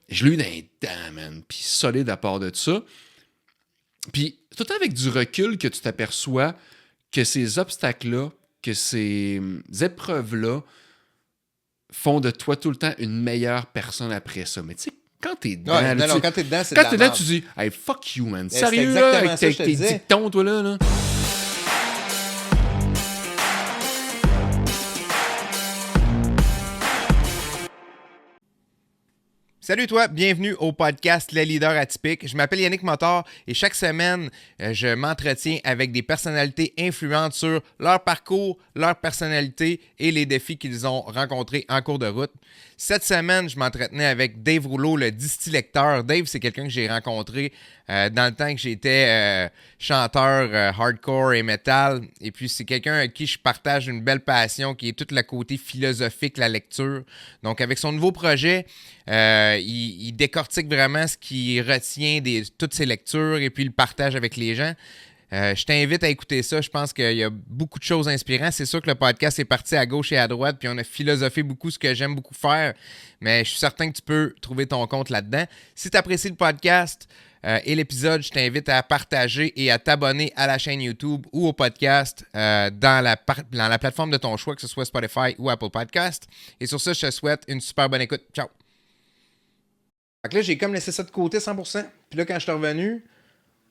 Je l'ai eu dans les dents, man. Puis solide à part de ça. Puis tout avec du recul que tu t'aperçois que ces obstacles-là, que ces épreuves-là font de toi tout le temps une meilleure personne après ça. Mais tu sais, quand t'es dedans, Ouais, là, non, quand t'es dedans, c'est de quand la t'es dedans, merde. tu dis « Hey, fuck you, man. c'est Sérieux, exactement là, avec ça, je te tes disais. dictons, toi, là? » Salut toi, bienvenue au podcast Les Leaders Atypiques. Je m'appelle Yannick Motard et chaque semaine, je m'entretiens avec des personnalités influentes sur leur parcours, leur personnalité et les défis qu'ils ont rencontrés en cours de route. Cette semaine, je m'entretenais avec Dave Rouleau, le distillecteur. Dave, c'est quelqu'un que j'ai rencontré dans le temps que j'étais chanteur hardcore et metal. Et puis, c'est quelqu'un avec qui je partage une belle passion qui est tout le côté philosophique, la lecture. Donc, avec son nouveau projet, il décortique vraiment ce qui retient toutes ses lectures et puis il le partage avec les gens. Je t'invite à écouter ça. Je pense qu'il y a beaucoup de choses inspirantes. C'est sûr que le podcast est parti à gauche et à droite, puis on a philosophé beaucoup ce que j'aime beaucoup faire, mais je suis certain que tu peux trouver ton compte là-dedans. Si tu apprécies le podcast et l'épisode, je t'invite à partager et à t'abonner à la chaîne YouTube ou au podcast dans la plateforme de ton choix, que ce soit Spotify ou Apple Podcast. Et sur ça, je te souhaite une super bonne écoute. Ciao! Fait que là, j'ai comme laissé ça de côté 100%. Puis là, quand je suis revenu,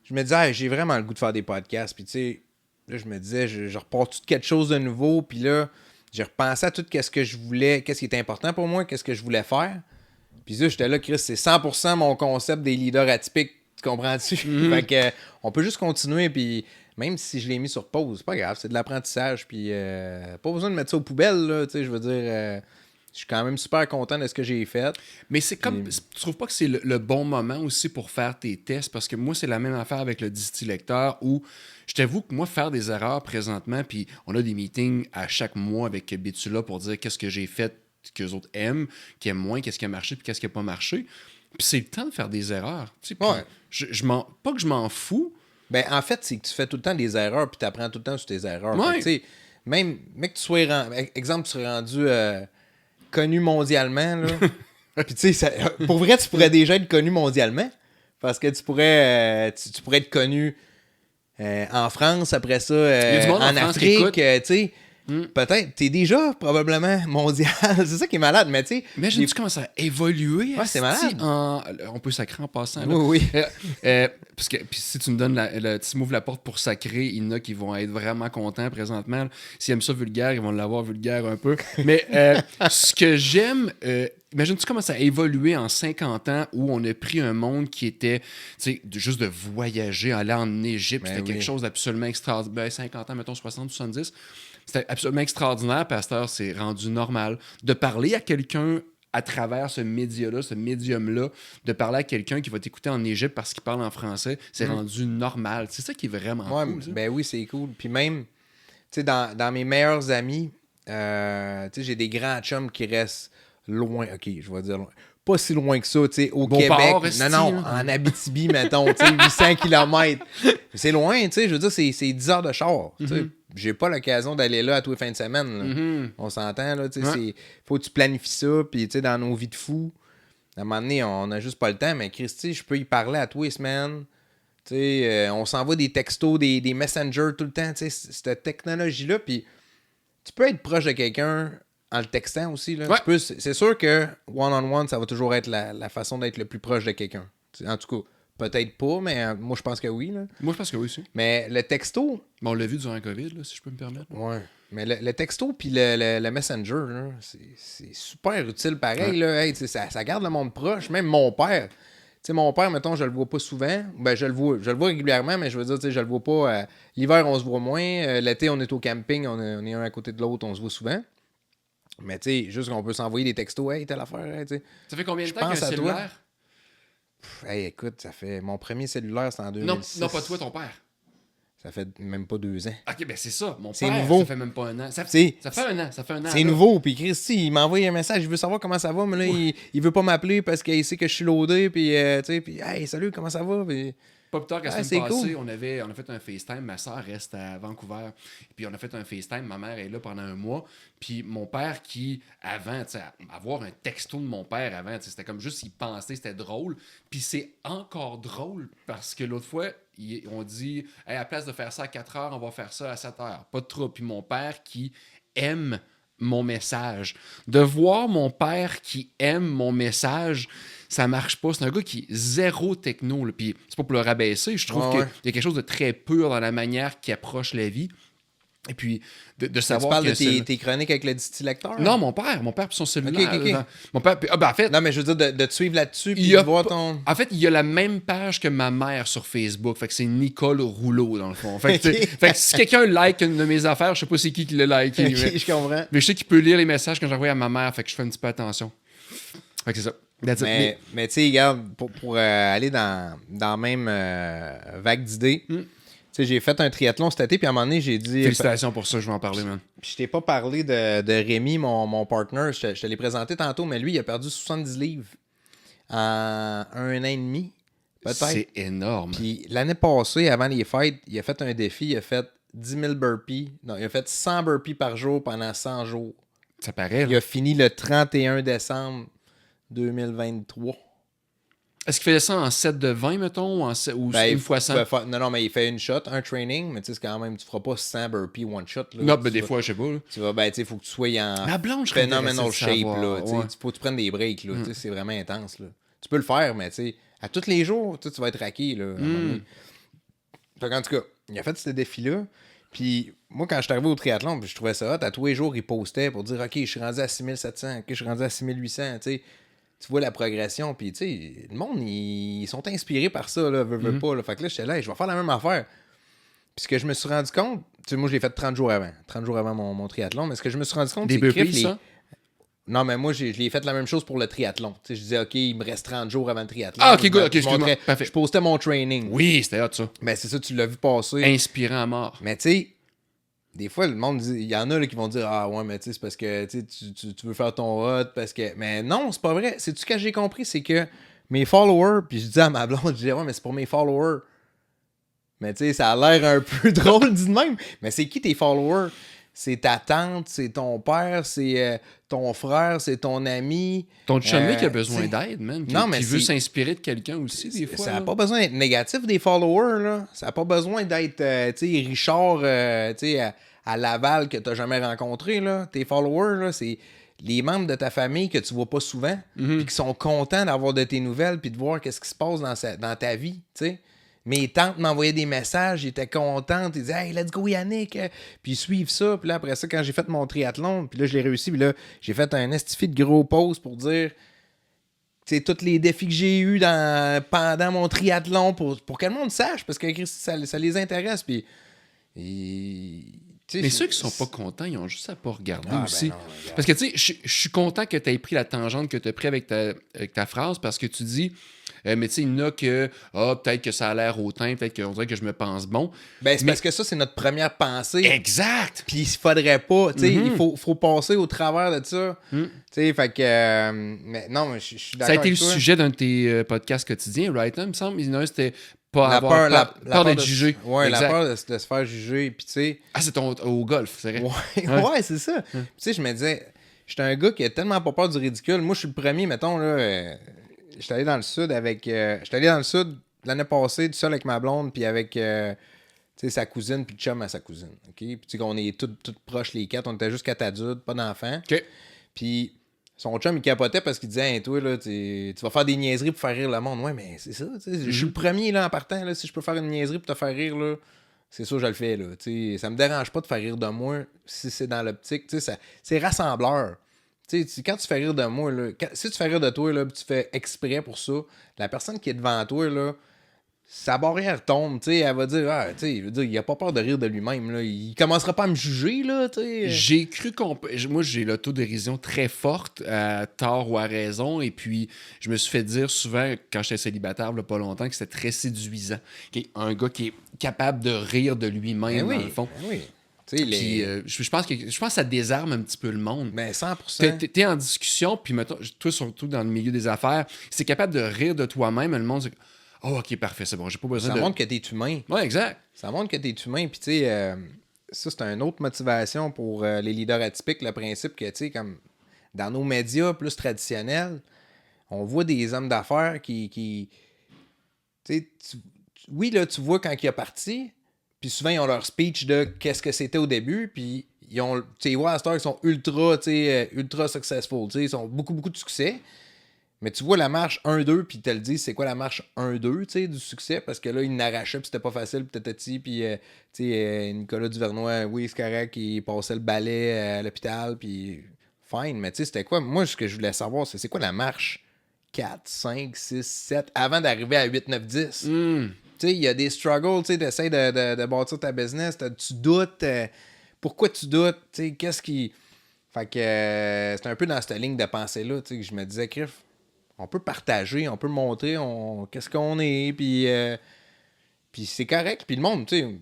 je me disais, j'ai vraiment le goût de faire des podcasts. Puis tu sais, là, je me disais, je repars tout quelque chose de nouveau. Puis là, j'ai repensé à tout ce que je voulais, qu'est-ce qui était important pour moi, qu'est-ce que je voulais faire. Puis là, j'étais là, Chris, c'est 100% mon concept des leaders atypiques. Tu comprends-tu? Fait que, on peut juste continuer. Puis même si je l'ai mis sur pause, c'est pas grave, c'est de l'apprentissage. Puis pas besoin de mettre ça aux poubelles, là. Tu sais, je veux dire. Je suis quand même super content de ce que j'ai fait. Mais c'est comme. Tu trouves pas que c'est le bon moment aussi pour faire tes tests? Parce que moi, c'est la même affaire avec le distillecteur où je t'avoue que moi, faire des erreurs présentement, puis on a des meetings à chaque mois avec Bitula pour dire qu'est-ce que j'ai fait qu'eux autres aiment, qui aiment moins, qu'est-ce qui a marché, puis qu'est-ce qui a pas marché. Puis c'est le temps de faire des erreurs. Tu sais, Ouais. Pas que je m'en fous. Ben, en fait, c'est que tu fais tout le temps des erreurs, puis tu apprends tout le temps sur tes erreurs. Ouais. Fait que, tu sais, même que tu sois exemple, tu serais rendu connu mondialement, là. Puis tu sais, pour vrai, tu pourrais déjà être connu mondialement. Parce que tu pourrais être connu en France, après ça, y a du monde en en France qui Afrique, écoute. tu sais. Peut-être, t'es déjà probablement mondial. C'est ça qui est malade, mais tu sais. Imagine-tu comment ça a évolué? Ouais, c'est malade. On peut sacrer en passant. Là. Oui, oui. Parce que puis si tu me donnes tu m'ouvres la porte pour sacrer, il y en a qui vont être vraiment contents présentement. S'ils aiment ça vulgaire, ils vont l'avoir vulgaire un peu. Mais ce que j'aime, imagine-tu comment ça a évolué en 50 ans où on a pris un monde qui était, tu sais, juste de voyager, aller en Égypte, c'était quelque chose d'absolument extraordinaire. Ben, 50 ans, mettons 60, 70. C'était absolument extraordinaire, Pasteur, c'est rendu normal. De parler à quelqu'un à travers ce média-là, ce médium-là, de parler à quelqu'un qui va t'écouter en Égypte parce qu'il parle en français, c'est rendu normal. C'est ça qui est vraiment cool. Ça. Ben oui, c'est cool. Puis même, tu sais, dans mes meilleurs amis, tu sais, j'ai des grands chums qui restent loin. OK, je vais dire loin. Pas si loin que ça, tu sais, au Québec. Non, en Abitibi, mettons, tu sais, 800 km. C'est loin, tu sais, je veux dire, c'est 10 heures de char, tu sais. J'ai pas l'occasion d'aller là à tous les fins de semaine. On s'entend, là, tu sais, faut que tu planifies ça, puis tu sais, dans nos vies de fous, à un moment donné, on a juste pas le temps, mais Christy, je peux y parler à tous les semaines. Tu sais, on s'envoie des textos, des messengers tout le temps, tu sais, cette technologie-là, puis tu peux être proche de quelqu'un en le textant aussi, là. Ouais. C'est sûr que one-on-one, ça va toujours être la façon d'être le plus proche de quelqu'un. En tout cas, peut-être pas, mais moi, je pense que oui, là. Moi, je pense que oui aussi. Mais le texto... Bon, on l'a vu durant la COVID, là, si je peux me permettre. Ouais. Mais le texto puis le messenger, là, c'est super utile pareil. Là. Hey, ça garde le monde proche. Même mon père. Tu sais, mon père, mettons, je le vois pas souvent. Ben, je le vois régulièrement, mais je veux dire, tu sais, je le vois pas. L'hiver, on se voit moins. L'été, on est au camping, on est un à côté de l'autre, on se voit souvent. Mais tu sais, juste qu'on peut s'envoyer des textos. Hey, telle affaire, hey, tu sais. Ça fait combien de temps qu'un cellulaire? Hey, écoute, ça fait... Mon premier cellulaire, c'est en 2006. Non, pas toi, ton père. Ça fait même pas 2 ans. OK, ben c'est ça. Mon c'est père, nouveau. ça fait même pas un an. Ça fait un an. C'est nouveau. Puis Christy, il m'a envoyé un message. Il veut savoir comment ça va, mais là, il veut pas m'appeler parce qu'il sait que je suis loadé. Puis, tu sais, puis, hey, salut, comment ça va? Puis... pas plus tard qu'à la c'est semaine passée, cool. on a fait un FaceTime. Ma soeur reste à Vancouver. Puis on a fait un FaceTime. Ma mère est là pendant un mois. Puis mon père qui, avant, tu sais, avoir un texto de mon père avant, tu sais, c'était comme juste, il pensait, c'était drôle. Puis c'est encore drôle parce que l'autre fois, on dit, hey, à la place de faire ça à 4 heures, on va faire ça à 7 heures. Pas de trouble. Puis mon père qui aime mon message. De voir mon père qui aime mon message, ça marche pas. C'est un gars qui est zéro techno. Là. Puis c'est pas pour le rabaisser. Je trouve qu'il y a quelque chose de très pur dans la manière qu'il approche la vie. Et puis, de savoir tu parles que de tes chroniques avec le distillateur? Non, mon père puis son cellulaire. Ok. Mon père, en fait... Non, mais je veux dire, de te suivre là-dessus, puis de voir ton... En fait, il y a la même page que ma mère sur Facebook. Fait que c'est Nicole Rouleau, dans le fond. Fait que, fait que si quelqu'un like une de mes affaires, je sais pas c'est qui l'a liké. Ok, je comprends. Mais je sais qu'il peut lire les messages que j'envoie à ma mère. Fait que je fais un petit peu attention. Fait que c'est ça. Mais tu sais, regarde, pour aller dans la même vague d'idées, tu sais, j'ai fait un triathlon cet été, puis à un moment donné, j'ai dit... Félicitations pour ça, je vais en parler, man. Puis je t'ai pas parlé de Rémi, mon partner, je te l'ai présenté tantôt, mais lui, il a perdu 70 livres en 1 an et demi, peut-être. C'est énorme. Puis l'année passée, avant les fêtes, il a fait un défi, il a fait 10 000 burpees. Non, il a fait 100 burpees par jour pendant 100 jours. Ça paraît, là. Il a fini le 31 décembre 2023. Est-ce qu'il faisait ça en 7 de 20, mettons, ou une fois 100? Non, mais il fait une shot, un training, mais tu sais, c'est quand même, tu feras pas 100 burpees one shot. Là, Non, ben des fois, je sais pas. Là. Tu vas, tu sais, faut que tu sois en Ma blonde, je serais phenomenal intéressé de shape, savoir, là. Tu sais, faut que tu prennes des breaks, là. Tu sais, c'est vraiment intense, là. Tu peux le faire, mais tu sais, à tous les jours, tu vas être raqué, là. À un moment donné. Fait qu'en tout cas, il a fait ce défi-là. Puis moi, quand je suis arrivé au triathlon, je trouvais ça hot. À tous les jours, il postait pour dire, OK, je suis rendu à 6700, OK, je suis rendu à 6800, tu sais. Tu vois la progression, puis tu sais, le monde, ils sont inspirés par ça, là, veut pas. Là. Fait que là, j'étais là, je vais faire la même affaire. Puis ce que je me suis rendu compte, tu sais, moi, je l'ai fait 30 jours avant mon triathlon, mais ce que je me suis rendu compte, des c'est burpees, ça? Non, mais moi, je l'ai fait la même chose pour le triathlon. Tu sais, je disais, OK, il me reste 30 jours avant le triathlon. Ah, OK, good, OK, excuse-moi. Parfait. Je postais mon training. Oui, c'était hot, ça. Mais c'est ça, tu l'as vu passer. Inspirant à mort. Mais tu sais, des fois, le monde dit, il y en a là, qui vont dire, ah ouais, mais tu sais, c'est parce que tu veux faire ton hot, parce que. Mais non, c'est pas vrai. C'est ce que j'ai compris, c'est que mes followers, puis je dis à ma blonde, je disais, ouais, mais c'est pour mes followers. Mais tu sais, ça a l'air un peu drôle, dit de même. Mais c'est qui tes followers? C'est ta tante, c'est ton père, c'est ton frère, c'est ton ami. Ton chumé qui a besoin d'aide, man. Qui veut s'inspirer de quelqu'un aussi, des fois. Ça n'a pas besoin d'être négatif, des followers, là. Ça n'a pas besoin d'être, tu sais, Richard, tu sais, à Laval que tu n'as jamais rencontré, là. Tes followers, là, c'est les membres de ta famille que tu vois pas souvent, puis qui sont contents d'avoir de tes nouvelles, puis de voir qu'est-ce qui se passe dans ta vie, tu sais. Mes tantes m'envoyaient des messages, ils étaient contentes, ils disaient « Hey, let's go Yannick! » Puis ils suivent ça, puis là, après ça, quand j'ai fait mon triathlon, puis là, je l'ai réussi, puis là, j'ai fait un estifi de gros post pour dire, tu sais, tous les défis que j'ai eus pendant mon triathlon, pour que le monde sache, parce que ça les intéresse, puis... Mais ceux qui sont pas contents, ils ont juste à pas regarder aussi. Ben non, parce que, tu sais, je suis content que tu aies pris la tangente que tu as pris avec ta phrase, parce que tu dis... mais tu sais, il y en a que, peut-être que ça a l'air hautain, peut-être qu'on dirait que je me pense bon. Ben, c'est parce que ça, c'est notre première pensée. Exact! Puis il faudrait pas, tu sais, il faut passer au travers de ça. Tu sais, fait que, mais non, je suis d'accord. Ça a été avec le toi. sujet d'un de tes podcasts quotidiens, right? Il me semble. Il y en a un, c'était pas La avoir peur d'être de, jugé. Ouais, exact. la peur de se faire juger, puis tu sais... Ah, c'est au golf, c'est vrai? Ouais, c'est ça. Tu sais, je me disais, j'étais un gars qui a tellement pas peur du ridicule. Moi, je suis le premier, mettons, là... J'étais allé dans le sud avec... j'étais allé dans le sud l'année passée, tout seul avec ma blonde, puis avec tu sais, sa cousine, puis le chum à sa cousine. OK? Puis tu sais qu'on est toutes proches, les quatre. On était juste 4 adultes, pas d'enfants. OK. Puis son chum, il capotait parce qu'il disait, hey, toi, là, tu vas faire des niaiseries pour faire rire le monde. Ouais, mais c'est ça. Je suis le premier, là, en partant. Là, si je peux faire une niaiserie pour te faire rire, là, c'est sûr, je le fais. Là, ça me dérange pas de faire rire de moi si c'est dans l'optique. C'est rassembleur. Quand tu fais rire de moi, là, si tu fais rire de toi, là, tu fais exprès pour ça, la personne qui est devant toi, là, sa barrière tombe, elle va dire, il a pas peur de rire de lui-même, là. Il commencera pas à me juger, là, J'ai cru moi, j'ai l'autodérision très forte, à tort ou à raison, et puis je me suis fait dire souvent, quand j'étais célibataire, il y a pas longtemps, que c'était très séduisant. Un gars qui est capable de rire de lui-même, dans le fond. Oui. Puis, je pense que ça désarme un petit peu le monde. Mais 100%. T'es en discussion, puis mettons, toi, surtout dans le milieu des affaires, c'est capable de rire de toi-même, le monde, c'est Oh, OK, parfait, c'est bon. J'ai pas besoin Ça de... montre que t'es humain. Ouais, exact. Ça montre que t'es humain. Puis, tu sais, ça, c'est une autre motivation pour les leaders atypiques. Le principe que, tu sais, comme dans nos médias plus traditionnels, on voit des hommes d'affaires qui tu sais, oui, là, tu vois quand il est parti, puis souvent, ils ont leur speech de qu'est-ce que c'était au début, puis ils ont, tu sais, à cette heure, ils sont ultra, tu sais, ultra successful, tu sais, ils ont beaucoup, beaucoup de succès. Mais tu vois la marche 1-2, puis ils te le disent, c'est quoi la marche 1-2, tu sais, du succès, parce que là, ils n'arrachaient, puis c'était pas facile, puis t'étais puis, tu sais, Nicolas Duvernois, oui, c'est correct, il passait le balai à l'hôpital, puis fine, mais tu sais, c'était quoi? Moi, ce que je voulais savoir, c'est quoi la marche 4, 5, 6, 7, avant d'arriver à 8, 9, 10? Tu sais, il y a des struggles, tu sais, t'essaies de bâtir ta business, tu doutes, pourquoi tu doutes, tu sais, qu'est-ce qui... Fait que c'est un peu dans cette ligne de pensée-là, tu sais, que je me disais, Criff, on peut partager, on peut montrer qu'est-ce qu'on est, puis c'est correct. Puis le monde, tu sais,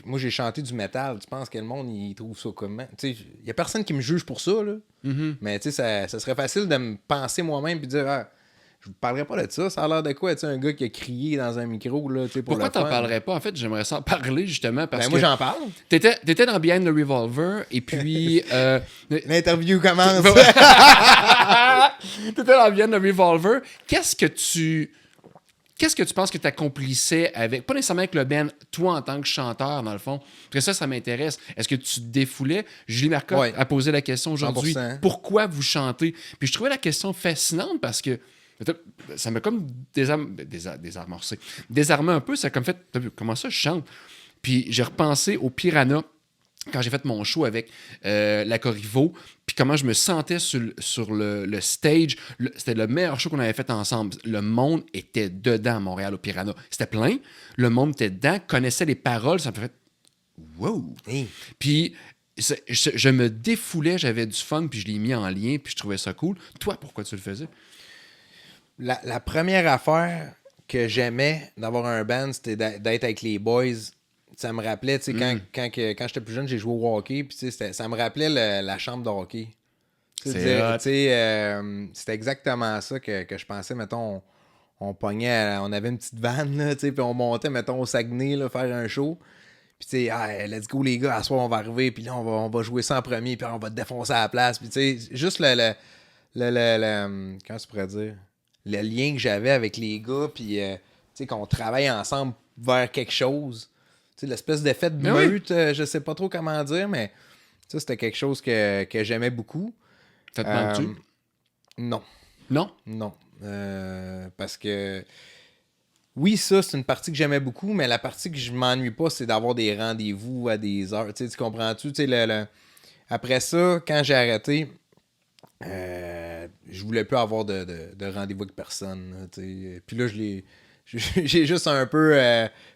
moi j'ai chanté du métal, tu penses que le monde, il trouve ça comment? Tu sais, il y a personne qui me juge pour ça, là. Mais tu sais, ça serait facile de me penser moi-même puis dire, ah, je vous parlerai pas de ça, ça a l'air de quoi, tu sais, un gars qui a crié dans un micro, là, tu sais, pour Pourquoi le t'en fun. parlerais pas? En fait, j'aimerais ça en parler, justement, parce Ben que... moi j'en parle. T'étais dans Behind the Revolver, et puis... L'interview commence. T'étais dans Behind the Revolver. Qu'est-ce que tu penses que tu accomplissais avec, pas nécessairement avec le band, toi en tant que chanteur, dans le fond? Parce que ça m'intéresse. Est-ce que tu te défoulais? Julie Marcotte Ouais. a posé la question aujourd'hui. 100%. Pourquoi vous chantez? Puis je trouvais la question fascinante parce que ça m'a comme désarmé un peu. Ça a comme fait, t'as vu, comment ça je chante? Puis j'ai repensé au Piranha quand j'ai fait mon show avec la Corriveau, puis comment je me sentais sur le stage. C'était le meilleur show qu'on avait fait ensemble. Le monde était dedans à Montréal, au Piranha. C'était plein. Le monde était dedans, connaissait les paroles. Ça me fait « wow! Hey. » Puis je me défoulais, j'avais du fun, puis je l'ai mis en lien, puis je trouvais ça cool. Toi, pourquoi tu le faisais? La première affaire que j'aimais d'avoir un band, c'était d'être avec les boys. Ça me rappelait, tu sais, quand j'étais plus jeune, j'ai joué au hockey, puis tu sais, ça me rappelait la chambre de hockey. C'était exactement ça que je pensais, mettons, on pognait, on avait une petite vanne, là, tu sais, puis on montait, mettons, au Saguenay, là, faire un show. Puis tu sais, ah, let's go les gars, à soir on va arriver, puis là on va jouer ça en premier, puis on va te défoncer à la place. Puis tu sais, juste le comment tu pourrais dire, le lien que j'avais avec les gars, puis tu sais, qu'on travaille ensemble vers quelque chose. Tu sais, l'espèce d'effet de meute, je sais pas trop comment dire, mais ça, c'était quelque chose que j'aimais beaucoup. Ça te manque-tu? Non. Non? Non. Parce que oui, ça, c'est une partie que j'aimais beaucoup, mais la partie que je m'ennuie pas, c'est d'avoir des rendez-vous à des heures. Tu sais, tu comprends-tu? Tu sais, après ça, quand j'ai arrêté, je voulais plus avoir de rendez-vous avec personne. Là, tu sais. Puis là, j'ai juste un peu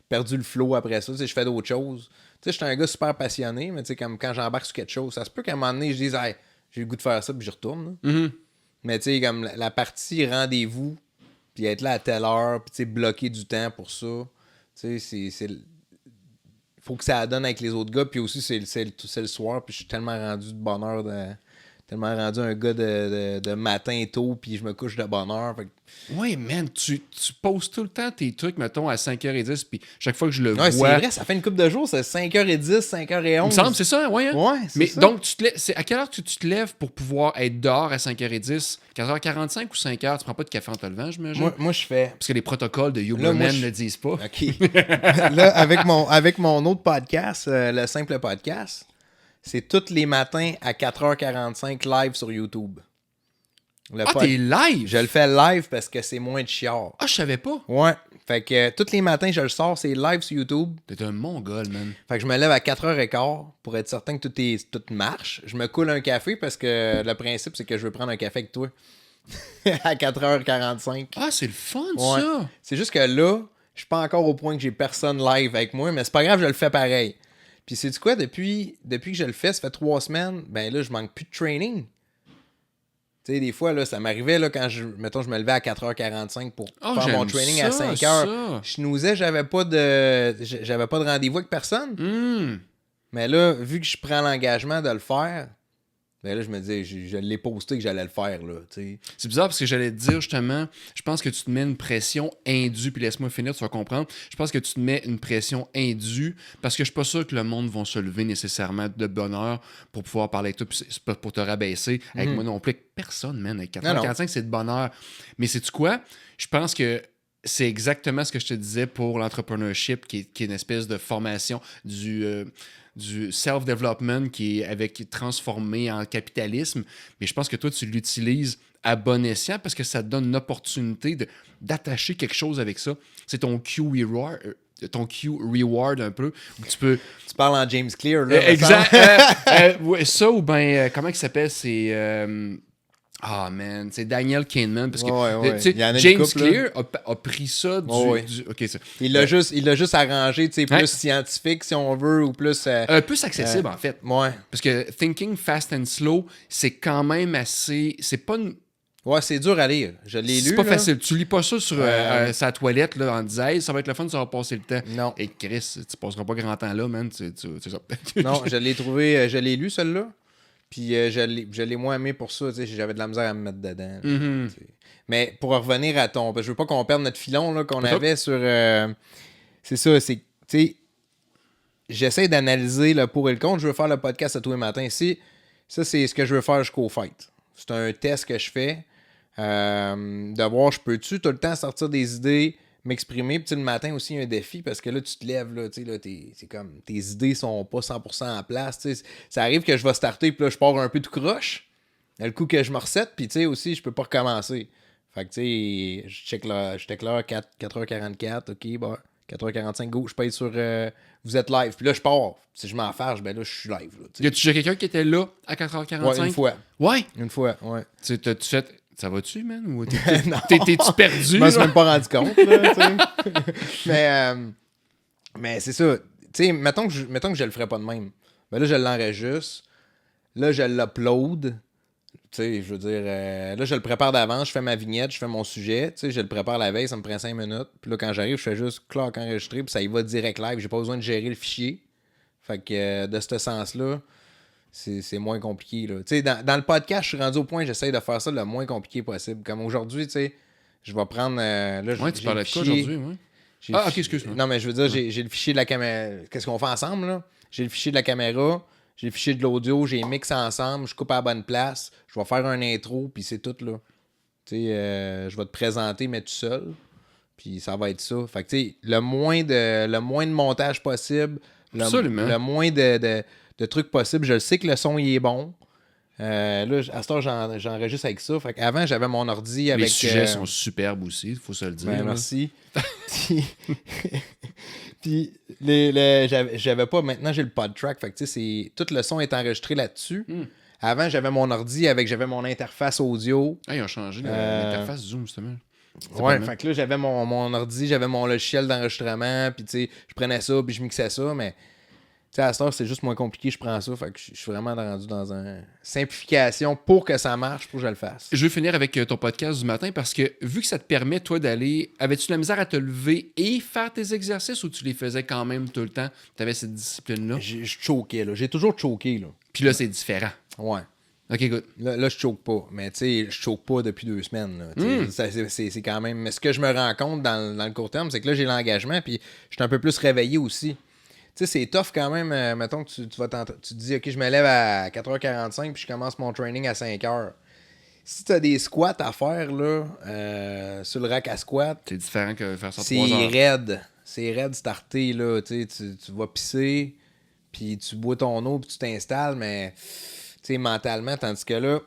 perdu le flow après ça. Tu sais, je fais d'autres choses. Tu sais, je suis un gars super passionné, mais tu sais, comme quand j'embarque sur quelque chose, ça se peut qu'à un moment donné, je dise, hey, j'ai le goût de faire ça, puis je retourne. Mais tu sais, comme la partie rendez-vous, puis être là à telle heure, puis tu sais, bloquer du temps pour ça, tu sais, faut que ça donne avec les autres gars, puis aussi, c'est le soir, puis je suis tellement rendu de bonheur, tellement rendu un gars de matin tôt, puis je me couche de bonne heure. Oui, man, tu poses tout le temps tes trucs, mettons, à 5h10, puis chaque fois que je le Ouais, vois... c'est vrai, ça fait une couple de jours, c'est 5h10, 5h11. Il me semble, c'est ça, ouais. Hein? Ouais, c'est mais ça. Donc, à quelle heure tu te lèves pour pouvoir être dehors à 5h10? 15h45 ou 5h? Tu prends pas de café en te levant, j'imagine? Moi, je fais... Parce que les protocoles de Huberman ne le disent pas. OK. Là, avec mon autre podcast, le simple podcast, c'est tous les matins à 4h45 live sur YouTube. T'es live? Je le fais live parce que c'est moins de chiard. Ah, je savais pas. Ouais. Fait que tous les matins, je le sors, c'est live sur YouTube. T'es un mongol, man. Fait que je me lève à 4h15 pour être certain que tout marche. Je me coule un café parce que le principe, c'est que je veux prendre un café avec toi à 4h45. Ah, c'est le fun, Ouais. ça. C'est juste que là, je suis pas encore au point que j'ai personne live avec moi, mais c'est pas grave, je le fais pareil. Puis c'est quoi, depuis que je le fais, ça fait 3 semaines, ben là, je manque plus de training. Tu sais, des fois, là, ça m'arrivait, là, quand je me levais à 4h45 pour faire mon training à 5h. Ça. Je snoozais, j'avais pas de rendez-vous avec personne. Mais là, vu que je prends l'engagement de le faire, Mais là, je me disais, je l'ai posté que j'allais le faire, là, tu sais. C'est bizarre parce que j'allais te dire justement, je pense que tu te mets une pression indue, puis laisse-moi finir, tu vas comprendre. Je pense que tu te mets une pression indue parce que je suis pas sûr que le monde va se lever nécessairement de bonne heure pour pouvoir parler avec toi, puis c'est pas pour te rabaisser. Avec moi non plus, avec personne, man. Avec 4h45, c'est de bonne heure. Mais sais-tu quoi? Je pense que c'est exactement ce que je te disais pour l'entrepreneurship, qui est une espèce de formation du self-development qui est transformé en capitalisme. Mais je pense que toi, tu l'utilises à bon escient parce que ça te donne une opportunité d'attacher quelque chose avec ça. C'est ton Q reward un peu. Tu peux... Tu parles en James Clear, là. exact. Ouais, ça ou bien, comment il s'appelle? C'est... man, c'est Daniel Kahneman. Parce que ouais. tu sais, Il y en a une James couple, Clear a pris ça OK, ça. Il l'a juste arrangé, tu sais, plus scientifique, si on veut, ou plus... plus accessible, en fait. Ouais. Parce que Thinking Fast and Slow, c'est quand même assez... C'est pas une... Ouais, c'est dur à lire. Je l'ai lu, C'est pas là. facile. Tu lis pas ça sur sa toilette là, en disant hey, ça va être le fun, ça va passer le temps. Non. Et Chris, tu passeras pas grand temps là, man. C'est ça. Non, je l'ai trouvé... je l'ai lu, celui-là. Puis je l'ai moins aimé pour ça, tu sais, j'avais de la misère à me mettre dedans. Mm-hmm. Mais pour revenir à ton... Je veux pas qu'on perde notre filon là, qu'on avait sur... c'est ça, c'est... Tu sais, j'essaie d'analyser le pour et le contre. Je veux faire le podcast à tous les matins. Ça, c'est ce que je veux faire jusqu'au fight. C'est un test que je fais. De voir, je peux-tu tout le temps sortir des idées, m'exprimer. Puis le matin aussi, il y a un défi parce que là, tu te lèves, là, tu sais, là, c'est comme tes idées sont pas 100% en place. T'sais. Ça arrive que je vais starter, puis là, je pars un peu tout croche. Le coup que je me recette, puis tu sais, aussi, je peux pas recommencer. Fait que tu sais, je check l'heure 4h44, ok, bon, 4h45, go, je paye sur vous êtes live. Puis là, je pars. Si je m'en fâche, ben là, je suis live. Là, Y a-tu déjà quelqu'un qui était là à 4h45? Ouais, une fois. Ouais? Une fois, ouais. T'as-tu fait. Ça va-tu, man? Ou Non. T'es-tu perdu? Je m'en suis même pas rendu compte, là, mais c'est ça. Tu sais, mettons que je le ferais pas de même. Ben là, je l'enregistre. Là, je l'upload. Tu sais, je veux dire, là, je le prépare d'avance. Je fais ma vignette, je fais mon sujet. Tu sais, je le prépare la veille, ça me prend 5 minutes. Puis là, quand j'arrive, je fais juste clac enregistrer. Puis ça y va direct live. J'ai pas besoin de gérer le fichier. Fait que de ce sens-là, c'est moins compliqué. Là. Dans le podcast, je suis rendu au point j'essaie de faire ça le moins compliqué possible. Comme aujourd'hui, tu sais, je vais prendre... ouais, tu parlais de quoi aujourd'hui? Ouais. Ok, excuse-moi. Non, mais je veux dire, j'ai le fichier de la caméra. Qu'est-ce qu'on fait ensemble, là? J'ai le fichier de la caméra, j'ai le fichier de l'audio, j'ai mix ensemble, je coupe à la bonne place, je vais faire un intro, puis c'est tout, là. Tu sais, je vais te présenter, mais tout seul. Puis ça va être ça. Fait que, tu sais, le moins de montage possible, le moins de trucs possibles. Je sais que le son, il est bon. Là, à ce temps, j'enregistre avec ça. Fait qu'avant, j'avais mon ordi avec... Les sujets sont superbes aussi, il faut se le dire. Ben, merci. Puis, j'avais pas... Maintenant, j'ai le PodTrack. Fait que, tu sais, tout le son est enregistré là-dessus. Avant, j'avais mon ordi j'avais mon interface audio. Ah, ils ont changé l'interface Zoom, justement. Ouais, fait que là, j'avais mon ordi, j'avais mon logiciel d'enregistrement, puis tu sais, je prenais ça, puis je mixais ça, mais tu sais, à cette heure, c'est juste moins compliqué, je prends ça, fait que je suis vraiment rendu dans une simplification pour que ça marche, pour que je le fasse. Je veux finir avec ton podcast du matin parce que vu que ça te permet, toi, d'aller... Avais-tu la misère à te lever et faire tes exercices ou tu les faisais quand même tout le temps? Tu avais cette discipline-là? Je choquais, là. J'ai toujours choqué, là. Puis là, c'est différent. Ouais. OK, good. Là, je choque pas. Mais tu sais, je choque pas depuis 2 semaines. Là, c'est quand même... Mais ce que je me rends compte dans le court terme, c'est que là, j'ai l'engagement, puis je suis un peu plus réveillé aussi. Tu sais, c'est tough quand même. Mettons que tu te dis, OK, je me lève à 4h45 puis je commence mon training à 5h. Si tu as des squats à faire là, sur le rack à squat, c'est différent que faire ça 3 c'est heures. raide. C'est raide starter. Là, tu vas pisser, puis tu bois ton eau, puis tu t'installes, mais mentalement, tandis que là,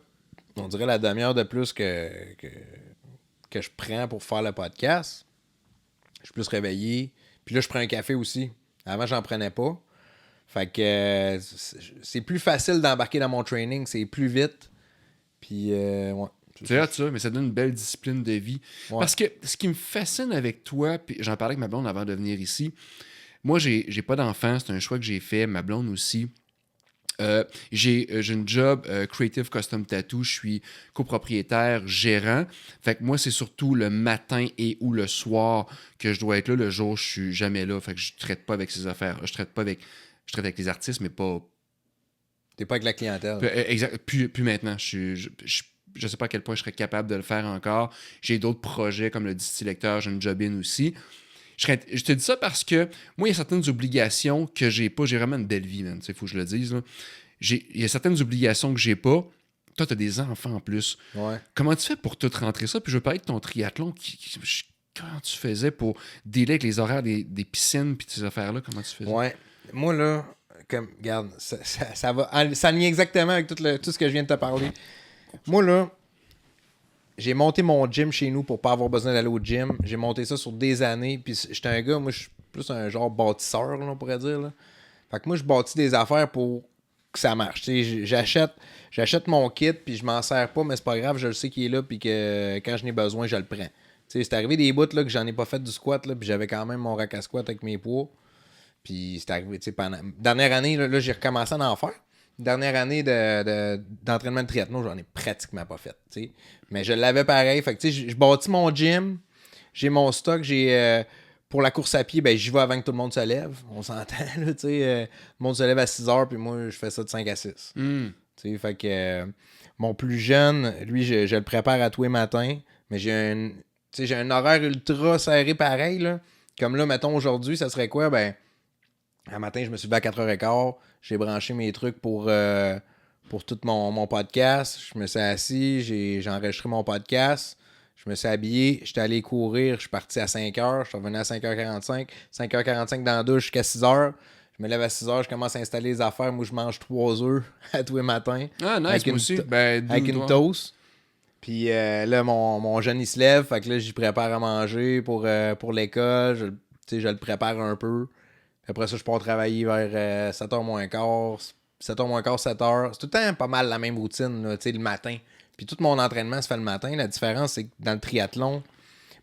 on dirait la demi-heure de plus que je prends pour faire le podcast. Je suis plus réveillé. Puis là, je prends un café aussi. Avant, j'en prenais pas. Fait que c'est plus facile d'embarquer dans mon training. C'est plus vite. Puis, ouais. C'est hot, ça, mais ça donne une belle discipline de vie. Ouais. Parce que ce qui me fascine avec toi, puis j'en parlais avec ma blonde avant de venir ici, moi, j'ai pas d'enfant. C'est un choix que j'ai fait. Ma blonde aussi. J'ai une job Creative Custom Tattoo. Je suis copropriétaire, gérant. Fait que moi, c'est surtout le matin et ou le soir que je dois être là. Le jour, je suis jamais là. Fait que je traite pas avec ces affaires. Je traite avec les artistes, mais pas T'es pas avec la clientèle. Exact. Puis maintenant, je sais pas à quel point je serais capable de le faire encore. J'ai d'autres projets comme le distillateur, j'ai une job-in aussi. Je te dis ça parce que moi, il y a certaines obligations que j'ai pas. J'ai vraiment une belle vie, man. Il faut que je le dise. Là. Il y a certaines obligations que j'ai pas. Toi, tu as des enfants en plus. Ouais. Comment tu fais pour tout rentrer ça? Puis je veux parler de ton triathlon. Comment tu faisais pour dealer avec les horaires des piscines puis ces affaires-là? Comment tu faisais? Ouais. Moi, là, regarde, ça va. Ça ligne exactement avec tout ce que je viens de te parler. Moi, là, j'ai monté mon gym chez nous pour pas avoir besoin d'aller au gym. J'ai monté ça sur des années. Puis j'étais un gars, moi, je suis plus un genre bâtisseur, là, on pourrait dire. Là. Fait que moi, je bâtis des affaires pour que ça marche. J'achète mon kit, puis je m'en sers pas, mais c'est pas grave, je le sais qu'il est là, puis que quand j'en ai besoin, je le prends. C'est arrivé des bouts là, que j'en ai pas fait du squat, là, puis j'avais quand même mon rack à squat avec mes poids. Puis c'est arrivé, pendant. Dernière année, là, j'ai recommencé à en faire. Dernière année d'entraînement de triathlon, j'en ai pratiquement pas fait. T'sais. Mais je l'avais pareil. Fait que je bâtis mon gym, j'ai mon stock, pour la course à pied, ben j'y vais avant que tout le monde se lève. On s'entend, là, tu sais. Le monde se lève à 6h, puis moi, je fais ça de 5 à 6. Fait que mon plus jeune, lui, je le prépare à tous les matins, mais j'ai un horaire ultra serré pareil, là. Comme là, mettons, aujourd'hui, ça serait quoi? Ben, un matin, je me suis levé à 4h15, j'ai branché mes trucs pour tout mon podcast. Je me suis assis, j'ai enregistré mon podcast. Je me suis habillé, j'étais allé courir, je suis parti à 5h, je suis revenu à 5h45. 5h45 dans la douche jusqu'à 6h. Je me lève à 6h, je commence à installer les affaires. Moi, je mange 3 œufs à tous les matins. Ah, nice, moi aussi. Avec une toast. Puis là, mon jeune, il se lève. Fait que là, j'y prépare à manger pour l'école. Je le prépare un peu. Après ça, je pars travailler vers 7h moins quart. 7h moins quart, 7h. C'est tout le temps pas mal la même routine, là, le matin. Puis tout mon entraînement se fait le matin. La différence, c'est que dans le triathlon,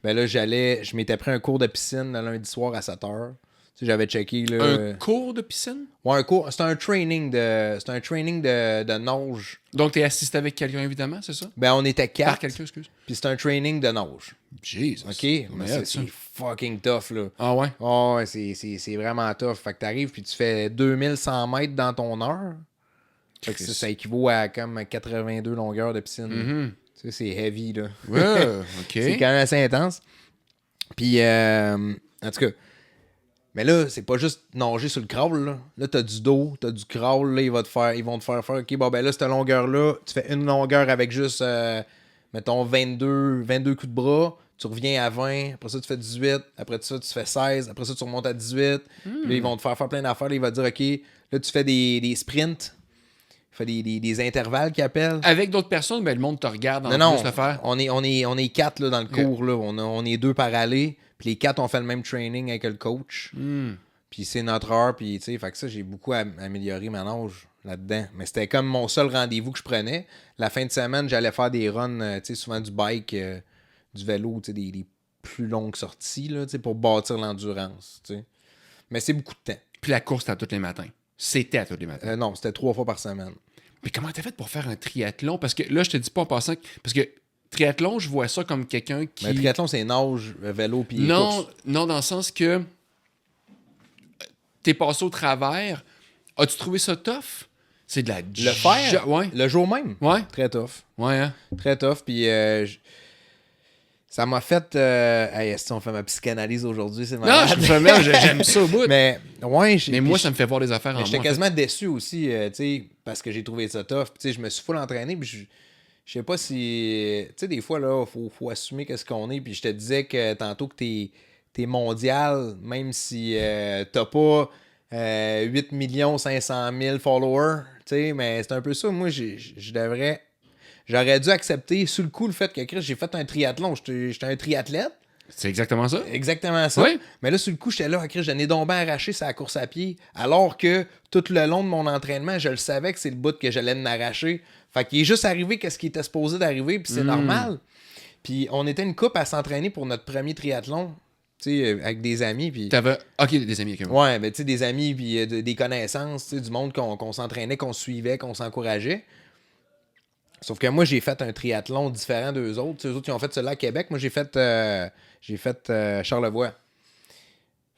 ben là, je m'étais pris un cours de piscine le lundi soir à 7h. J'avais checké. Là, un cours de piscine? Ouais, un cours. C'est un training de nage. Donc, t'es assisté avec quelqu'un, évidemment, c'est ça? Ben, on était 4. Par quelqu'un, excuse. Puis c'est un training de nage. Jesus. OK? Mais c'est fucking tough, là. Ah ouais? Oh, ouais, c'est vraiment tough. Fait que t'arrives puis tu fais 2100 mètres dans ton heure. Fait que ça équivaut à comme 82 longueurs de piscine. C'est heavy, là. Ouais, OK. C'est quand même assez intense. Puis, en tout cas, mais là, c'est pas juste nager sur le crawl, là. Là, t'as du dos, t'as du crawl, là, ils vont te faire, OK, bon, ben là, cette longueur-là, tu fais une longueur avec juste, mettons, 22 coups de bras, tu reviens à 20, après ça, tu fais 18, après ça, tu fais 16, après ça, tu remontes à 18, puis là, ils vont te faire plein d'affaires, là, ils vont te dire, OK, là, tu fais des sprints, tu fais des intervalles qu'ils appellent. Avec d'autres personnes, ben, le monde te regarde en plus le faire. On est 4 là, dans le cours, là. On est 2 par aller. Puis les 4 ont fait le même training avec le coach. Puis c'est notre heure. Puis, tu sais, fait que ça, j'ai beaucoup amélioré ma nage là-dedans. Mais c'était comme mon seul rendez-vous que je prenais. La fin de semaine, j'allais faire des runs, tu sais, souvent du bike, du vélo, tu sais, des plus longues sorties, là, tu sais, pour bâtir l'endurance, tu sais. Mais c'est beaucoup de temps. Puis la course, c'était à tous les matins. C'était à tous les matins. Non, c'était 3 fois par semaine. Mais comment t'as fait pour faire un triathlon? Parce que là, je te dis pas en passant... Parce que triathlon, je vois ça comme quelqu'un qui... Mais le triathlon, c'est nage, vélo, puis course. Non, dans le sens que t'es passé au travers. As-tu trouvé ça tough? C'est de la... Le faire? Ouais. Le jour même? Ouais. Très tough. Ouais, hein? Très tough. Puis ça m'a fait... on fait ma psychanalyse aujourd'hui, c'est malade. Non, je me fais même, j'aime ça au bout. Mais, ouais, mais moi, ça me fait voir des affaires en moi. J'étais quasiment déçu aussi, tu sais, parce que j'ai trouvé ça tough. Tu sais, je me suis full entraîné, puis je sais pas si... Tu sais, des fois, là, faut assumer qu'est-ce qu'on est. Puis je te disais que tantôt que t'es mondial, même si t'as pas 8 500 000 followers, tu sais, mais c'est un peu ça. Moi, j'aurais dû accepter sous le coup le fait que Chris, j'ai fait un triathlon. J'étais un triathlète. C'est exactement ça? Exactement ça. Oui. Mais là, sur le coup, j'étais là, Chris, j'en ai donc bien arraché sa course à pied. Alors que tout le long de mon entraînement, je le savais que c'est le bout que j'allais m'arracher. Fait qu'il est juste arrivé qu'est-ce qui était supposé d'arriver, puis c'est normal. Puis on était une couple à s'entraîner pour notre premier triathlon, tu sais, avec des amis. Puis... T'avais... OK, des amis. Okay. Ouais, mais tu sais, des amis, puis des connaissances, tu sais, du monde qu'on s'entraînait, qu'on suivait, qu'on s'encourageait. Sauf que moi, j'ai fait un triathlon différent d'eux autres. Eux autres, ils ont fait celui-là à Québec. Moi, j'ai fait Charlevoix.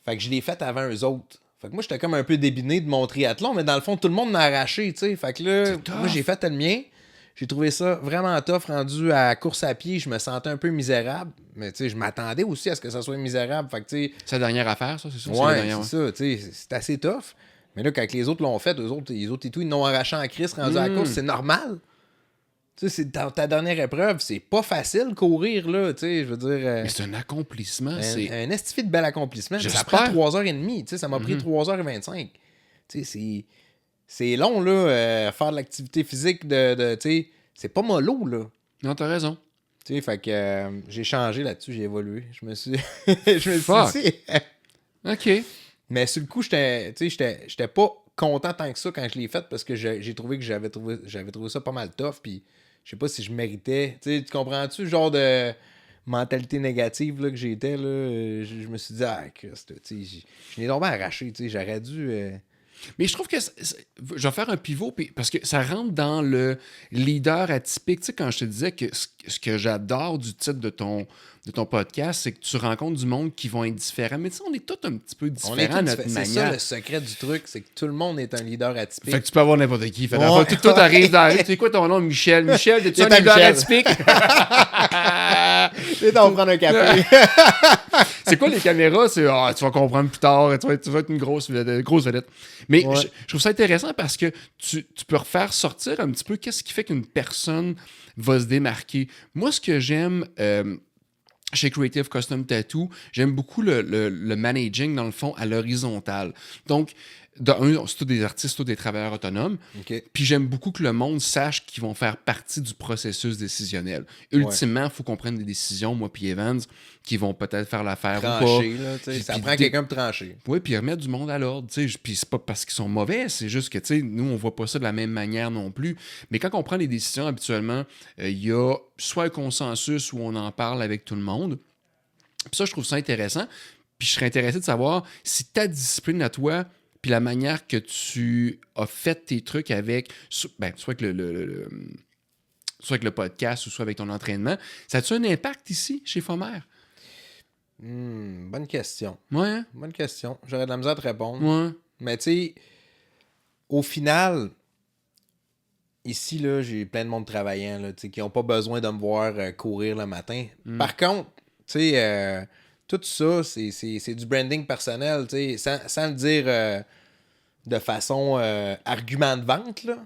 Fait que je l'ai fait avant eux autres. Fait que moi, j'étais comme un peu débiné de mon triathlon, mais dans le fond, tout le monde m'a arraché, tu sais. Fait que là, moi, j'ai fait le mien. J'ai trouvé ça vraiment tough, rendu à course à pied. Je me sentais un peu misérable. Mais tu sais, je m'attendais aussi à ce que ça soit misérable. Fait que tu sais. C'est la dernière affaire, ça, c'est ça? Ouais, c'est ça, tu sais. C'est assez tough. Mais là, quand les autres l'ont fait, les autres et tout, ils l'ont arraché en crise, rendu à la course. C'est normal. Tu sais, c'est ta dernière épreuve. C'est pas facile courir, là. Tu sais, je veux dire. Mais c'est un accomplissement. Un estifi de bel accomplissement. Ça J'espère. prend 3h30. Tu sais, ça m'a pris 3h25. Tu sais, c'est long, là, faire de l'activité physique tu sais, c'est pas mollo, là. Non, t'as raison. Tu sais, fait que j'ai changé là-dessus, j'ai évolué. Je me suis dit... OK. Mais sur le coup, j'étais pas content tant que ça quand je l'ai fait parce que j'ai trouvé que j'avais trouvé ça pas mal tough, puis je sais pas si je méritais. Tu sais, tu comprends-tu le genre de mentalité négative là, que j'étais, là? Je me suis dit, Christ, tu sais, je l'ai tombé arraché, tu sais, j'aurais dû... Mais je trouve que je vais faire un pivot parce que ça rentre dans le leader atypique. Tu sais, quand je te disais que ce que j'adore du titre de ton podcast, c'est que tu rencontres du monde qui vont être différents. Mais tu sais, on est tous un petit peu différents à notre manière. C'est ça le secret du truc, c'est que tout le monde est un leader atypique. Fait que tu peux avoir n'importe qui. Fait tout arrive dans la rue. Tu sais quoi ton nom? Michel. Michel, t'es-tu un leader atypique? On va prendre un café. C'est quoi les caméras? C'est tu vas comprendre plus tard, tu vas être une grosse vedette. Mais je trouve ça intéressant parce que tu peux refaire sortir un petit peu qu'est-ce qui fait qu'une personne va se démarquer. Moi, ce que j'aime chez Creative Custom Tattoo, j'aime beaucoup le managing, dans le fond, à l'horizontale. Donc, c'est tous des artistes, tous des travailleurs autonomes. Okay. Puis j'aime beaucoup que le monde sache qu'ils vont faire partie du processus décisionnel. Ultimement, il faut qu'on prenne des décisions, moi puis Evans, qui vont peut-être faire l'affaire trancher, ou pas. Là, puis, ça prend quelqu'un pour trancher. Oui, puis remettre du monde à l'ordre. Puis c'est pas parce qu'ils sont mauvais, c'est juste que nous, on voit pas ça de la même manière non plus. Mais quand on prend des décisions, habituellement, il y a soit un consensus où on en parle avec tout le monde. Puis ça, je trouve ça intéressant. Puis je serais intéressé de savoir si ta discipline à toi, puis la manière que tu as fait tes trucs avec, soit avec soit avec le podcast ou soit avec ton entraînement, ça a-tu un impact ici, chez Fomer? Bonne question. Ouais. Hein? Bonne question. J'aurais de la misère à te répondre. Ouais. Mais tu sais, au final, ici, là, j'ai plein de monde travaillant là, qui n'ont pas besoin de me voir courir le matin. Par contre, tu sais, tout ça, c'est du branding personnel, sans le dire de façon argument de vente, là.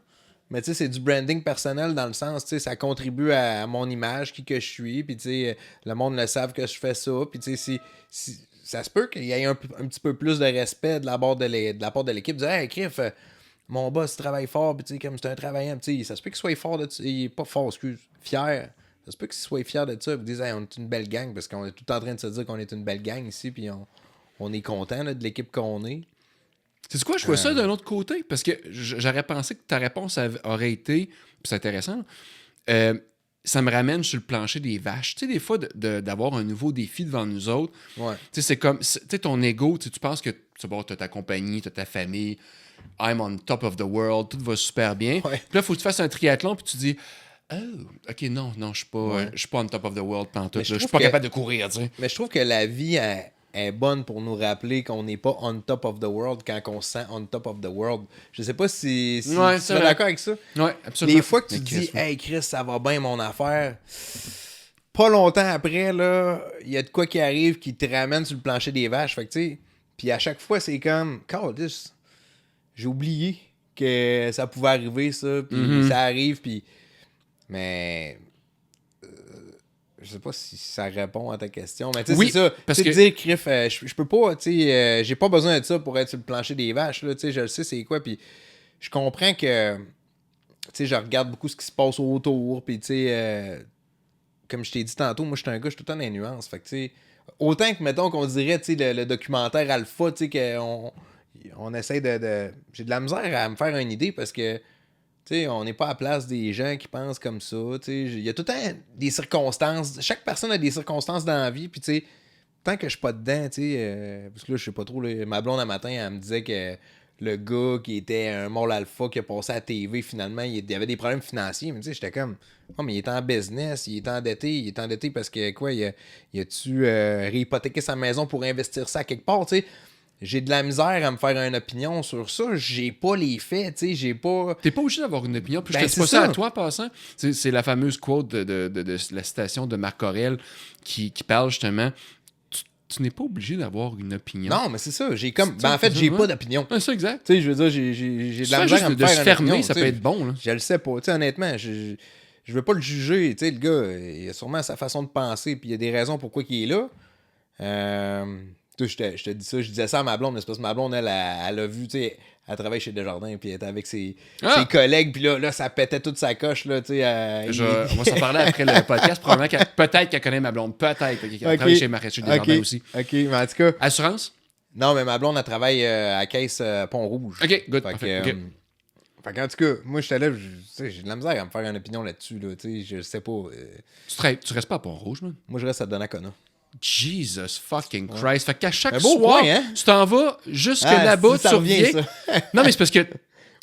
Mais tu sais, c'est du branding personnel dans le sens, tu sais, ça contribue à mon image, qui que je suis, puis tu sais, le monde le savent que je fais ça, puis tu sais, si ça se peut qu'il y ait un petit peu plus de respect de la part de l'équipe, dire « Hey, Criff, mon boss travaille fort, puis tu sais, comme c'est un travaillant, tu sais, ça se peut qu'il soit fort de ça, il est pas fort, fier. Ça se peut qu'il soit fier de ça, puis dire hey, on est une belle gang, parce qu'on est tout en train de se dire qu'on est une belle gang ici, puis on est content de l'équipe qu'on est. » C'est quoi, je vois ça d'un autre côté, parce que j'aurais pensé que ta réponse aurait été, puis c'est intéressant, ça me ramène sur le plancher des vaches. Tu sais, des fois, d'avoir un nouveau défi devant nous autres, ouais. Tu sais, c'est comme, tu sais, ton ego, tu penses que tu as ta compagnie, tu as ta famille, I'm on top of the world, tout va super bien. Ouais. Puis là, il faut que tu fasses un triathlon, puis tu dis, oh, OK, non, je suis pas on top of the world pantoute. Je suis pas capable de courir, tu sais. Mais je trouve que la vie est bonne pour nous rappeler qu'on n'est pas on top of the world quand on se sent on top of the world. Je sais pas si tu es d'accord avec ça. Ouais, absolument. Les fois que tu te dis, hey Chris, ça va bien mon affaire, pas longtemps après, là, il y a de quoi qui arrive qui te ramène sur le plancher des vaches. Fait que tu sais, puis à chaque fois, c'est comme, j'ai oublié que ça pouvait arriver, ça, puis ça arrive, puis. Mais. Je sais pas si ça répond à ta question, mais tu sais, oui, c'est ça. Parce que... que dire, Criff, je peux pas, tu sais, j'ai pas besoin de ça pour être sur le plancher des vaches, là, tu sais, je le sais c'est quoi, puis je comprends que, tu sais, je regarde beaucoup ce qui se passe autour, puis tu sais, comme je t'ai dit tantôt, moi, je suis un gars, je suis tout le temps dans les nuances, fait que, tu sais, autant que, mettons, qu'on dirait, tu sais, le documentaire Alpha, tu sais, qu'on essaie de... J'ai de la misère à me faire une idée, parce que t'sais, on n'est pas à la place des gens qui pensent comme ça. Il y a tout le temps des circonstances. Chaque personne a des circonstances dans la vie. Puis, tant que je suis pas dedans, parce que là, je sais pas trop. Là, ma blonde, un matin, elle me disait que le gars qui était un mâle alpha qui a passé à la TV, finalement, il y avait des problèmes financiers. Mais j'étais comme, oh, mais il est en business, il est endetté. Il est endetté parce que, quoi, il a-tu réhypothéqué sa maison pour investir ça à quelque part, t'sais? j'ai de la misère à me faire une opinion sur ça. J'ai pas les faits, tu sais, j'ai pas... T'es pas obligé d'avoir une opinion. Puis Ben, je te dis c'est pas ça ça. à toi, passant. C'est la fameuse quote de la citation de Marc Aurèle qui parle justement. Tu n'es pas obligé d'avoir une opinion. Non, mais c'est ça. J'ai comme... Ben, en fait, j'ai pas d'opinion. Ouais, c'est exact. Tu sais, je veux dire, j'ai de la misère à me de faire se une fermer, opinion, ça tu peut sais. être bon. Là. Je le sais pas. Tu sais, honnêtement, je veux pas le juger. Tu sais, le gars, il a sûrement sa façon de penser, puis il y a des raisons pourquoi il est là. Je te dis ça, je disais ça à ma blonde, mais c'est parce que ma blonde, elle a vu, tu sais, elle travaille chez Desjardins, puis elle était avec ses collègues, puis là, ça pétait toute sa coche, là, tu sais. On va s'en parler après le podcast, probablement peut-être qu'elle connaît ma blonde, peut-être qu'elle travaille chez Desjardins aussi. OK, mais en tout cas... Assurance? Non, mais ma blonde, elle travaille à Caisse Pont-Rouge. OK, good, fait parfait. que, fait qu'en tout cas, moi, j'étais là, j'ai de la misère à me faire une opinion là-dessus, là, tu sais, je sais pas. Tu restes pas à Pont-Rouge, man? Moi, je reste à Donnacona. Jesus fucking Christ. Fait qu'à chaque Un beau soir, coin, hein? tu t'en vas jusque là-bas, si ça tu revient, reviens. ça. Non, mais c'est parce que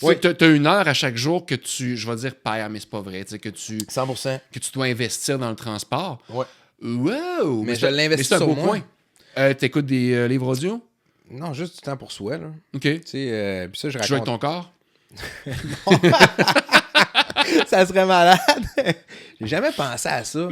Oui. t'as une heure à chaque jour que tu, je vais dire perds, mais c'est pas vrai, tu sais, que tu 100%. dois investir dans le transport. Ouais. Wow! Mais je l'investis c'est un sur beau moi. coin. T'écoutes des livres audio? Non, juste du temps pour soi, là. OK. Tu sais, puis ça, je Tu joues avec raconte. ton corps? Ça serait malade. J'ai jamais pensé à ça.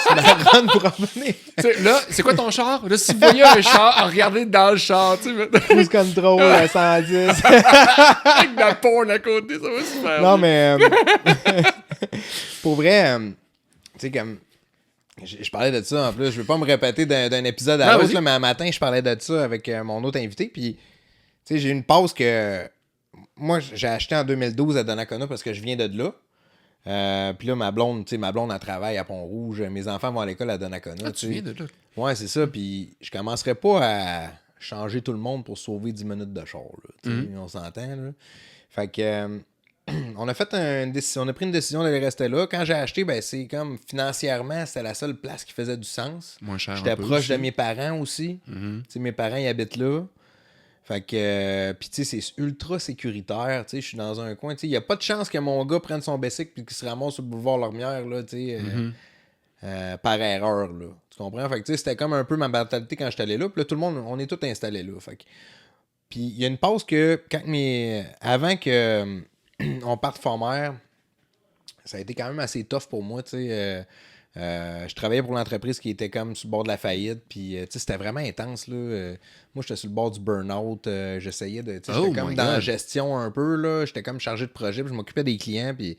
C'est ma run pour revenir. Là, c'est quoi ton char? Là, si vous voyez un char, regardez dans le char, tu sais. Cruise control à 110. Avec de la porn à côté, ça va super. Non, bien. mais pour vrai, tu sais, comme je parlais de ça en plus. Je veux pas me répéter d'un épisode à l'autre, là, mais un matin, je parlais de ça avec mon autre invité. Puis, tu sais, j'ai une pause que moi, j'ai acheté en 2012 à Donnacona parce que je viens de là. Puis là, ma blonde, elle travaille à Pont-Rouge. Mes enfants vont à l'école à Donnacona. Ah, tu viens de là? Ouais, c'est ça. Puis je commencerai pas à changer tout le monde pour sauver 10 minutes de char. Là, on s'entend. Là. Fait que on a fait on a pris une décision d'aller rester là. Quand j'ai acheté, ben c'est comme financièrement, c'était la seule place qui faisait du sens. Moins cher. J'étais proche de mes parents aussi. Mes parents, ils habitent là. Fait que, puis tu sais, c'est ultra sécuritaire, tu sais, je suis dans un coin, tu sais, il n'y a pas de chance que mon gars prenne son bicycle puis qu'il se ramasse sur le boulevard Lormière, là, tu sais, par erreur, là, tu comprends? Fait que, tu sais, c'était comme un peu ma mentalité quand j'étais allé là, puis là, tout le monde, on est tous installés là, fait que, puis il y a une pause que, avant que on parte Fort-Mère, ça a été quand même assez tough pour moi, tu sais, je travaillais pour l'entreprise qui était comme sur le bord de la faillite, puis c'était vraiment intense. Là. Moi, j'étais sur le bord du burn-out. J'essayais de. J'étais comme dans la gestion un peu. Là. J'étais comme chargé de projet, puis je m'occupais des clients, puis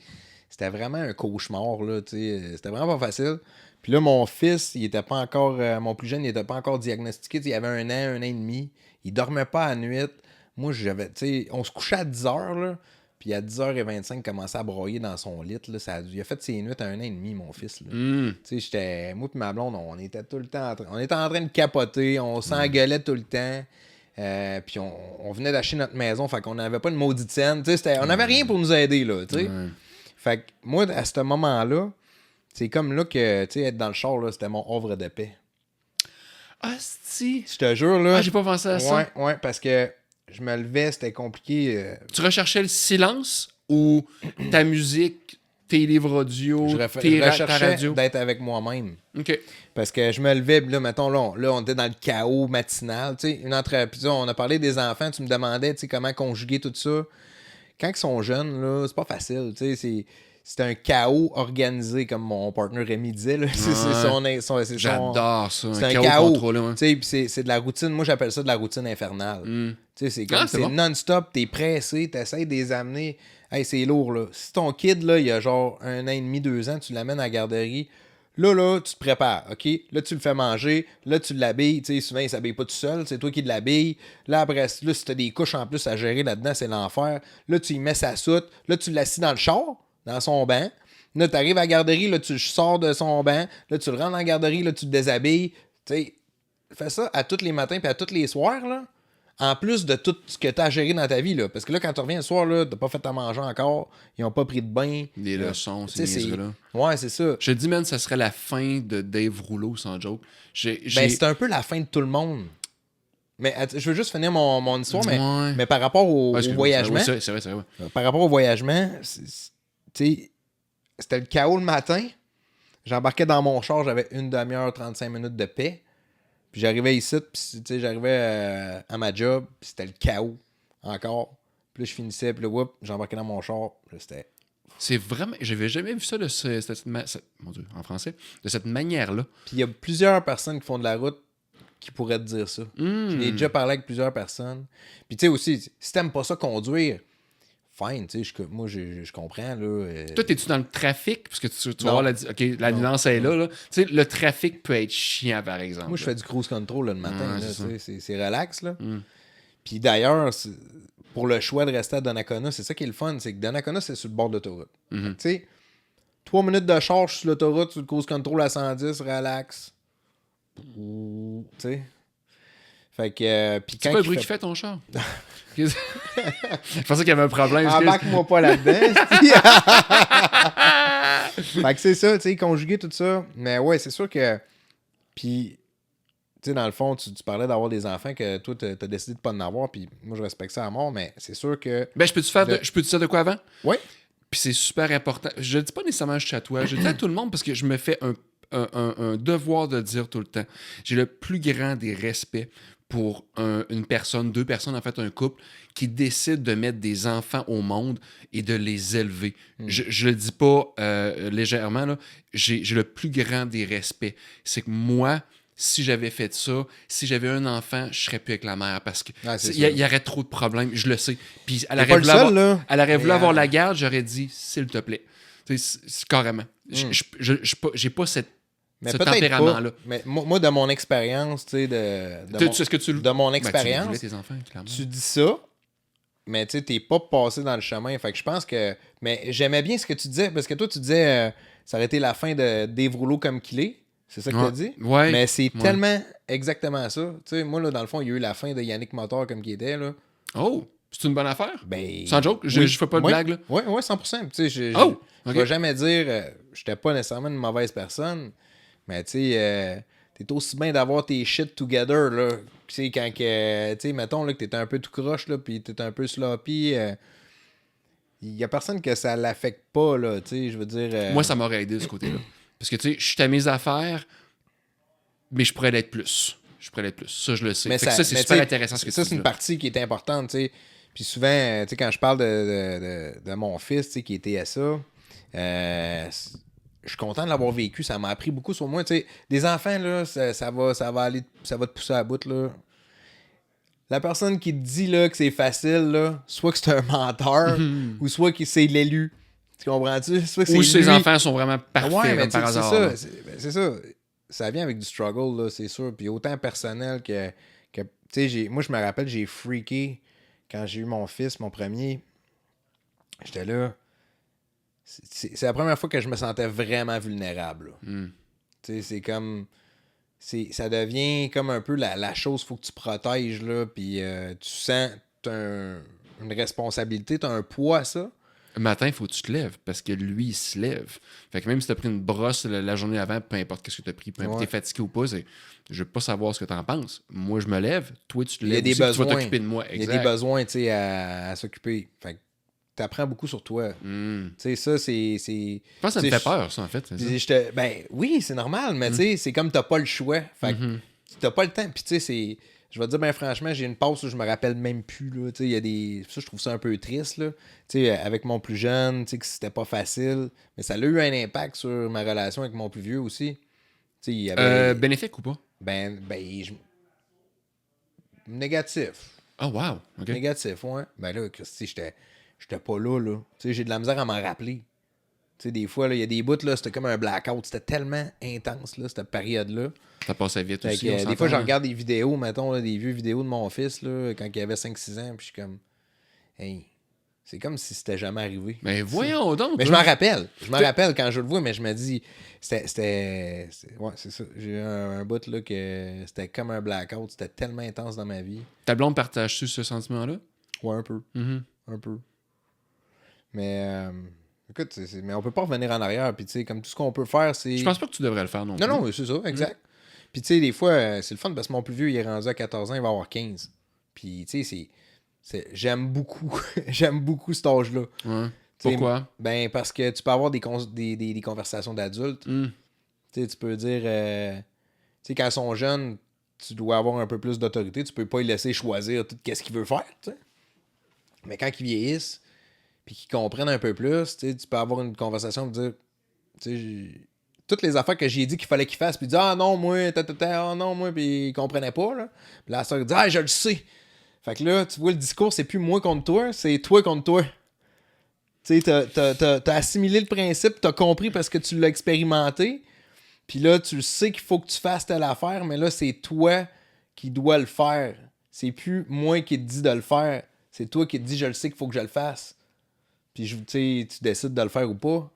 c'était vraiment un cauchemar. Là, c'était vraiment pas facile. Puis là, mon fils, il était pas encore. Mon plus jeune, il était pas encore diagnostiqué. Il avait 1 an et demi. Il dormait pas à nuit. Moi, on se couchait à 10 heures, là. Puis à 10h25, il commençait à broyer dans son lit. Là, il a fait ses nuits à 1 an et demi, mon fils. Là. Moi et ma blonde, on était tout le temps on était en train de capoter, on s'engueulait tout le temps. Puis on venait d'acheter notre maison, fait qu'on n'avait pas de maudite scène. On n'avait rien pour nous aider. Là, Fait que moi, à ce moment-là, c'est comme là que être dans le char, là, c'était mon havre de paix. Ah, si. Je te jure, là. Ah, j'ai pas pensé à ça. Ouais, parce que je me levais, c'était compliqué. Tu recherchais le silence ou ta musique, tes livres audio, je ta radio? d'être avec moi-même. OK. Parce que je me levais, là, mettons, là, on était dans le chaos matinal. Puis on a parlé des enfants, tu me demandais comment conjuguer tout ça. Quand ils sont jeunes, là, c'est pas facile. C'est un chaos organisé, comme mon partner Rémi disait. Là. J'adore ça. C'est un chaos contrôlé. Ouais. Puis c'est de la routine. Moi, j'appelle ça de la routine infernale. C'est comme c'est bon. Non-stop, t'es pressé, t'essayes de les amener. Hey, c'est lourd, là. Si ton kid, là, il a genre 1 an et demi, 2 ans, tu l'amènes à la garderie. Là, tu te prépares, OK? Là, tu le fais manger. Là, tu l'habilles. Tu sais, souvent, il s'habille pas tout seul. C'est toi qui l'habilles. Là, après, là, si t'as des couches en plus à gérer là-dedans, c'est l'enfer. Là, tu y mets sa soute. Là, tu l'assis dans le char, dans son banc. Là, tu arrives à la garderie, là, tu le sors de son banc. Là, tu le rentres dans la garderie, là, tu le déshabilles. Tu sais, fais ça à tous les matins puis à tous les soirs, là. En plus de tout ce que tu as à gérer dans ta vie, là. Parce que là, quand tu reviens le soir, là, t'as pas fait à manger encore. Ils ont pas pris de bain. Des leçons, ces niaiseries-là. Ouais, c'est ça. Je te dis, man, ça serait la fin de Dave Rouleau, sans joke. Ben, c'est un peu la fin de tout le monde. Mais je veux juste finir mon histoire, mais par rapport au voyagement. Oui, c'est vrai. Par rapport au voyagement, c'était le chaos le matin. J'embarquais dans mon char, j'avais 1 demi-heure, 35 minutes de paix. Puis j'arrivais ici, puis tu sais, j'arrivais à ma job, puis c'était le chaos encore. Puis là, je finissais, puis là, whoop, j'embarquais dans mon char, puis là, c'était... C'est vraiment... J'avais jamais vu ça de mon Dieu, en français. De cette manière-là. Puis il y a plusieurs personnes qui font de la route qui pourraient te dire ça. J'ai déjà parlé avec plusieurs personnes. Puis tu sais aussi, si t'aimes pas ça conduire, fine, tu sais, moi je comprends, là. Toi, t'es-tu dans le trafic? Parce que tu vas Non. voir la nuance est là. Tu sais, le trafic peut être chiant, par exemple. Moi, je fais du cruise control là, le matin, Ouais, là, c'est tu sais, c'est relax, là. Puis d'ailleurs, pour le choix de rester à Donnacona, c'est ça qui est le fun, c'est que Donnacona, c'est sur le bord de l'autoroute. Tu sais, 3 minutes de charge sur l'autoroute, sur le cruise control à 110, relax. Tu sais. Fait que. Puis C'est quand quoi le bruit qu'il fait ton char? Je pensais qu'il y avait un problème. Embarque-moi pas là-dedans. Fait que c'est ça, tu sais, conjuguer tout ça. Mais ouais, c'est sûr que. Puis, tu sais, dans le fond, tu parlais d'avoir des enfants que toi, t'as décidé de pas en avoir. Puis moi, je respecte ça à mort, mais c'est sûr que. Ben, je peux-tu dire de quoi avant? Oui. Puis c'est super important. Je le dis pas nécessairement juste à toi. Je le dis à tout le monde parce que je me fais un devoir de le dire tout le temps. J'ai le plus grand des respects pour une personne, 2 personnes, en fait, un couple, qui décide de mettre des enfants au monde et de les élever. Je le dis pas légèrement, là. J'ai le plus grand des respects. C'est que moi, si j'avais fait ça, si j'avais un enfant, je serais plus avec la mère parce que il y aurait trop de problèmes, je le sais. Puis elle aurait voulu avoir la garde, j'aurais dit s'il te plaît. C'est carrément. J'ai pas ce tempérament-là. Mais moi, de mon expérience, tu sais, de mon expérience, tu tes enfants, clairement. tu dis ça, mais tu sais, t'es pas passé dans le chemin. Fait que je pense que... Mais j'aimais bien ce que tu disais, parce que toi, tu disais ça aurait été la fin de Dave Rouleau comme qu'il est. C'est ça que t'as dit? Ouais. Mais c'est tellement exactement ça. Tu sais, moi, là, dans le fond, il y a eu la fin de Yannick Motor comme qu'il était, là. Oh! C'est une bonne affaire? Ben, sans joke? Je fais pas de blague, là? Oui, 100%. Tu sais, je okay. vais jamais dire... j'étais pas nécessairement une mauvaise personne, mais tu sais... t'es aussi bien d'avoir tes shit together, là. Tu sais, quand que... Tu sais, mettons, là, que t'es un peu tout croche, là, pis t'es un peu sloppy... il y a personne que ça l'affecte pas, là, tu sais, je veux dire... Moi, ça m'aurait aidé de ce côté-là. Parce que, tu sais, je suis à mes affaires, mais je pourrais l'être plus. Ça, je le sais. Mais ça, c'est super intéressant ce que tu dis. Ça, c'est une partie qui est importante, tu sais. Puis souvent, tu sais, quand je parle de mon fils, tu sais, qui était à ça, je suis content de l'avoir vécu. Ça m'a appris beaucoup sur moi, tu sais. Des enfants, là, ça va te pousser à bout, là. La personne qui te dit, là, que c'est facile, là, soit que c'est un menteur, ou soit que c'est l'élu. Tu comprends-tu? Soit que ou c'est ses lui. enfants sont vraiment parfaits, Ouais, mais par hasard. C'est ça. Ça vient avec du struggle, là, c'est sûr. Puis autant personnel que tu sais, moi, je me rappelle, j'ai freaké quand j'ai eu mon fils, mon premier. J'étais là. C'est la première fois que je me sentais vraiment vulnérable. Tu sais, c'est comme... ça devient comme un peu la chose qu'il faut que tu protèges, là. Puis tu sens que t'as une responsabilité, t'as un poids à ça. Le matin, il faut que tu te lèves parce que lui, il se lève. Fait que même si tu as pris une brosse la journée avant, peu importe qu'est-ce que tu as pris, peu importe t'es fatigué ou pas, je veux pas savoir ce que tu en penses. Moi, je me lève, toi, tu te lèves. Il y a des besoins. Tu vas t'occuper de moi. Exact. Il y a des besoins, tu sais, à s'occuper. Fait que t'apprends beaucoup sur toi. Tu sais, ça, c'est... Je pense que ça me fait peur, ça, en fait. Ben oui, c'est normal, mais tu sais, c'est comme t'as pas le choix. Fait que t'as pas le temps. Puis tu sais, c'est... Je vais te dire, ben franchement, j'ai une pause où je me rappelle même plus, là. Tu sais, il y a des... Ça, je trouve ça un peu triste, là. Tu sais, avec mon plus jeune, tu sais, que c'était pas facile. Mais ça a eu un impact sur ma relation avec mon plus vieux aussi. Tu sais, il y avait... bénéfique ou pas? Négatif. Oh, wow. OK. Négatif, ouais. Ben là, Christy, j'étais pas là, là. Tu sais, j'ai de la misère à m'en rappeler. Tu sais, des fois, il y a des bouts, là, c'était comme un blackout. C'était tellement intense, là, cette période-là. Ça passait vite fait aussi. Que, des fois, je regarde des vidéos, mettons, là, des vieux vidéos de mon fils, là, quand il avait 5-6 ans, puis je suis comme, hey, c'est comme si c'était jamais arrivé. Mais voyons donc. Mais je m'en rappelle. Je m'en rappelle quand je le vois, mais je me dis, c'était ouais, c'est ça. J'ai eu un bout, là, que c'était comme un blackout. C'était tellement intense dans ma vie. Ta blonde partage-tu ce sentiment-là? Ouais, un peu. Un peu. Mais... écoute, mais on peut pas revenir en arrière. Puis, tu sais, comme tout ce qu'on peut faire, c'est... Je pense pas que tu devrais le faire non plus. Non, c'est ça, exact. Puis, tu sais, des fois, c'est le fun parce que mon plus vieux, il est rendu à 14 ans, il va avoir 15. Puis, tu sais, j'aime beaucoup. J'aime beaucoup cet âge-là. Ouais. Pourquoi? Ben, parce que tu peux avoir des conversations d'adultes. Tu sais, tu peux dire... tu sais, quand ils sont jeunes, tu dois avoir un peu plus d'autorité. Tu peux pas lui laisser choisir tout ce qu'il veut faire, tu sais. Mais quand ils vieillissent, puis qu'ils comprennent un peu plus, tu sais, tu peux avoir une conversation et dire, tu sais, toutes les affaires que j'ai dit qu'il fallait qu'il fasse, puis il dit, ah non, moi, ah non, moi, puis il comprenait pas, là. Puis la soeur dit, ah, je le sais. Fait que là, tu vois, le discours, c'est plus moi contre toi, c'est toi contre toi. Tu sais, t'as assimilé le principe, t'as compris parce que tu l'as expérimenté, puis là, tu sais qu'il faut que tu fasses telle affaire, mais là, c'est toi qui dois le faire. C'est plus moi qui te dis de le faire, c'est toi qui te dis, je le sais qu'il faut que je le fasse. Puis, tu sais, tu décides de le faire ou pas.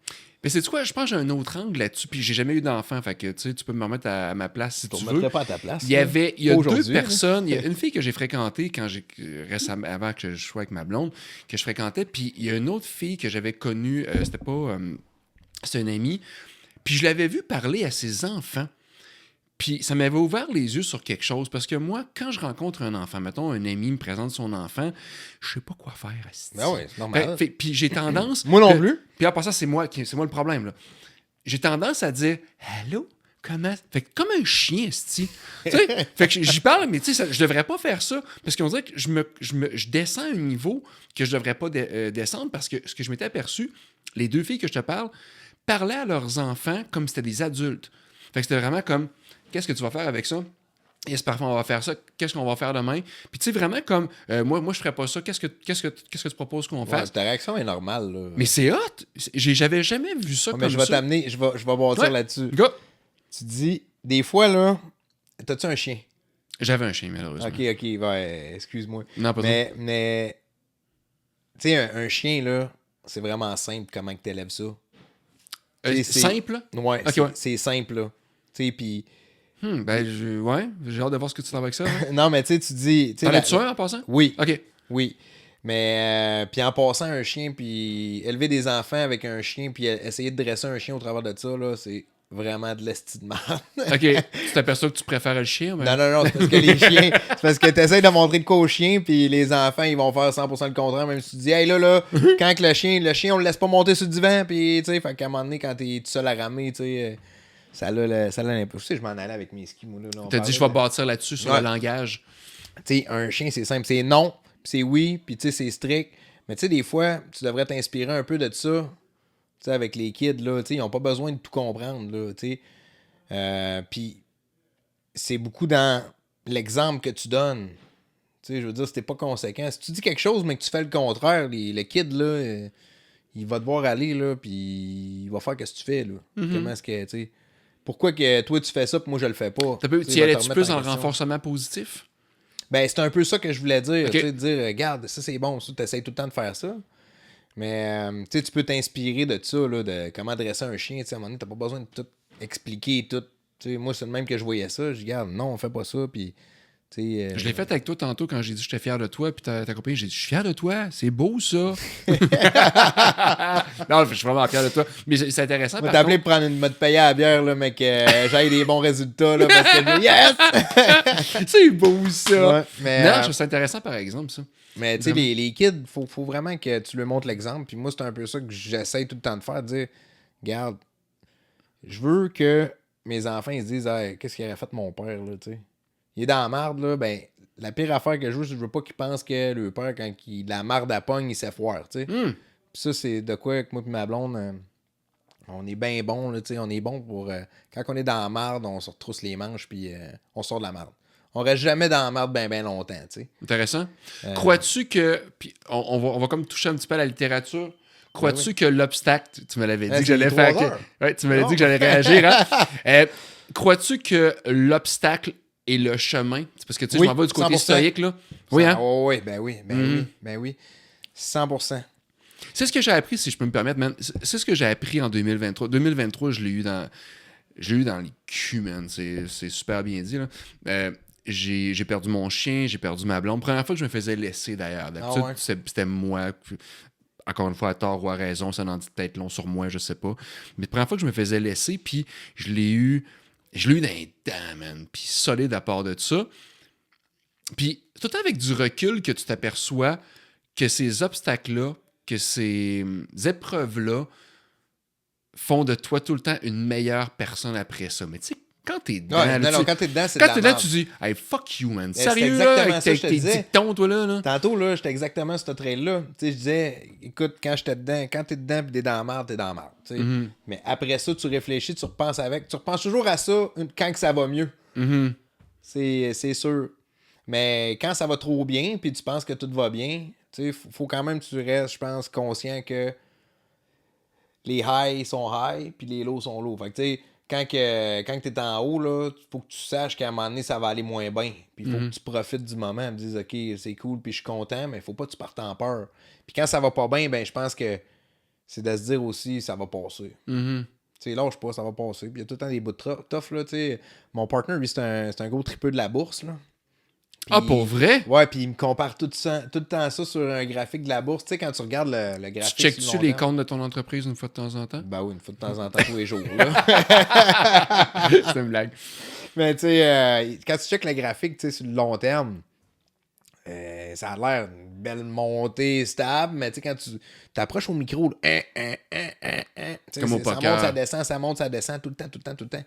Mais c'est quoi, je pense que j'ai un autre angle là-dessus, puis j'ai jamais eu d'enfant, fait que tu peux me remettre à ma place si tu veux. Je ne pas à ta place. Il y a deux personnes, il y a une fille que j'ai fréquentée récemment, avant que je sois avec ma blonde, que je fréquentais, puis il y a une autre fille que j'avais connue, c'était une amie, puis je l'avais vue parler à ses enfants. Puis ça m'avait ouvert les yeux sur quelque chose, parce que moi, quand je rencontre un enfant, mettons, un ami me présente son enfant, je sais pas quoi faire. Ben oui, c'est normal. Puis j'ai tendance... Moi non plus. Puis en passant, c'est moi le problème, là. J'ai tendance à dire « Allô? Comment? » Fait que comme un chien, esti. Tu sais, fait que j'y parle, mais tu sais, je devrais pas faire ça, parce qu'on dirait que je descends à un niveau que je devrais pas descendre, parce que ce que je m'étais aperçu, les deux filles que je te parle, parlaient à leurs enfants comme si c'était des adultes. Fait que c'était vraiment comme... Qu'est-ce que tu vas faire avec ça? Et c'est parfait, on va faire ça. Qu'est-ce qu'on va faire demain? Puis tu sais, vraiment comme, moi, je ferais pas ça. Qu'est-ce que tu proposes qu'on fasse? Ta réaction est normale, là. Mais c'est hot! J'avais jamais vu ça comme ça. Mais je vais t'amener, je vais bâtir là-dessus. Go. Tu dis, des fois, là, t'as-tu un chien? J'avais un chien, malheureusement. OK, ouais, excuse-moi. Non, pas mais tu sais, un chien, là, c'est vraiment simple comment que t'élèves ça. Simple? Ouais, okay, c'est simple, là. Tu sais, puis... j'ai hâte de voir ce que tu fais avec ça. Hein. Non, mais tu sais, tu dis... T'en es-tu un en passant? Oui. OK. Oui. Mais, puis en passant un chien, puis élever des enfants avec un chien, puis essayer de dresser un chien au travers de ça, là, c'est vraiment de l'esti de merde. OK. Tu t'aperçois que tu préfères le chien? Mais... Non, c'est parce que les chiens... C'est parce que t'essayes de montrer de quoi aux chiens, puis les enfants, ils vont faire 100% le contraire, même si tu dis, hey, là, quand que le chien, on le laisse pas monter sur le divan, puis, tu sais, fait qu'à un moment donné, quand t'es tout seul à ramer, tu sais... Ça l'a l'impression. Tu sais, je m'en allais avec mes skis, moi, là. T'as dit, je vais bâtir là-dessus sur le langage. Tu sais, un chien, c'est simple. C'est non, puis c'est oui, puis tu sais, c'est strict. Mais tu sais, des fois, tu devrais t'inspirer un peu de ça. Tu sais, avec les kids, là, tu sais, ils n'ont pas besoin de tout comprendre, là, tu sais. Puis c'est beaucoup dans l'exemple que tu donnes. Tu sais, je veux dire, si t'es pas conséquent. Si tu dis quelque chose, mais que tu fais le contraire, le kid, là, il va devoir aller, là, puis il va faire ce que tu fais, là. Comment est-ce que, tu sais... Pourquoi que toi tu fais ça et moi je le fais pas? Tu y allais-tu plus en renforcement positif? Ben, c'est un peu ça que je voulais dire. Okay. Tu sais, dire, regarde, ça c'est bon, tu essaies tout le temps de faire ça. Mais tu sais, tu peux t'inspirer de ça, là, de comment dresser un chien. À un moment donné, t'as pas besoin de tout expliquer, tout. Tu sais, moi, c'est le même que je voyais ça. Je dis, regarde, non, on fait pas ça. Puis, je l'ai fait avec toi tantôt quand j'ai dit que j'étais fier de toi, puis ta copine, j'ai dit, je suis fier de toi, c'est beau ça. Non, je suis vraiment fier de toi. Mais c'est intéressant. Je vais t'appeler pour me payer à la bière, là, mais que j'aille des bons résultats, là, parce que je yes! C'est beau ça. Ouais, mais, non, je trouve ça intéressant par exemple, ça. Mais tu sais, les kids, faut vraiment que tu leur montres l'exemple. Puis moi, c'est un peu ça que j'essaye tout le temps de faire, de dire, regarde, je veux que mes enfants ils se disent, hey, qu'est-ce qu'il aurait fait mon père, là, tu sais. Il est dans la marde, là, ben, la pire affaire que je veux pas qu'il pense que le père, quand la marde à pogne, il s'effoire, tu sais. Puis ça, c'est de quoi que moi et ma blonde, on est bien bon, là, tu sais. On est bon pour... quand on est dans la marde, on se retrousse les manches, puis on sort de la marde. On reste jamais dans la marde bien longtemps, tu sais. Intéressant. Crois-tu que... Puis on va comme toucher un petit peu à la littérature. Crois-tu que l'obstacle... Tu me l'avais dit que j'allais faire... Ouais, tu m'avais dit que j'allais réagir, hein? Crois-tu que l'obstacle et le chemin, c'est parce que tu sais, je m'en vais du côté 100%. Stoïque, là. Oui, hein? Oh, oui, ben oui. 100%. C'est ce que j'ai appris, si je peux me permettre, man. C'est ce que j'ai appris en 2023. 2023, je l'ai eu dans les culs, man. C'est super bien dit, là. J'ai perdu mon chien, j'ai perdu ma blonde. Première fois que je me faisais laisser, d'ailleurs. D'habitude, c'était moi. Encore une fois, à tort ou à raison, ça en dit peut-être long sur moi, je sais pas. Mais la première fois que je me faisais laisser, puis je l'ai eu dans les dents, man. Puis solide à part de ça. Puis tout avec du recul que tu t'aperçois que ces obstacles-là, que ces épreuves-là font de toi tout le temps une meilleure personne après ça. Mais tu sais, Quand t'es dedans, Ouais, là, non, quand t'es dedans, c'est quand de t'es la dedans, tu dis, hey, fuck you, man. c'est Sérieux, exactement là, avec ça, je te tes disais. dictons, toi, là. Tantôt, là, j'étais exactement sur ce trail-là. Tu sais, je disais, écoute, quand j'étais dedans, quand t'es dedans pis t'es dans la merde, t'es dans la merde. Tu sais. Mais après ça, tu réfléchis, tu repenses avec. Tu repenses toujours à ça quand que ça va mieux. C'est sûr. Mais quand ça va trop bien, puis tu penses que tout va bien, tu sais, faut quand même que tu restes, je pense, conscient que les highs sont high, puis les lows sont low. Fait que, tu sais, quand t'es en haut, là, faut que tu saches qu'à un moment donné, ça va aller moins bien. Puis il faut que tu profites du moment, me dises, OK, c'est cool, puis je suis content, mais faut pas que tu partes en peur. Puis quand ça va pas bien, ben je pense que c'est de se dire aussi, ça va passer. Tu sais, lâche pas, ça va passer. Puis il y a tout le temps des bouts de tough, là, tu sais. Mon partner, lui, c'est un gros tripeux de la bourse, là. Puis, Ah, pour vrai? Ouais, puis il me compare tout le temps ça sur un graphique de la bourse. Tu sais, quand tu regardes le Tu graphique checkes-tu sur le les long terme, comptes de ton entreprise une fois de temps en temps? ben oui, une fois de temps en temps, tous les jours, là. C'est une blague. Mais tu sais, quand tu checkes le graphique, tu sais, sur le long terme, ça a l'air une belle montée stable, mais tu sais, quand tu t'approches au micro, là, tu sais, Comme au ça poker. monte, ça descend, ça monte, ça descend, tout le temps, tout le temps, tout le temps.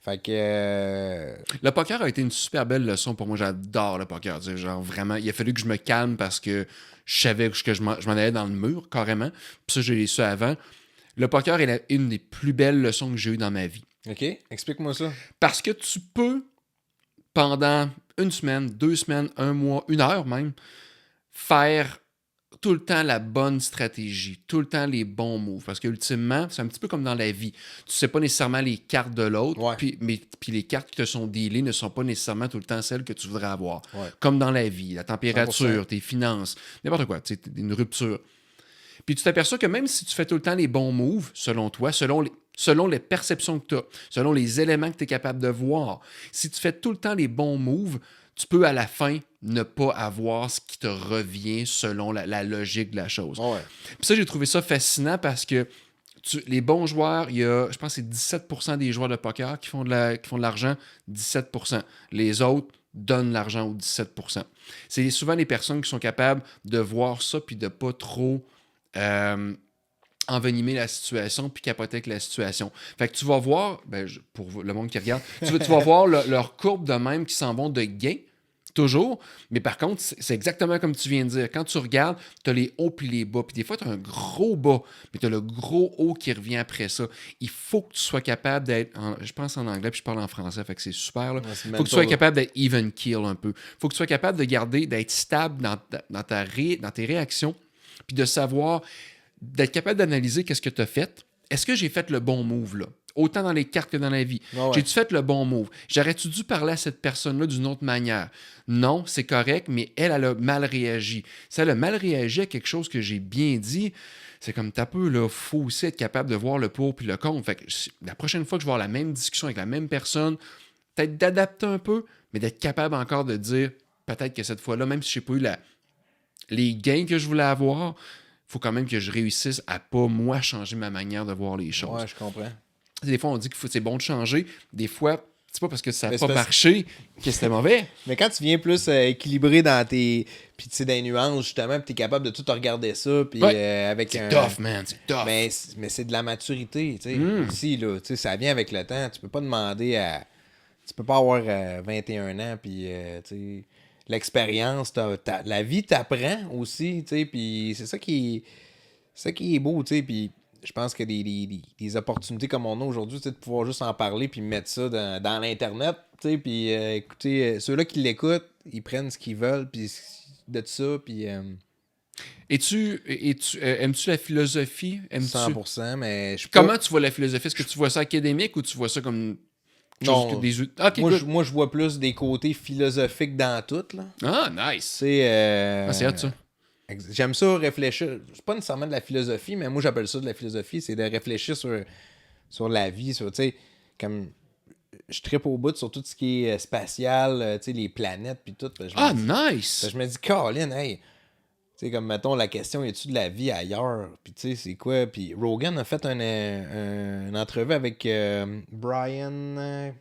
Fait que... Le poker a été une super belle leçon pour moi. J'adore le poker. Tu sais, genre vraiment, il a fallu que je me calme parce que je savais que je m'en allais dans le mur, carrément. Puis ça, je l'ai su avant. Le poker est une des plus belles leçons que j'ai eues dans ma vie. OK, explique-moi ça. Parce que tu peux, pendant une semaine, 2 semaines, un mois, une heure même, faire tout le temps la bonne stratégie, tout le temps les bons moves. Parce qu'ultimement, c'est un petit peu comme dans la vie. Tu sais pas nécessairement les cartes de l'autre, Ouais. puis les cartes qui te sont dealées ne sont pas nécessairement tout le temps celles que tu voudrais avoir. Ouais. Comme dans la vie, la température, 100%. tes finances, n'importe quoi, tu sais, une rupture. Puis tu t'aperçois que même si tu fais tout le temps les bons moves, selon toi, selon les perceptions que tu as, selon les éléments que tu es capable de voir, si tu fais tout le temps les bons moves, tu peux à la fin ne pas avoir ce qui te revient selon la logique de la chose. Ouais. Puis ça, j'ai trouvé ça fascinant parce que les bons joueurs, il y a, je pense que c'est 17% des joueurs de poker qui font de l'argent, 17%. Les autres donnent l'argent aux 17%. C'est souvent les personnes qui sont capables de voir ça puis de pas trop envenimer la situation puis capoter avec la situation. Fait que tu vas voir, pour le monde qui regarde, tu vas voir leur courbe de même qui s'en vont de gain, toujours, mais par contre, c'est exactement comme tu viens de dire. Quand tu regardes, tu as les hauts puis les bas, puis des fois, tu as un gros bas, mais tu as le gros haut qui revient après ça. Il faut que tu sois capable d'être, je pense en anglais, puis je parle en français, fait que c'est super, là. Il faut que tu sois capable d'être even kill un peu. Il faut que tu sois capable de garder, d'être stable dans tes réactions, puis de savoir, d'être capable d'analyser qu'est-ce que tu as fait. Est-ce que j'ai fait le bon move, là? Autant dans les cartes que dans la vie. Ouais. J'ai-tu fait le bon move? J'aurais-tu dû parler à cette personne-là d'une autre manière? Non, c'est correct, mais elle a mal réagi. Si elle a mal réagi à quelque chose que j'ai bien dit, c'est comme t'as peu, là, faut aussi être capable de voir le pour puis le contre. Fait que la prochaine fois que je vais avoir la même discussion avec la même personne, peut-être d'adapter un peu, mais d'être capable encore de dire, peut-être que cette fois-là, même si j'ai pas eu les gains que je voulais avoir, il faut quand même que je réussisse à pas, moi, changer ma manière de voir les choses. Ouais, je comprends. Des fois, on dit que c'est bon de changer. Des fois, c'est pas parce que ça n'a Mais pas c'est marché que c'était mauvais. Mais quand tu viens plus équilibré dans tes... Puis tu sais, dans les nuances, justement, puis t'es capable de tout regarder ça, puis avec C'est tough, man. C'est tough. Mais c'est de la maturité, tu sais. Aussi, là, tu sais, ça vient avec le temps. Tu peux pas demander à... Tu peux pas avoir 21 ans, puis, tu sais... L'expérience, la vie t'apprend aussi, tu sais, puis c'est ça qui est beau, tu sais, puis je pense que des opportunités comme on a aujourd'hui, tu sais, de pouvoir juste en parler puis mettre ça dans l'Internet, tu sais, puis écoutez, ceux-là qui l'écoutent, ils prennent ce qu'ils veulent, puis de ça, puis... Aimes-tu la philosophie? 100%, mais je Comment tu vois la philosophie? Est-ce que tu vois ça académique ou tu vois ça comme... Non, Okay, moi, je vois plus des côtés philosophiques dans tout, là. Ah, nice. C'est hot, ça. J'aime ça réfléchir. C'est pas nécessairement de la philosophie, mais moi j'appelle ça de la philosophie. C'est de réfléchir sur la vie, sur, tu sais, comme je trippe au bout sur tout ce qui est spatial, tu sais, les planètes puis tout. Nice. Je me dis, Colin, hey, tu sais, comme mettons la question, y a-tu de la vie ailleurs? Puis tu sais, c'est quoi? Puis Rogan a fait une entrevue avec Brian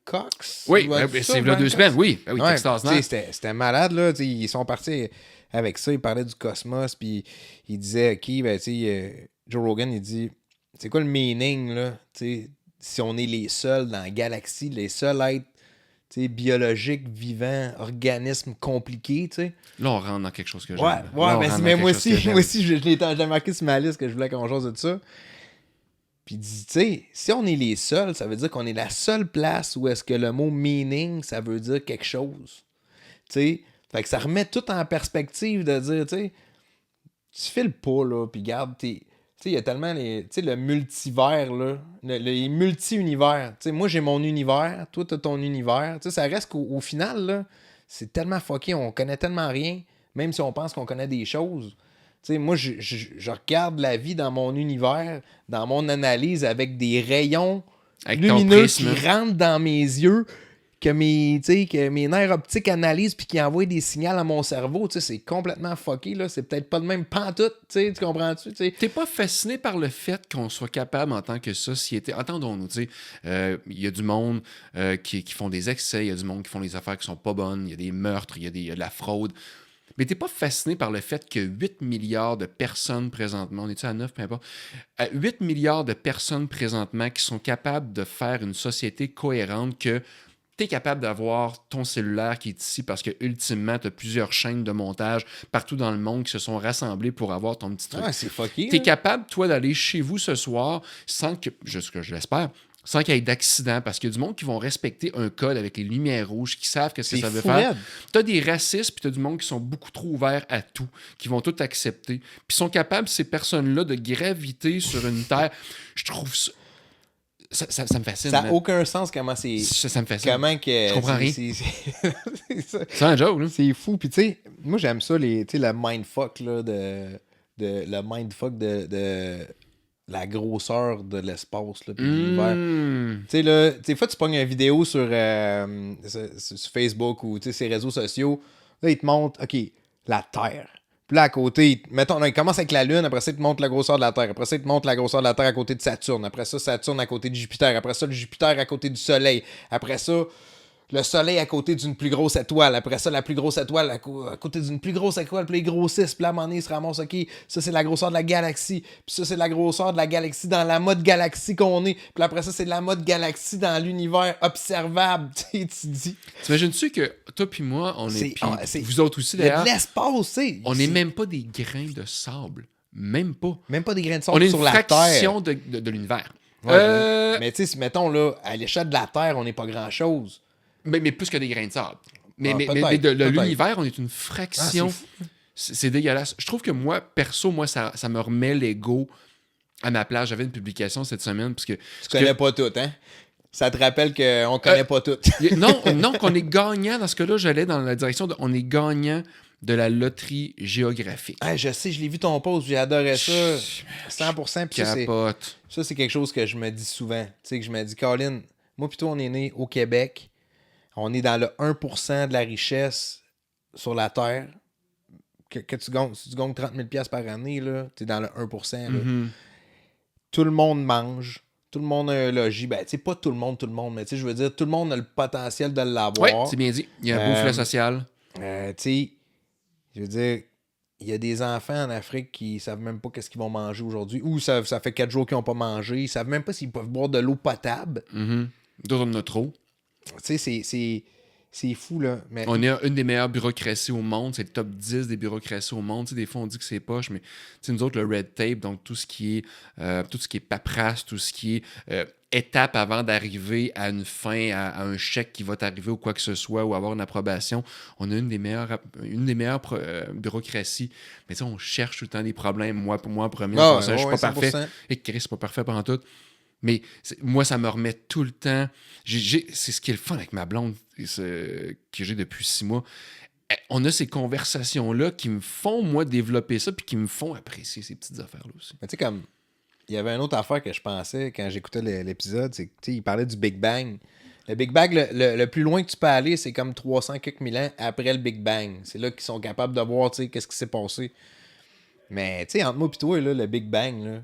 Cox. Oui, c'est là 2 semaines, oui. Oui, ouais, extraordinaire. c'était malade, là. Ils sont partis avec ça. Ils parlaient du cosmos, puis ils disaient, OK, ben, tu sais, Joe Rogan, il dit, c'est quoi le meaning, là? Tu sais, si on est les seuls dans la galaxie, les seuls êtres biologiques, vivants, organismes compliqués, tu sais. Là, on rentre dans quelque chose que j'aime. Mais moi aussi, j'ai marqué sur ma liste que je voulais qu'on chose de ça. Puis, tu sais, si on est les seuls, ça veut dire qu'on est la seule place où est-ce que le mot meaning, ça veut dire quelque chose. Tu sais, fait que ça remet tout en perspective de dire, tu sais, tu files pas, là, puis garde, tu sais, il y a tellement le multivers, là, les multi-univers. Tu sais, moi, j'ai mon univers, toi, t'as ton univers. Tu sais, ça reste qu'au final, là, c'est tellement fucké, on connaît tellement rien, même si on pense qu'on connaît des choses. Tu sais, moi, je regarde la vie dans mon univers, dans mon analyse, avec des rayons lumineux qui rentrent dans mes yeux, que mes nerfs optiques analysent puis qui envoient des signaux à mon cerveau. Tu sais, c'est complètement fucké, là. C'est peut-être pas le même pantoute, tu comprends-tu? T'es pas fasciné par le fait qu'on soit capable, en tant que société... Entendons-nous, tu sais, il y a du monde qui font des excès, il y a du monde qui font des affaires qui sont pas bonnes, il y a des meurtres, il y a de la fraude... Mais t'es pas fasciné par le fait que 8 milliards de personnes présentement, on est-tu à 9, peu importe, 8 milliards de personnes présentement qui sont capables de faire une société cohérente, que t'es capable d'avoir ton cellulaire qui est ici parce que ultimement, t'as plusieurs chaînes de montage partout dans le monde qui se sont rassemblées pour avoir ton petit truc. Ah, c'est fucké. T'es capable, toi, d'aller chez vous ce soir sans que, ce que je l'espère, sans qu'il y ait d'accident, parce qu'il y a du monde qui vont respecter un code avec les lumières rouges, qui savent ce que ça veut faire. T'as des racistes, puis t'as du monde qui sont beaucoup trop ouverts à tout, qui vont tout accepter, puis sont capables, ces personnes-là, de graviter sur une terre. Je trouve ça... Ça me fascine. Ça n'a aucun sens comment c'est... Ça me fascine. Comment que... Je comprends rien. C'est un joke, là. C'est fou. Puis tu sais, moi j'aime ça, le mindfuck, là, le mindfuck de la grosseur de l'espace, là, puis de l'univers. Tu sais, là, des fois, tu pognes une vidéo sur Facebook ou ces réseaux sociaux. Là, ils te montrent, OK, la Terre. Puis là, à côté, mettons, il commence avec la Lune, après ça, il te montre la grosseur de la Terre. Après ça, il te montre la grosseur de la Terre à côté de Saturne. Après ça, Saturne à côté de Jupiter. Après ça, le Jupiter à côté du Soleil. Après ça, le Soleil à côté d'une plus grosse étoile. Après ça, la plus grosse étoile à côté d'une plus grosse étoile. Puis les grossissent. Puis là, à un moment donné, ils se ramassent, OK, ça, c'est la grosseur de la galaxie. Puis ça, c'est la grosseur de la galaxie dans la mode galaxie qu'on est. Puis après ça, c'est la mode galaxie dans l'univers observable. Tu dis... T'imagines-tu que toi puis moi, on est... vous autres aussi, d'ailleurs... Il y a de l'espace, tu sais. On n'est même pas des grains de sable. Même pas. Même pas des grains de sable sur la Terre. On est une fraction de l'univers. Ouais, mais tu sais, mettons, là, à l'échelle de la Terre, on n'est pas grand-chose. Mais plus que des grains de sable. Mais de l'univers, on est une fraction. C'est dégueulasse. Je trouve que moi, perso, ça me remet l'ego à ma place. J'avais une publication cette semaine. Parce que, tu connais pas tout, hein? Ça te rappelle qu'on connaît pas tout. non, qu'on est gagnant. Dans ce cas-là, j'allais dans la direction de... On est gagnant de la loterie géographique. Ah, je sais, je l'ai vu ton post, j'ai adoré ça. 100%. Capote. Ça, c'est quelque chose que je me dis souvent. Tu sais, que je me dis, Colin, moi plutôt, on est né au Québec. On est dans le 1% de la richesse sur la Terre. Que tu gagnes, si tu gagnes 30 000 $ par année, tu es dans le 1%. Là. Mm-hmm. Tout le monde mange. Tout le monde a un logis. Ben, tu sais, pas tout le monde, mais tu sais, je veux dire, tout le monde a le potentiel de l'avoir. Oui, c'est bien dit. Il y a un beau filet social. Tu sais, je veux dire, il y a des enfants en Afrique qui savent même pas qu'est-ce qu'ils vont manger aujourd'hui. Ou ça fait 4 jours qu'ils n'ont pas mangé. Ils savent même pas s'ils peuvent boire de l'eau potable. Mm-hmm. D'autres, on en a trop. Tu sais, c'est fou, là. Mais... On est une des meilleures bureaucraties au monde. C'est le top 10 des bureaucraties au monde. Tu sais, des fois, on dit que c'est poche, mais nous autres, le red tape, donc tout ce qui est paperasse, tout ce qui est étape avant d'arriver à une fin, à un chèque qui va t'arriver ou quoi que ce soit, ou avoir une approbation, on a une des meilleures bureaucraties. Mais tu sais, on cherche tout le temps des problèmes. Moi en premier, je suis pas parfait. Et Chris, c'est pas parfait pendant tout. Mais moi, ça me remet tout le temps. C'est ce qui est le fun avec ma blonde que j'ai depuis 6 mois. On a ces conversations-là qui me font, moi, développer ça puis qui me font apprécier ces petites affaires-là aussi. Mais tu sais, comme, il y avait une autre affaire que je pensais quand j'écoutais l'épisode, c'est qu'il parlait du Big Bang. Le Big Bang, le plus loin que tu peux aller, c'est comme 300 quelques mille ans après le Big Bang. C'est là qu'ils sont capables de voir, tu sais, qu'est-ce qui s'est passé. Mais, tu sais, entre moi et toi, là, le Big Bang, là,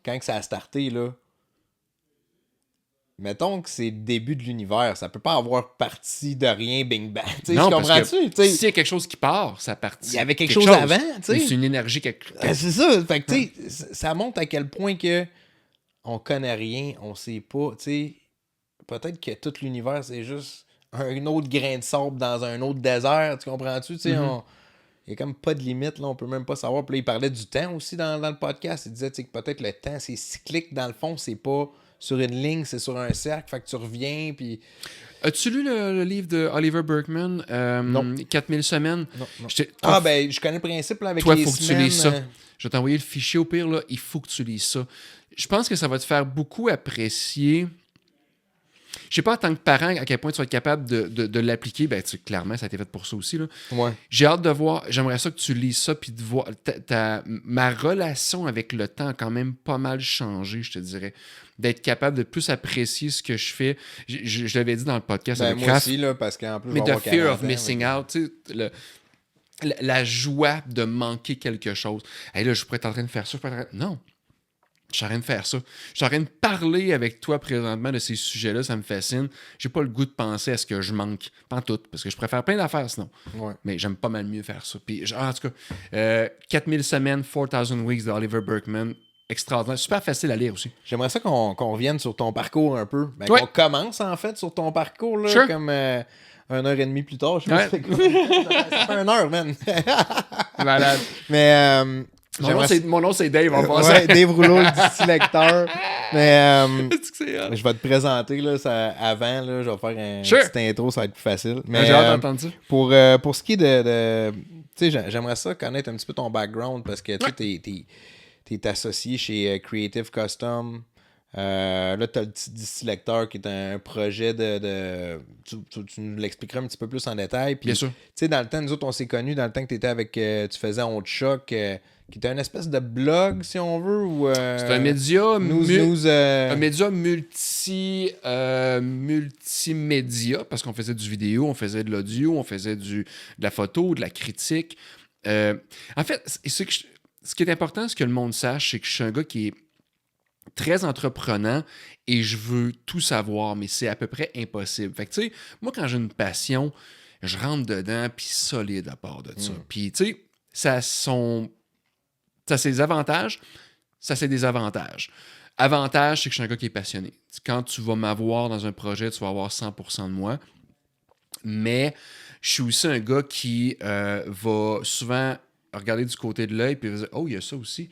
quand que ça a starté, là, mettons que c'est le début de l'univers, ça peut pas avoir parti de rien, Big Bang. Non, comprends-tu? S'il y a quelque chose qui part, ça partit. Il y avait quelque chose avant, tu sais. C'est une énergie. C'est ça. Fait que, tu sais, ça montre à quel point que on connaît rien, on sait pas, tu sais, peut-être que tout l'univers, c'est juste un autre grain de sable dans un autre désert, tu comprends-tu? Tu sais, il n'y a comme pas de limite, là, on peut même pas savoir. Puis là, il parlait du temps aussi dans le podcast. Il disait que peut-être le temps, c'est cyclique dans le fond, c'est pas sur une ligne, c'est sur un cercle, fait que tu reviens, puis... As-tu lu le livre de Oliver Burkeman, Non. 4000 semaines? Non. Toi, ben, je connais le principe là, avec toi, les faut que semaines. tu lises ça. Je vais t'envoyer le fichier au pire, là. Il faut que tu lises ça. Je pense que ça va te faire beaucoup apprécier. Je sais pas en tant que parent à quel point tu vas être capable de l'appliquer. Ben, clairement, ça a été fait pour ça aussi. Là. Ouais. J'ai hâte de voir. J'aimerais ça que tu lises ça puis de voir. Ma relation avec le temps a quand même pas mal changé, je te dirais. D'être capable de plus apprécier ce que je fais. Je l'avais dit dans le podcast Ben, avec moi Raph. aussi, là, parce qu'en plus, Mais je vais the avoir fear 40 of ans, missing mais- out, tu sais, la joie de manquer quelque chose. Hey, là, je pourrais être en train de faire ça. Non. Je suis en train de faire ça. Je suis en train de parler avec toi présentement de ces sujets-là. Ça me fascine. J'ai pas le goût de penser à ce que je manque. Pas en tout. Parce que je préfère plein d'affaires sinon. Ouais. Mais j'aime pas mal mieux faire ça. Puis, en tout cas, 4000 semaines, 4000 Weeks d'Oliver Burkeman. Extraordinaire. Super facile à lire aussi. J'aimerais ça qu'on revienne sur ton parcours un peu. Ben, Ouais. qu'on commence, en fait, sur ton parcours, là, Sure. comme 1h30 plus tard. Je sais pas Ouais. si c'est quoi. Ça fait 1 heure, man. Malade. Mais... Mon nom, c'est Dave. On va ouais, Dave Rouleau, le distilecteur. Mais c'est hot. je vais te présenter là, ça, avant. Là, je vais faire un Sure. petit intro, ça va être plus facile. Mais J'ai hâte d'entendre ça. pour ce qui est de tu sais, j'aimerais ça connaître un petit peu ton background parce que tu es associé chez Creative Custom. Là, tu as le petit distilecteur qui est un projet tu nous l'expliqueras un petit peu plus en détail. Puis, Bien sûr. tu sais, dans le temps, nous autres, on s'est connus dans le temps que tu étais avec. Tu faisais On te choque, qui était une espèce de blog, si on veut. Ou, C'est un média, un média multimédia, parce qu'on faisait du vidéo, on faisait de l'audio, on faisait de la photo, de la critique. En fait, ce qui est important, ce que le monde sache, c'est que je suis un gars qui est très entreprenant et je veux tout savoir, mais c'est à peu près impossible. Fait que, tu sais, moi, quand j'ai une passion, je rentre dedans, puis solide à part de ça. Puis, tu sais, ça a ses avantages, ça a ses désavantages. Avantage, c'est que je suis un gars qui est passionné. Quand tu vas m'avoir dans un projet, tu vas avoir 100% de moi. Mais je suis aussi un gars qui va souvent regarder du côté de l'œil puis va dire « Oh, il y a ça aussi ».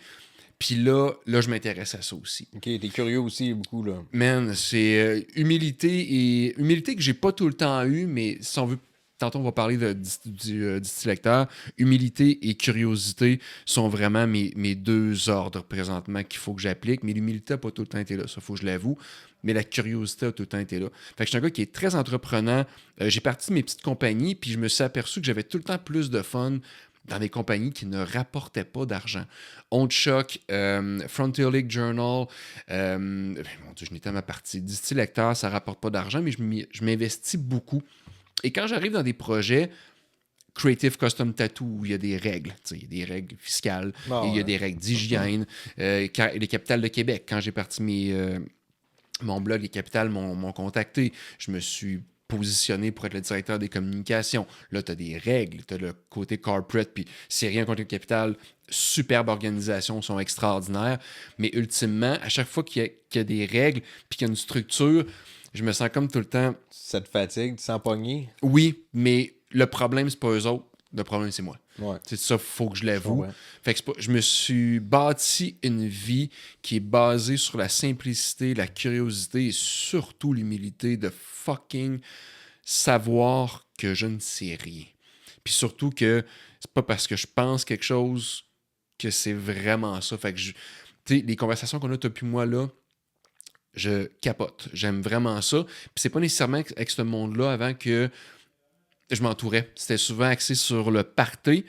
Puis là, je m'intéresse à ça aussi. Ok, t'es curieux aussi beaucoup, là. Man, c'est humilité que j'ai pas tout le temps eu, mais si on veut, tantôt on va parler du distilecteur. Humilité et curiosité sont vraiment mes deux ordres présentement qu'il faut que j'applique. Mais l'humilité n'a pas tout le temps été là, ça faut que je l'avoue. Mais la curiosité a tout le temps été là. Fait que je suis un gars qui est très entreprenant. J'ai parti de mes petites compagnies, puis je me suis aperçu que j'avais tout le temps plus de fun dans des compagnies qui ne rapportaient pas d'argent. On te choque, Frontier League Journal, mon Dieu, je n'étais à ma partie. Distilecteur, ça ne rapporte pas d'argent, mais je m'investis beaucoup. Et quand j'arrive dans des projets, Creative Custom Tattoo, où il y a des règles, il y a des règles fiscales, il y a des règles d'hygiène, les capitales de Québec, quand j'ai parti mon blog, les capitales m'ont contacté, je me suis positionné pour être le directeur des communications. Là, tu as des règles, tu as le côté corporate, puis c'est rien contre le capital, superbe organisation, sont extraordinaires, mais ultimement, à chaque fois qu'il y a des règles, puis qu'il y a une structure, je me sens comme tout le temps... Ça te fatigue, tu sens pogné? Oui, mais le problème, c'est pas eux autres, le problème, c'est moi. Ouais. C'est ça, faut que je l'avoue. Ouais. Fait que je me suis bâti une vie qui est basée sur la simplicité, la curiosité et surtout l'humilité de fucking savoir que je ne sais rien. Puis surtout que c'est pas parce que je pense quelque chose que c'est vraiment ça. Fait que tu sais, les conversations qu'on a toi puis moi là, je capote. J'aime vraiment ça. Puis c'est pas nécessairement avec ce monde-là avant que je m'entourais. C'était souvent axé sur le party.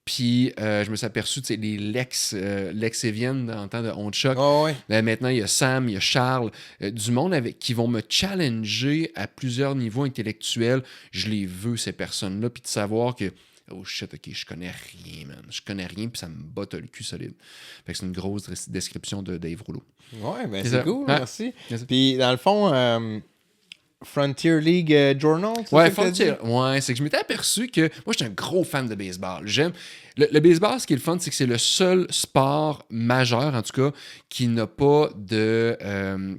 Puis je me suis aperçu, tu sais, les Lex et Vienne dans le temps de On te choque. Oh, ouais. Maintenant, il y a Sam, il y a Charles, du monde qui vont me challenger à plusieurs niveaux intellectuels. Je les veux, ces personnes-là. Puis de savoir que, oh shit, ok, je connais rien, man. Je connais rien, puis ça me botte le cul solide. Fait que c'est une grosse description de Dave Rouleau. Ouais, ben C'est c'est ça. cool, Ouais. merci. C'est ça. Puis dans le fond, Frontier League Journal, Ouais, Frontier. Ouais, c'est que je m'étais aperçu que moi, j'étais un gros fan de baseball. J'aime. Le baseball, ce qui est le fun, c'est que c'est le seul sport majeur, en tout cas, qui n'a pas de.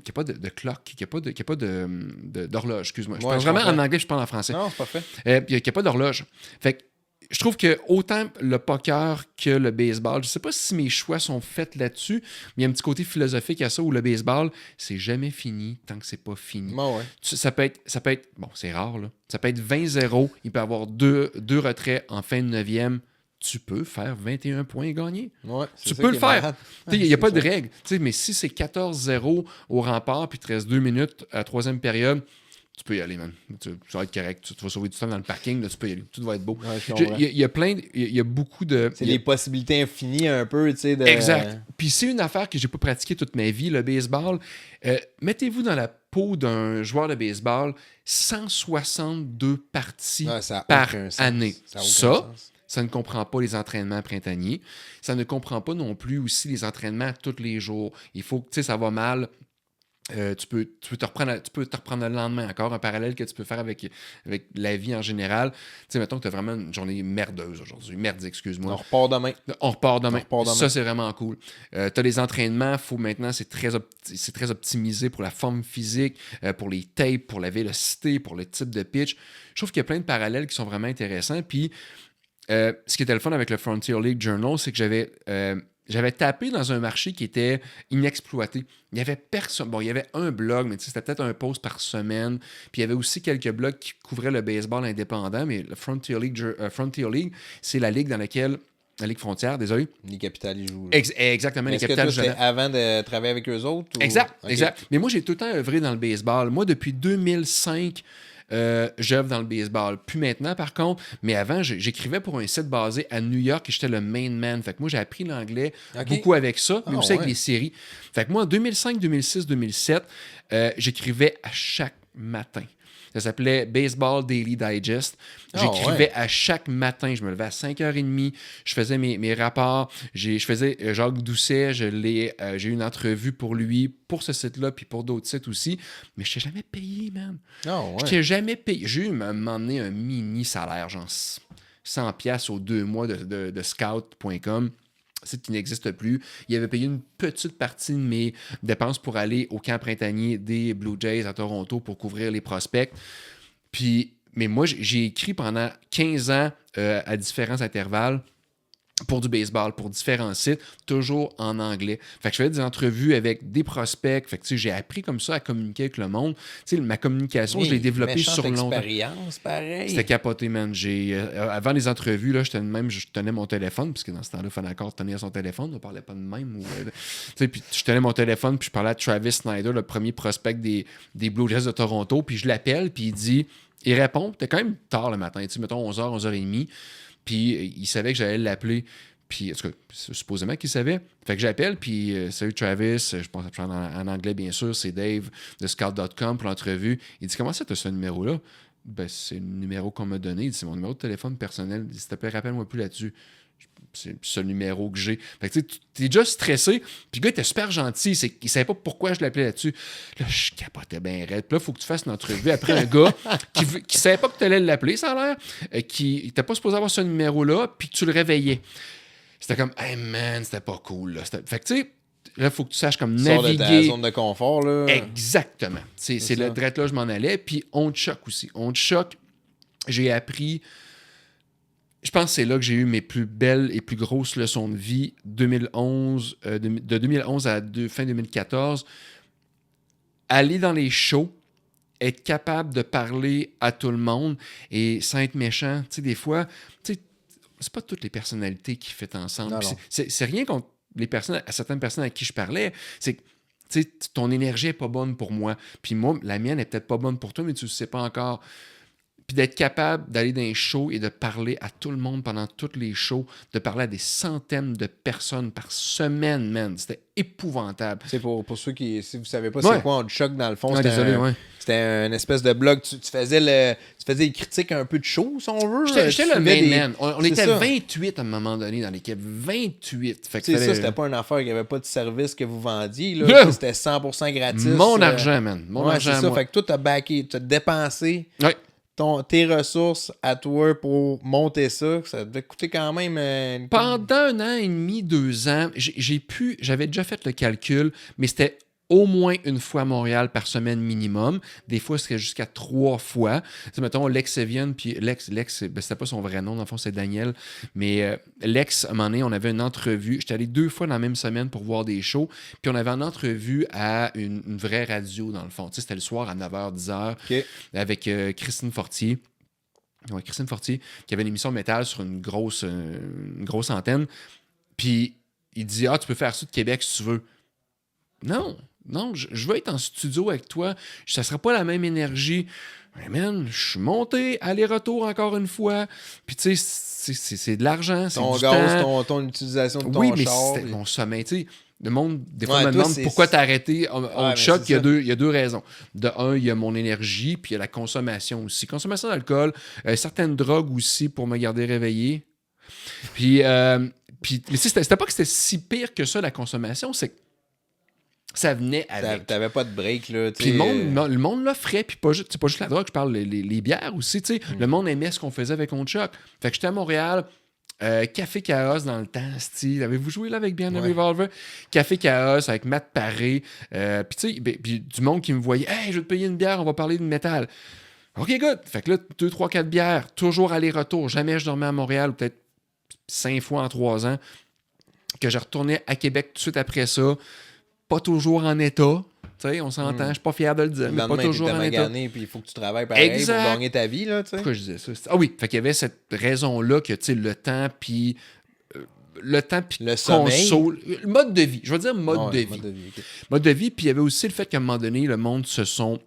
Qui n'a pas de clock, qui n'a pas d'horloge, excuse-moi. Je Ouais, parle je vraiment comprends. en anglais, je parle en français. Non, c'est parfait. Puis il n'y a pas d'horloge. Fait que je trouve que autant le poker que le baseball, je sais pas si mes choix sont faits là-dessus, mais il y a un petit côté philosophique à ça où le baseball, c'est jamais fini tant que c'est pas fini. Bon, ouais. Ça peut être, bon, c'est rare, là. Ça peut être 20-0, il peut y avoir deux retraits en fin de 9e. Tu peux faire 21 points et gagner. Ouais, Tu peux le faire. Il n'y a pas de règle. Mais si c'est 14-0 au rempart, puis il te reste 2 minutes à la troisième période, tu peux y aller, man. Tu vas être correct. Tu vas sauver du temps dans le parking, là, tu peux y aller. Tout va être beau. Ouais, Il y a beaucoup de... C'est des possibilités infinies un peu, tu sais. Exact. Puis c'est une affaire que j'ai pas pratiquée toute ma vie, le baseball. Mettez-vous dans la peau d'un joueur de baseball, 162 parties par année. Ça ne comprend pas les entraînements printaniers. Ça ne comprend pas non plus aussi les entraînements tous les jours. Il faut que, tu sais, ça va mal. Tu peux te reprendre le lendemain. Encore un parallèle que tu peux faire avec la vie en général. Tu sais, mettons que tu as vraiment une journée merdeuse aujourd'hui. Merde, excuse-moi. On repart demain. Ça, c'est vraiment cool. Tu as les entraînements. Maintenant, c'est très optimisé pour la forme physique, pour les tapes, pour la vélocité, pour le type de pitch. Je trouve qu'il y a plein de parallèles qui sont vraiment intéressants. Puis, ce qui était le fun avec le Frontier League Journal, c'est que j'avais tapé dans un marché qui était inexploité. Il y avait personne. Bon, il y avait un blog, mais c'était peut-être un post par semaine. Puis il y avait aussi quelques blogs qui couvraient le baseball indépendant, mais le Frontier League, c'est la ligue dans laquelle. La Ligue frontière, désolé. Les Capitales, ils jouent. Exactement, les Capitales. Est-ce que toi, c'était avant de travailler avec eux autres? Ou... Exact. Mais moi, j'ai tout le temps œuvré dans le baseball. Moi, depuis 2005... j'œuvre dans le baseball. Plus maintenant, par contre. Mais avant, j'écrivais pour un site basé à New York et j'étais le main man. Fait que moi, j'ai appris l'anglais beaucoup avec ça, mais aussi avec les séries. Fait que moi, en 2005, 2006, 2007, j'écrivais à chaque matin. Ça s'appelait Baseball Daily Digest. J'écrivais à chaque matin. Je me levais à 5h30. Je faisais mes rapports. Je faisais Jacques Doucet. J'ai eu une entrevue pour lui, pour ce site-là, puis pour d'autres sites aussi. Mais je t'ai jamais payé, man. Je t'ai jamais payé. J'ai eu à m'emmener un mini salaire, genre 100$ aux 2 mois de scout.com. Site qui n'existe plus. Il avait payé une petite partie de mes dépenses pour aller au camp printanier des Blue Jays à Toronto pour couvrir les prospects. Mais moi, j'ai écrit pendant 15 ans à différents intervalles pour du baseball, pour différents sites, toujours en anglais. Fait que je faisais des entrevues avec des prospects. Fait que j'ai appris comme ça à communiquer avec le monde. Ma communication, je l'ai développée sur longtemps. Expérience, pareil. C'était capoté, man. Avant les entrevues, là, je tenais mon téléphone, parce que dans ce temps-là, il fallait encore tenir son téléphone. On ne parlait pas de même. Puis je tenais mon téléphone, puis je parlais à Travis Snyder, le premier prospect des Blue Jays de Toronto, puis je l'appelle, puis il répond. C'était quand même tard le matin, mettons 11h, 11h30. Puis il savait que j'allais l'appeler. Puis, en tout cas, supposément qu'il savait. Fait que j'appelle, puis salut Travis, je pense en anglais, bien sûr, c'est Dave de Scout.com pour l'entrevue. Il dit, comment ça, tu as ce numéro-là? Ben, c'est le numéro qu'on m'a donné. Il dit, c'est mon numéro de téléphone personnel. Il dit, s'il te plaît, rappelle-moi plus là-dessus. C'est ce numéro que j'ai. Fait que tu es déjà stressé. Puis le gars était super gentil. Il savait pas pourquoi je l'appelais là-dessus. Là, je capotais bien raide. Puis là, il faut que tu fasses une entrevue après un gars qui savait pas que tu allais l'appeler, ça a l'air. Qui n'était pas supposé avoir ce numéro-là, puis que tu le réveillais. C'était comme, hey man, c'était pas cool. Là. Fait que tu sais, là, il faut que tu saches comme naviguer. Sors de ta zone de confort, là. Exactement. C'est le direct là, je m'en allais. Puis on te choque aussi. On te choque. J'ai appris. Je pense que c'est là que j'ai eu mes plus belles et plus grosses leçons de vie. 2011, de 2011 à fin 2014. Aller dans les shows, être capable de parler à tout le monde et sans être méchant. Tu sais, des fois, tu sais, c'est pas toutes les personnalités qui font ensemble. Non. C'est rien contre certaines personnes à qui je parlais. C'est que tu sais, ton énergie n'est pas bonne pour moi. Puis moi, la mienne n'est peut-être pas bonne pour toi, mais tu ne sais pas encore. Puis d'être capable d'aller dans les shows et de parler à tout le monde pendant tous les shows, de parler à des centaines de personnes par semaine, man. C'était épouvantable. C'est pour ceux qui, si vous savez pas Ouais. c'est quoi On Choc, dans le fond, Ouais, désolé, ouais. c'était une espèce de blog. Tu faisais les critiques un peu de show, si on veut. J'étais le main man. On C'est était ça. 28 à un moment donné dans l'équipe. 28. Fait que Tu sais, fallait- ça, c'était pas une affaire, il n'y avait pas de service que vous vendiez. Là. Yeah. Ça, c'était 100% gratis. Mon argent, man. Mon ouais, argent c'est à ça. moi. Fait que toi, t'as backé, t'as dépensé Ouais. tes ressources à toi pour monter ça. Ça devait coûter quand même... Pendant 1 an et demi, 2 ans, j'avais déjà fait le calcul, mais c'était au moins une fois à Montréal par semaine minimum. Des fois, c'était jusqu'à 3 fois. Tu sais, mettons, Lex Evian, puis Lex, c'était pas son vrai nom, dans le fond, c'est Daniel. Mais Lex, à un moment donné, on avait une entrevue. J'étais allé 2 fois dans la même semaine pour voir des shows. Puis on avait une entrevue à une vraie radio, dans le fond. Tu sais, c'était le soir à 9h, 10h, OK. avec Christine Fortier. Ouais, Christine Fortier, qui avait une émission métal sur une grosse antenne. Puis il dit: tu peux faire ça de Québec si tu veux. Non, je veux être en studio avec toi. Ça sera pas la même énergie. Mais man, je suis monté, aller-retour encore une fois. Puis tu sais, c'est de l'argent, c'est Ton du gaz, temps. ton utilisation de ton Oui, mais char. c'était mon sommeil. Tu sais, le monde, des fois, Ouais, me toi, demande c'est- pourquoi t'as arrêté. On mais choc, c'est il y a deux raisons. De un, il y a mon énergie, puis il y a la consommation aussi. Consommation d'alcool, certaines drogues aussi pour me garder réveillé. Puis mais tu sais, c'était pas que c'était si pire que ça, la consommation, c'est que ça venait avec. T'avais pas de break, là. Puis le monde l'offrait, puis c'est pas juste la drogue, je parle les bières aussi, tu sais. Le monde aimait ce qu'on faisait avec On Choc. Fait que j'étais à Montréal, Café Chaos dans le temps, style. Avez-vous joué là avec Bien Revolver? Café Chaos avec Matt Paré. Puis tu sais, puis du monde qui me voyait, hey, je vais te payer une bière, on va parler de métal. OK, good. Fait que là, 2, 3, 4 bières, toujours aller-retour. Jamais je dormais à Montréal, ou peut-être 5 fois en 3 ans. Que je retournais à Québec tout de suite après ça. Pas toujours en état. Tu sais, on s'entend, je suis pas fier de le dire, mais pas toujours en état. Puis il faut que tu travailles pareil Exact. pour gagner ta vie, là, tu sais. Pourquoi je disais ça? Ah oui, fait qu'il y avait cette raison-là que, tu sais, le temps, puis Le sommeil. le mode de vie. Je vais dire mode de vie. Mode de vie, ok. Mode de vie, puis il y avait aussi le fait qu'à un moment donné, le monde se sont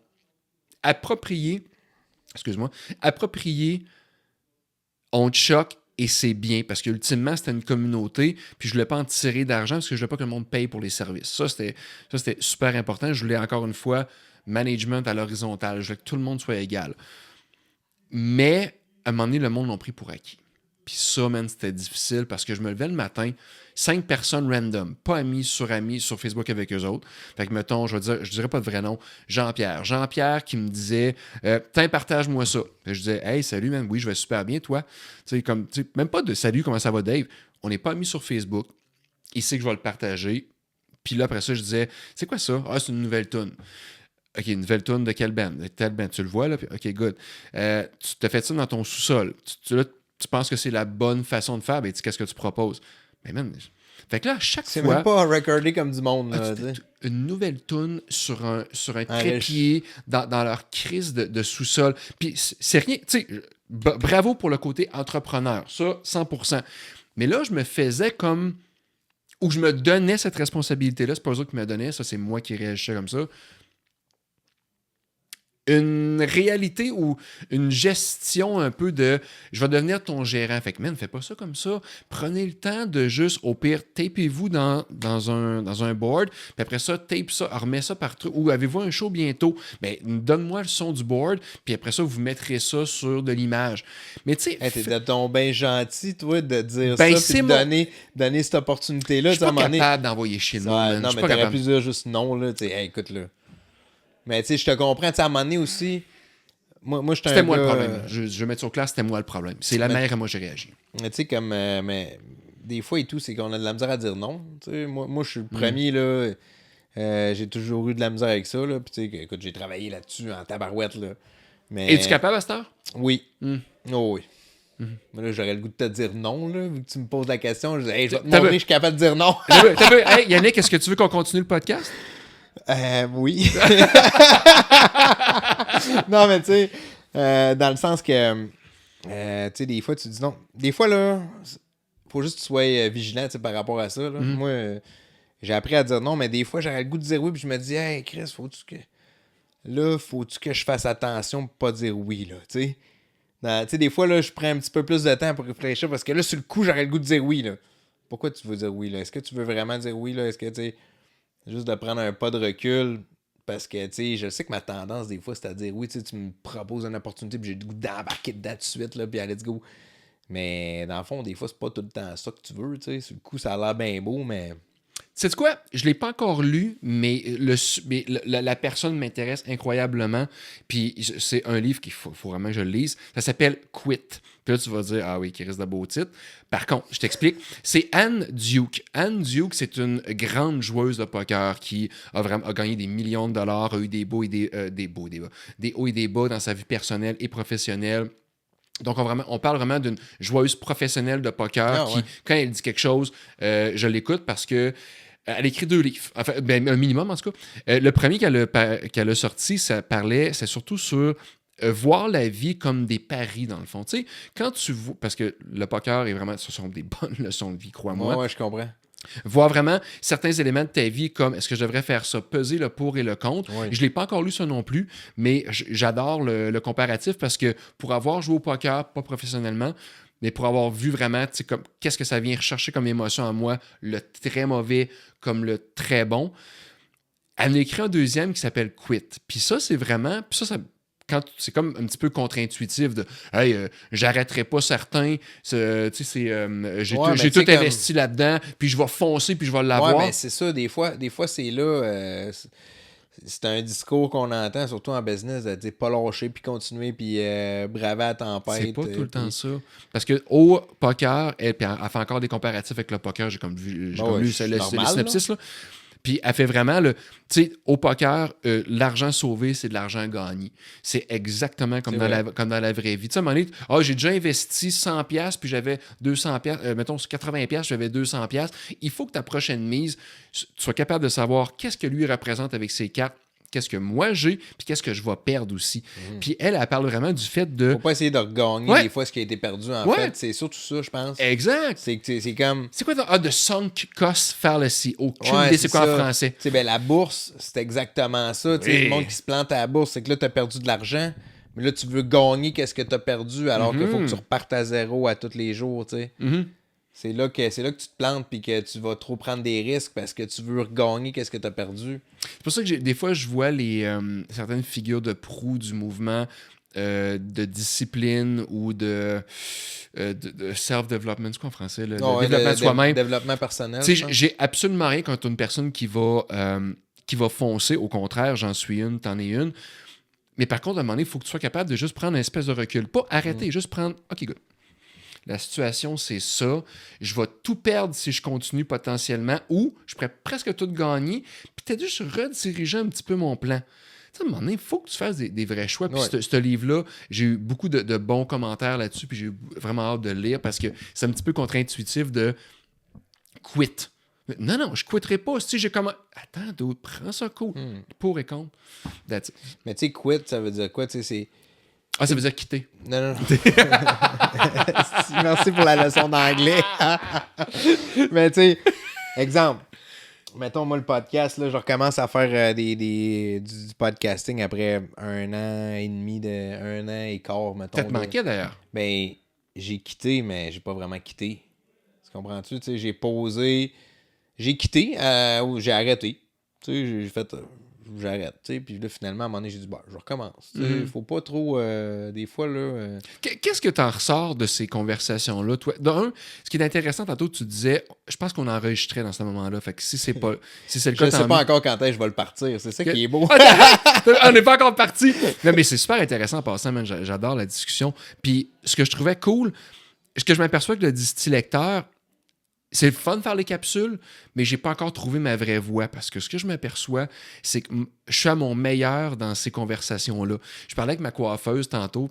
appropriés On Choc, et c'est bien, parce qu'ultimement, c'était une communauté, puis je voulais pas en tirer d'argent, parce que je voulais pas que le monde paye pour les services. Ça, c'était super important. Je voulais, encore une fois, management à l'horizontale. Je voulais que tout le monde soit égal. Mais, à un moment donné, le monde l'a pris pour acquis. Puis ça, man, c'était difficile, parce que je me levais le matin, 5 personnes random, pas amis sur Facebook avec eux autres. Fait que, mettons, je dirais pas de vrai nom, Jean-Pierre qui me disait, tiens, partage-moi ça. Puis je disais, hey, salut, man, oui, je vais super bien, toi. Tu sais, même pas de salut, comment ça va, Dave? On n'est pas amis sur Facebook. Il sait que je vais le partager. Puis là, après ça, je disais, c'est quoi ça? Ah, c'est une nouvelle toune. OK, une nouvelle toune de quelle band? Telle band, tu le vois, là? Puis, OK, good. Tu t'as fait ça dans ton sous-sol. Tu penses que c'est la bonne façon de faire? Ben, qu'est-ce que tu proposes? Mais man, fait que là, à chaque C'est fois... même pas recorder comme du monde, là, tu sais. Une nouvelle toune sur un trépied dans leur crise de sous-sol. Puis c'est rien... Tu sais, bravo pour le côté entrepreneur. Ça, 100%. Mais là, je me faisais comme... Ou je me donnais cette responsabilité-là. C'est pas eux autres qui me la donnaient. Ça, c'est moi qui réagissais comme ça. Une réalité ou une gestion un peu de je vais devenir ton gérant. Fait que, man, fais pas ça comme ça. Prenez le temps de juste, au pire, tapez-vous dans un board, puis après ça, tape ça, remets ça partout. Ou avez-vous un show bientôt? Ben, donne-moi le son du board, puis après ça, vous mettrez ça sur de l'image. Mais tu sais... Hey, t'es de ton bien gentil, toi, de dire Ben, ça, puis de donner cette opportunité-là. Je suis pas capable d'envoyer chez le monde, man. Non, Je suis mais pas t'aurais capable. pu dire juste non, là, tu sais, hey, écoute, là. Mais tu sais, je te comprends, tu sais, à un moment donné aussi, moi je C'était moi le problème. Je vais mettre sur classe, c'était moi le problème. C'est la Mais- mère et moi j'ai réagi. Tu sais, comme, mais des fois et tout, c'est qu'on a de la misère à dire non. Tu sais, moi je suis le premier, là, j'ai toujours eu de la misère avec ça, là, puis tu sais, écoute, j'ai travaillé là-dessus en tabarouette, là. Mais... Es-tu capable à cette heure? Oui. Oh oui. Mais là, j'aurais le goût de te dire non, là, vu que tu me poses la question. Je dis, hey, je vais te montrer que je suis capable de dire non. T'as vu? Hey, Yannick, est-ce que tu veux qu'on continue le podcast? Oui. Non, mais tu sais, dans le sens que, tu sais, des fois, tu dis non. Des fois, là, faut juste que tu sois vigilant, tu sais, par rapport à ça, là. Moi, j'ai appris à dire non, mais des fois, j'aurais le goût de dire oui, puis je me dis, hey, Chris, faut-tu que je fasse attention pour pas dire oui, là, tu sais. Tu sais, des fois, là, je prends un petit peu plus de temps pour réfléchir parce que là, sur le coup, j'aurais le goût de dire oui, là. Pourquoi tu veux dire oui, là? Est-ce que tu veux vraiment dire oui, là? Est-ce que, tu sais, juste de prendre un pas de recul parce que, tu sais, je sais que ma tendance, des fois, c'est à dire oui, tu sais, tu me proposes une opportunité puis j'ai le goût d'embarquer dedans tout de suite, là, puis let's go. Mais dans le fond, des fois, c'est pas tout le temps ça que tu veux, tu sais. Sur le coup, ça a l'air bien beau, mais... Sais-tu quoi? Je ne l'ai pas encore lu, mais, la personne m'intéresse incroyablement. Puis c'est un livre qu'il faut vraiment que je le lise. Ça s'appelle Quit. Puis là, tu vas dire, ah oui, qui reste de beau titre. Par contre, je t'explique. C'est Anne Duke. Anne Duke, c'est une grande joueuse de poker qui a gagné des millions de dollars, a eu des hauts et des hauts et des bas dans sa vie personnelle et professionnelle. Donc, on parle vraiment d'une joueuse professionnelle de poker qui, quand elle dit quelque chose, je l'écoute parce que elle écrit 2 livres, enfin, un minimum en tout cas. Le premier qu'elle a sorti, c'est surtout sur voir la vie comme des paris, dans le fond. Tu sais, quand tu vois, parce que le poker est vraiment, ce sont des bonnes leçons de vie, crois-moi. Ouais, je comprends. Voir vraiment certains éléments de ta vie comme est-ce que je devrais faire ça, peser le pour et le contre. Oui. Je ne l'ai pas encore lu ça non plus, mais j'adore le comparatif parce que pour avoir joué au poker, pas professionnellement, mais pour avoir vu vraiment comme, qu'est-ce que ça vient rechercher comme émotion en moi, le très mauvais comme le très bon, elle en a écrit un deuxième qui s'appelle Quit. Puis ça, c'est vraiment... Puis ça quand c'est comme un petit peu contre-intuitif de hey, j'arrêterai pas certains, j'ai tout investi là-dedans, puis je vais foncer, puis je vais l'avoir. Ouais, mais c'est ça, des fois c'est là, c'est un discours qu'on entend, surtout en business, de dire pas lâcher, puis continuer, puis braver à la tempête. C'est pas tout le temps ça. Parce que au poker, elle fait encore des comparatifs avec le poker, j'ai comme lu le synopsis, là. Puis elle fait vraiment tu sais, au poker, l'argent sauvé, c'est de l'argent gagné. C'est exactement comme dans la vraie vie. Tu sais, à un moment donné, j'ai déjà investi 100$, puis j'avais 200$, mettons, sur 80$, j'avais 200$. Il faut que ta prochaine mise, tu sois capable de savoir qu'est-ce que lui représente avec ses cartes, qu'est-ce que moi j'ai, puis qu'est-ce que je vais perdre aussi. Puis elle parle vraiment du fait de... Faut pas essayer de regagner des fois ce qui a été perdu, en fait. C'est surtout ça, je pense. Exact. C'est comme... C'est quoi de sunk cost fallacy? Aucune idée c'est quoi en français. La bourse, c'est exactement ça. Oui. Le monde qui se plante à la bourse, c'est que là, tu as perdu de l'argent, mais là, tu veux gagner qu'est-ce que tu as perdu, alors qu'il faut que tu repartes à zéro à tous les jours, tu sais. C'est là que tu te plantes puis que tu vas trop prendre des risques parce que tu veux regagner qu'est-ce que tu as perdu. C'est pour ça que des fois, je vois certaines figures de proue du mouvement de discipline ou de self-development. C'est quoi en français? Le développement de soi-même. Développement personnel. J'ai absolument rien contre une personne qui va foncer. Au contraire, j'en suis une, t'en es une. Mais par contre, à un moment donné, il faut que tu sois capable de juste prendre une espèce de recul. Pas arrêter, juste prendre « OK, good. La situation, c'est ça. Je vais tout perdre si je continue potentiellement ou je pourrais presque tout gagner. Puis peut-être juste rediriger un petit peu mon plan. » Tu sais, à un moment donné, il faut que tu fasses des vrais choix. Puis ce livre-là, j'ai eu beaucoup de bons commentaires là-dessus. Puis j'ai eu vraiment hâte de le lire parce que c'est un petit peu contre-intuitif de quit. Non, je quitterai pas. Si j'ai comme... Attends, d'autres, prends ça cool. Pour et contre. That's it. Mais tu sais, quit, ça veut dire quoi? Tu sais, c'est... Ah, ça veut dire quitter. Non. Merci pour la leçon d'anglais. Mais tu sais, exemple, mettons moi le podcast, là, je recommence à faire du podcasting après 1 an et demi, 1 an et quart, mettons. Peut-être manqué d'ailleurs. Ben, j'ai quitté, mais j'ai pas vraiment quitté. Tu comprends-tu? Tu sais, j'ai posé, j'ai quitté, ou j'ai arrêté. Tu sais, j'ai fait... j'arrête, tu sais, puis là, finalement, à un moment donné, j'ai dit, je recommence, tu sais, faut pas trop, des fois, là... Qu'est-ce que t'en ressors de ces conversations-là, toi? D'un, ce qui est intéressant, tantôt, tu disais, je pense qu'on enregistrait dans ce moment-là, fait que si c'est le cas... Je sais pas encore quand est-ce que je vais le partir, c'est ça qui est beau. On n'est pas encore parti! Non, mais c'est super intéressant en passant, man, j'adore la discussion. Puis, ce que je trouvais cool, ce que je m'aperçois que le distillateur, c'est le fun de faire les capsules, mais j'ai pas encore trouvé ma vraie voix parce que ce que je m'aperçois, c'est que je suis à mon meilleur dans ces conversations-là. Je parlais avec ma coiffeuse tantôt.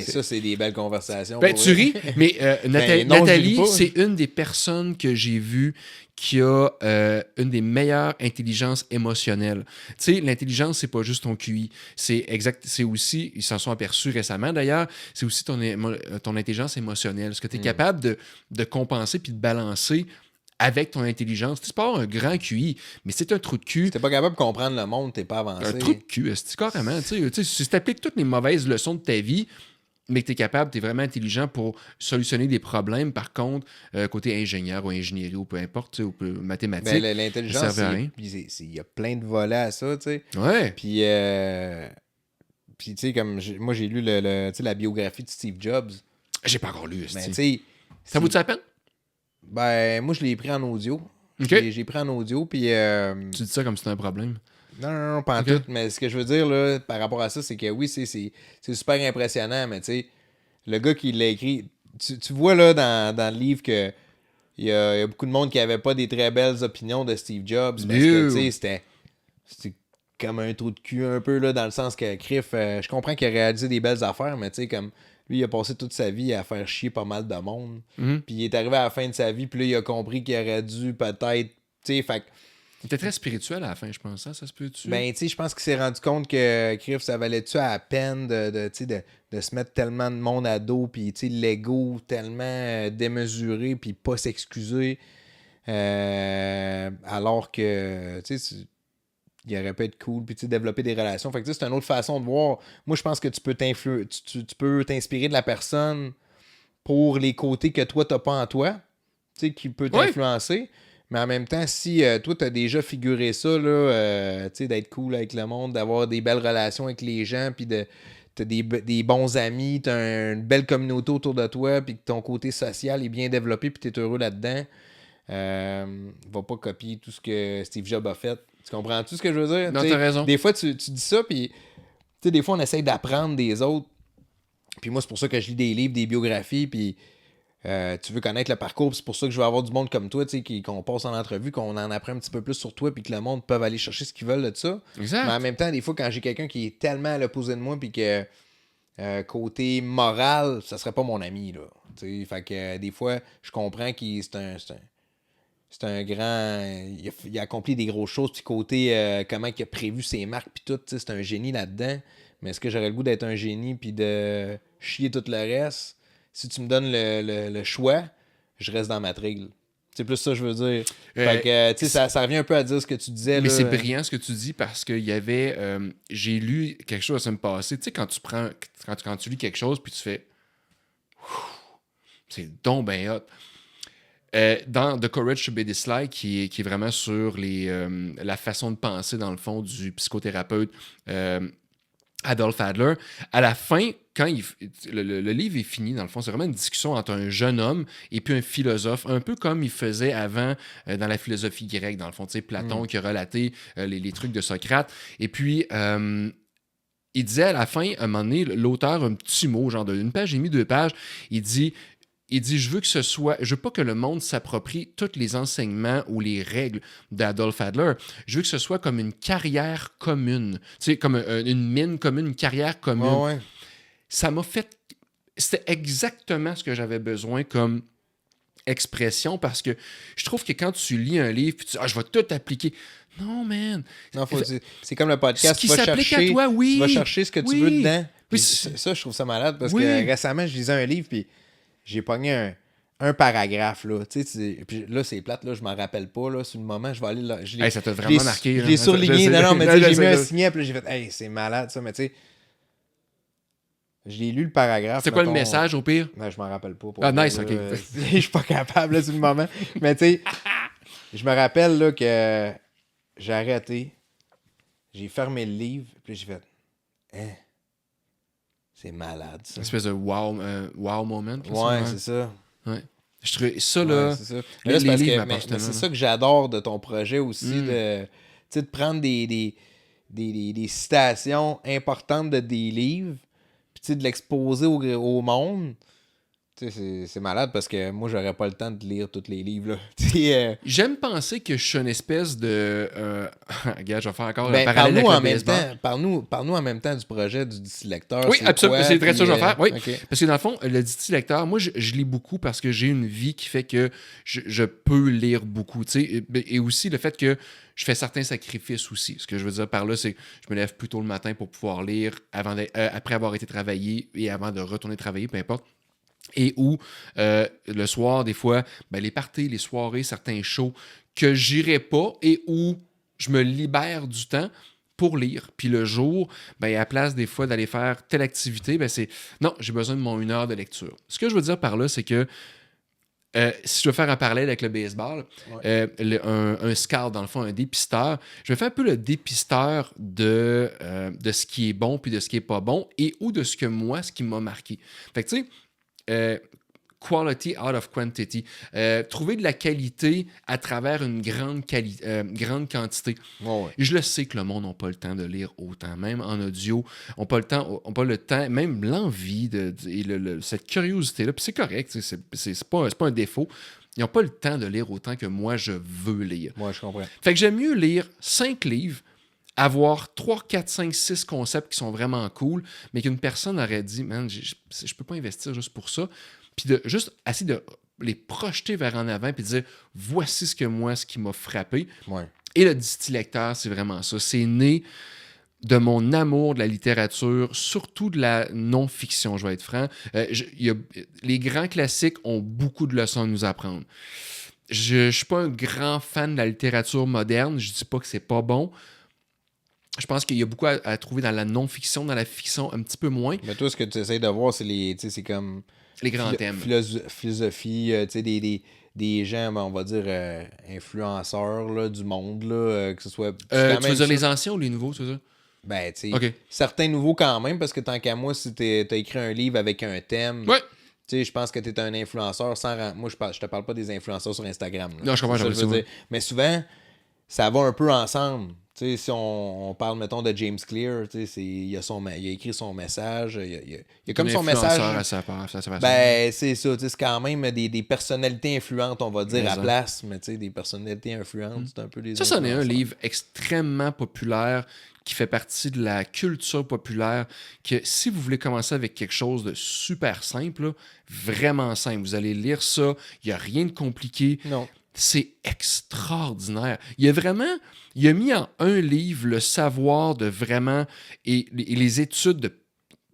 Ça, c'est des belles conversations. Tu ris, mais Nathalie, c'est une des personnes que j'ai vues qui a une des meilleures intelligences émotionnelles. Tu sais, l'intelligence, c'est pas juste ton QI. C'est aussi, ils s'en sont aperçus récemment d'ailleurs, c'est aussi ton intelligence émotionnelle. Ce que tu es capable de compenser puis de balancer avec ton intelligence. Tu peux avoir un grand QI, mais c'est un trou de cul. Si t'es pas capable de comprendre le monde, t'es pas avancé. Un trou de cul, c'est carrément. Tu sais, si tu appliques toutes les mauvaises leçons de ta vie, mais que tu es capable, tu es vraiment intelligent pour solutionner des problèmes. Par contre, côté ingénieur ou ingénierie ou peu importe, ou mathématiques, Ben, l'intelligence, ça servait à rien. il y a plein de volets à ça, tu sais. Ouais. Puis tu sais, comme moi, j'ai lu tu sais, la biographie de Steve Jobs. J'ai pas encore lu. Ben, tu sais, ça vaut-tu la peine? Ben, moi, je l'ai pris en audio. OK. J'ai pris en audio, puis... Tu dis ça comme si c'était un problème. Non, pas en tout. Mais ce que je veux dire, là, par rapport à ça, c'est que oui, c'est super impressionnant, mais tu sais, le gars qui l'a écrit... Tu vois, là, dans le livre que il y a beaucoup de monde qui avait pas des très belles opinions de Steve Jobs, parce que, tu sais, c'était comme un trou de cul un peu, là, dans le sens que Criff, je comprends qu'il a réalisé des belles affaires, mais tu sais, comme... Lui, il a passé toute sa vie à faire chier pas mal de monde. Mm-hmm. Puis il est arrivé à la fin de sa vie, puis là, il a compris qu'il aurait dû peut-être... Tu sais, fait... Il était très spirituel à la fin, je pense. Ça se peut-tu? Ben, tu sais, je pense qu'il s'est rendu compte que Criff, ça valait-tu à la peine de se mettre tellement de monde à dos, puis tu sais, l'ego tellement démesuré, puis pas s'excuser. Alors que, tu sais, il aurait pu être cool, puis tu sais, développer des relations. Fait que c'est une autre façon de voir. Moi, je pense que tu peux peux t'inspirer de la personne pour les côtés que toi, t'as pas en toi, tu sais, qui peut t'influencer. Mais en même temps, si toi, t'as déjà figuré ça, là, tu sais, d'être cool avec le monde, d'avoir des belles relations avec les gens, puis t'as des bons amis, t'as une belle communauté autour de toi, puis que ton côté social est bien développé, puis t'es heureux là-dedans, va pas copier tout ce que Steve Jobs a fait. Tu comprends-tu ce que je veux dire? Non, t'as raison. Des fois, tu dis ça, puis tu sais, des fois, on essaye d'apprendre des autres. Puis moi, c'est pour ça que je lis des livres, des biographies, puis tu veux connaître le parcours, puis c'est pour ça que je veux avoir du monde comme toi, tu sais, qu'on passe en entrevue, qu'on en apprend un petit peu plus sur toi, puis que le monde peut aller chercher ce qu'ils veulent de ça. Exact. Mais en même temps, des fois, quand j'ai quelqu'un qui est tellement à l'opposé de moi, puis que côté moral, ça serait pas mon ami, là. Tu sais, fait que des fois, je comprends qu'il c'est un grand... Il a accompli des grosses choses. Puis côté, comment il a prévu ses marques, puis tout, c'est un génie là-dedans. Mais est-ce que j'aurais le goût d'être un génie, puis de chier tout le reste? Si tu me donnes le choix, je reste dans ma trigle. C'est plus ça que je veux dire. Fait que, tu sais, ça revient un peu à dire ce que tu disais. Mais là. c'est brillant ce que tu dis parce qu'il y avait... j'ai lu quelque chose la semaine passée. Tu sais, quand tu lis quelque chose, puis tu fais... C'est donc ben hot. Dans The Courage to be Disliked, qui est vraiment sur la façon de penser, dans le fond, du psychothérapeute Adolf Adler, à la fin, quand le livre est fini, dans le fond, c'est vraiment une discussion entre un jeune homme et puis un philosophe, un peu comme il faisait avant dans la philosophie grecque, dans le fond, tu sais, Platon qui a relaté les trucs de Socrate. Et puis... il disait à la fin, à un moment donné, l'auteur, un petit mot, genre d'une page et demie, 2 pages, il dit, je veux pas que le monde s'approprie tous les enseignements ou les règles d'Adolf Adler. Je veux que ce soit comme une carrière commune. Tu sais, comme une mine commune, une carrière commune. Ouais. Ça m'a fait... C'était exactement ce que j'avais besoin comme expression parce que je trouve que quand tu lis un livre, puis tu dis, je vais tout appliquer. Non, man. Non, c'est comme le podcast. Ce qui s'applique à toi, oui. Tu vas chercher ce que tu veux dedans. Puis ça, je trouve ça malade parce que récemment, je lisais un livre, puis j'ai pogné un paragraphe, là. Puis là, c'est plate, là, je m'en rappelle pas, là. Sur le moment, je vais aller là. Ça t'a vraiment marqué. Je l'ai surligné. Non, mais j'ai mis un signet, puis j'ai fait, hey, c'est malade, ça. Mais tu sais, je l'ai lu le paragraphe. C'est quoi le message, au pire? Non, je m'en rappelle pas. Nice, ok. Je suis pas capable, là, sur le moment. Mais tu sais, je me rappelle, là, que j'ai arrêté. J'ai fermé le livre, puis j'ai fait, c'est malade, ça. Une espèce de wow moment. Ouais, c'est ça. Ouais. Je trouvais ça, là. Ouais, c'est ça. Mais c'est ça que j'adore de ton projet aussi, de prendre des citations importantes de des livres, puis de l'exposer au monde. C'est malade parce que moi, j'aurais pas le temps de lire tous les livres. Là. J'aime penser que je suis une espèce de... Regarde, je vais faire encore un parallèle parallèle avec le baseball. Parle-nous en même temps du projet du Distilecteur. Oui, absolument. C'est très ça que je vais faire. Oui. Okay. Parce que dans le fond, le Distilecteur, moi, je lis beaucoup parce que j'ai une vie qui fait que je peux lire beaucoup. Et aussi le fait que je fais certains sacrifices aussi. Ce que je veux dire par là, c'est que je me lève plus tôt le matin pour pouvoir lire après avoir été travaillé et avant de retourner travailler, peu importe. Et où, le soir, des fois, les parties, les soirées, certains shows que j'irai pas et où je me libère du temps pour lire. Puis le jour, ben, à la place des fois d'aller faire telle activité, ben, c'est non, j'ai besoin de mon 1 heure de lecture. Ce que je veux dire par là, c'est que si je veux faire un parallèle avec le baseball, un scout, dans le fond, un dépisteur, je vais faire un peu le dépisteur de ce qui est bon puis de ce qui est pas bon et ou de ce qui m'a marqué. Fait que tu sais, quality out of quantity. Trouver de la qualité à travers une grande quantité. Ouais. Je le sais que le monde n'a pas le temps de lire autant, même en audio. On n'a pas le temps, même l'envie, cette curiosité-là. Puis c'est correct, c'est pas un défaut. Ils n'ont pas le temps de lire autant que moi, je veux lire. Moi, je comprends. Fait que j'aime mieux lire 5 livres, avoir 3, 4, 5, 6 concepts qui sont vraiment cool, mais qu'une personne aurait dit, man, je peux pas investir juste pour ça. Puis de juste essayer de les projeter vers en avant puis de dire voici ce qui m'a frappé. Ouais. Et le Distilecteur, c'est vraiment ça. C'est né de mon amour de la littérature, surtout de la non-fiction, je vais être franc. Les grands classiques ont beaucoup de leçons à nous apprendre. Je ne suis pas un grand fan de la littérature moderne. Je dis pas que c'est pas bon. Je pense qu'il y a beaucoup à trouver dans la non-fiction, dans la fiction un petit peu moins. Mais toi, ce que tu essaies de voir, c'est comme les grands thèmes. Philosophie, des gens, on va dire, influenceurs là, du monde, là, que ce soit... tu veux dire les anciens ou les nouveaux, c'est ça? Ben, tu sais, okay. Certains nouveaux quand même, parce que tant qu'à moi, si t'as écrit un livre avec un thème, ouais. Tu sais, je pense que t'es un influenceur sans... Moi, je te parle pas des influenceurs sur Instagram. Là. Non, je comprends, je veux dire. Mais souvent, ça va un peu ensemble. Tu sais, si on parle, mettons, de James Clear, tu sais, il a écrit son message, il a comme son message... à sa façon. Ben, c'est ça, c'est quand même des personnalités influentes, on va dire, à place, mais tu sais, des personnalités influentes, c'est un peu des... Ça en est un livre extrêmement populaire qui fait partie de la culture populaire, que si vous voulez commencer avec quelque chose de super simple, là, vraiment simple, vous allez lire ça, il n'y a rien de compliqué. Non. C'est extraordinaire. Il a mis en un livre le savoir de vraiment et les études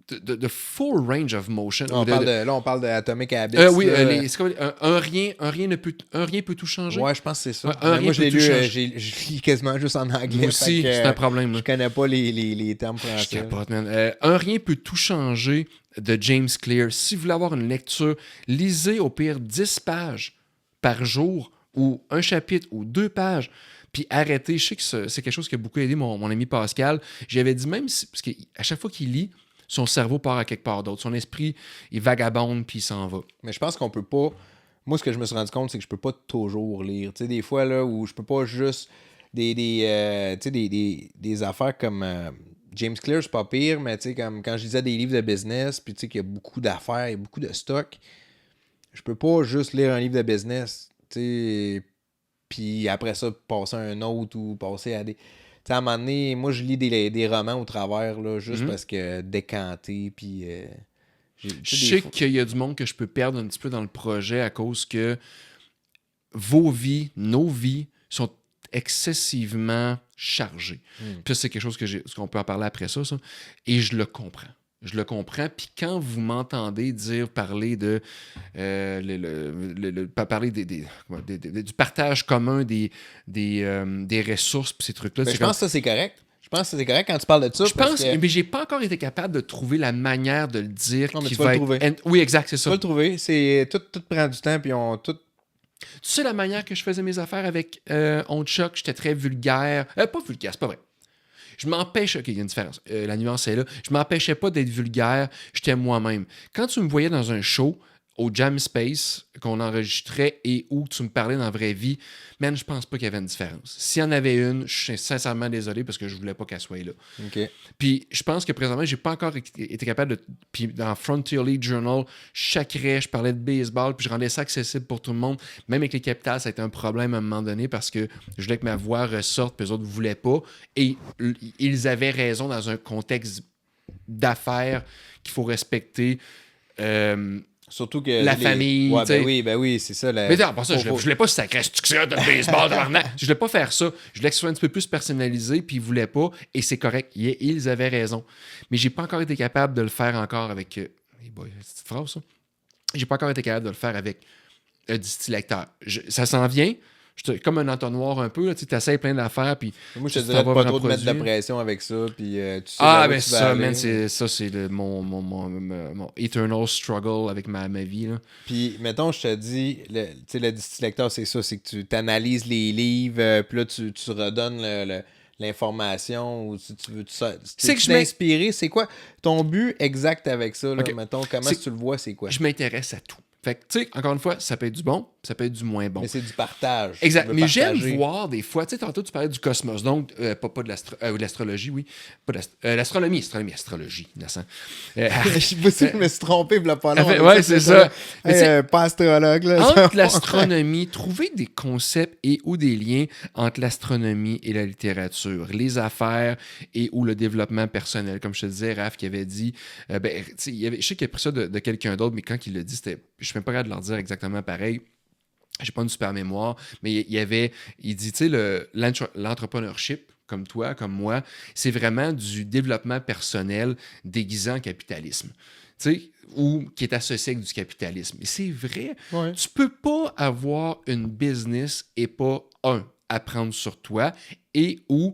de full range of motion. Là, on parle d'Atomic Habits. Oui, c'est comme un rien peut tout changer. Ouais, je pense que c'est ça. Moi, je l'ai lu, je lis quasiment juste en anglais. Moi aussi, c'est un problème. Je connais pas les termes français. Je capote, man. Un rien peut tout changer de James Clear. Si vous voulez avoir une lecture, lisez au pire 10 pages par jour ou un chapitre ou 2 pages. Puis arrêtez. Je sais que c'est quelque chose qui a beaucoup aidé mon ami Pascal. J'avais dit même, parce qu'à chaque fois qu'il lit, son cerveau part à quelque part d'autre. Son esprit, il vagabonde puis il s'en va. Mais je pense qu'on peut pas... Moi, ce que je me suis rendu compte, c'est que je peux pas toujours lire. Tu sais, des fois, là, où je peux pas juste... des affaires comme... James Clear, c'est pas pire, mais tu sais, comme quand je lisais des livres de business, puis tu sais qu'il y a beaucoup d'affaires, il y a beaucoup de stock, je peux pas juste lire un livre de business, tu sais, puis après ça, passer à un autre ou passer à des... Tu sais, à un moment donné, moi, je lis des romans au travers, là, juste parce que décanté, puis... je sais qu'il y a du monde que je peux perdre un petit peu dans le projet à cause que vos vies, nos vies, sont excessivement chargées. Puis ça, c'est quelque chose qu'on peut en parler après ça. Et je le comprends. Je le comprends. Puis quand vous m'entendez parler de parler du partage commun des ressources puis ces trucs-là. Je pense que ça, c'est correct. Je pense que c'est correct quand tu parles de ça. Mais j'ai pas encore été capable de trouver la manière de le dire. Non, mais tu vas le trouver. Oui, exact, c'est ça. Tu vas le trouver. Tout prend du temps, puis tout... Tu sais la manière que je faisais mes affaires avec On Choc, j'étais très vulgaire. Pas vulgaire, c'est pas vrai. Je m'empêche... OK, il y a une différence. La nuance est là. Je m'empêchais pas d'être vulgaire. J'étais moi-même. Quand tu me voyais dans un show au Jam Space qu'on enregistrait et où tu me parlais dans la vraie vie, man, je pense pas qu'il y avait une différence. S'il y en avait une, je suis sincèrement désolé parce que je voulais pas qu'elle soit là. Okay. Puis je pense que présentement, j'ai pas encore été capable de... Puis dans Frontier League Journal, je chacrais, je parlais de baseball, puis je rendais ça accessible pour tout le monde. Même avec les capitales, ça a été un problème à un moment donné parce que je voulais que ma voix ressorte, puis les autres ne voulaient pas. Et ils avaient raison dans un contexte d'affaires qu'il faut respecter. Surtout que la famille. Ouais, ben oui, c'est ça. Mais non, pour ça, je voulais pas sacrer de baseball. Je voulais pas faire ça. Je voulais que ce soit un petit peu plus personnalisé, puis ils voulaient pas, et c'est correct. Ils avaient raison. Mais j'ai pas encore été capable de le faire encore avec... c'est phrase, ça? J'ai pas encore été capable de le faire avec un Distilecteur. Ça s'en vient. comme un entonnoir un peu, tu essaies plein d'affaires, puis Moi, je te tu dirais t'en de vas pas trop te mettre de reproduire. pression avec ça, puis tu sais Ah, là où ben tu vas ça, aller. man, c'est mon eternal struggle avec ma vie, là. Puis, mettons, je te dis, tu sais, le distilecteur, c'est ça, c'est que tu analyses les livres, puis là, tu redonnes l'information, ou si tu veux, C'est que je t'inspirer. C'est quoi ton but exact avec ça, là, Ok. mettons, comment C'est- tu le vois, c'est quoi? Je m'intéresse à tout. Fait que, tu sais, encore une fois, ça peut être du bon, ça peut être du moins bon. Mais c'est du partage. Exact. Tu veux Mais j'aime partager. voir des fois, tu sais, tantôt tu parlais du cosmos, donc pas de l'astrologie, oui. Pas l'astrologie, innocent. Je sais pas si je me suis trompé, il pas long. Ouais, c'est ça. Mais tu sais, Pas astrologue, là. entre l'astronomie, trouver des concepts et ou des liens entre l'astronomie et la littérature, les affaires et ou le développement personnel. Comme je te disais, Raph qui avait dit, je sais qu'il a pris ça de quelqu'un d'autre, mais quand il l'a dit, je ne suis même pas capable de leur dire exactement pareil. J'ai pas une super mémoire, mais il dit, tu sais, l'entrepreneurship, comme toi, comme moi, c'est vraiment du développement personnel déguisé en capitalisme. Tu sais, ou qui est associé avec du capitalisme. Et c'est vrai, Ouais. tu peux pas avoir une business et pas, apprendre sur toi et ou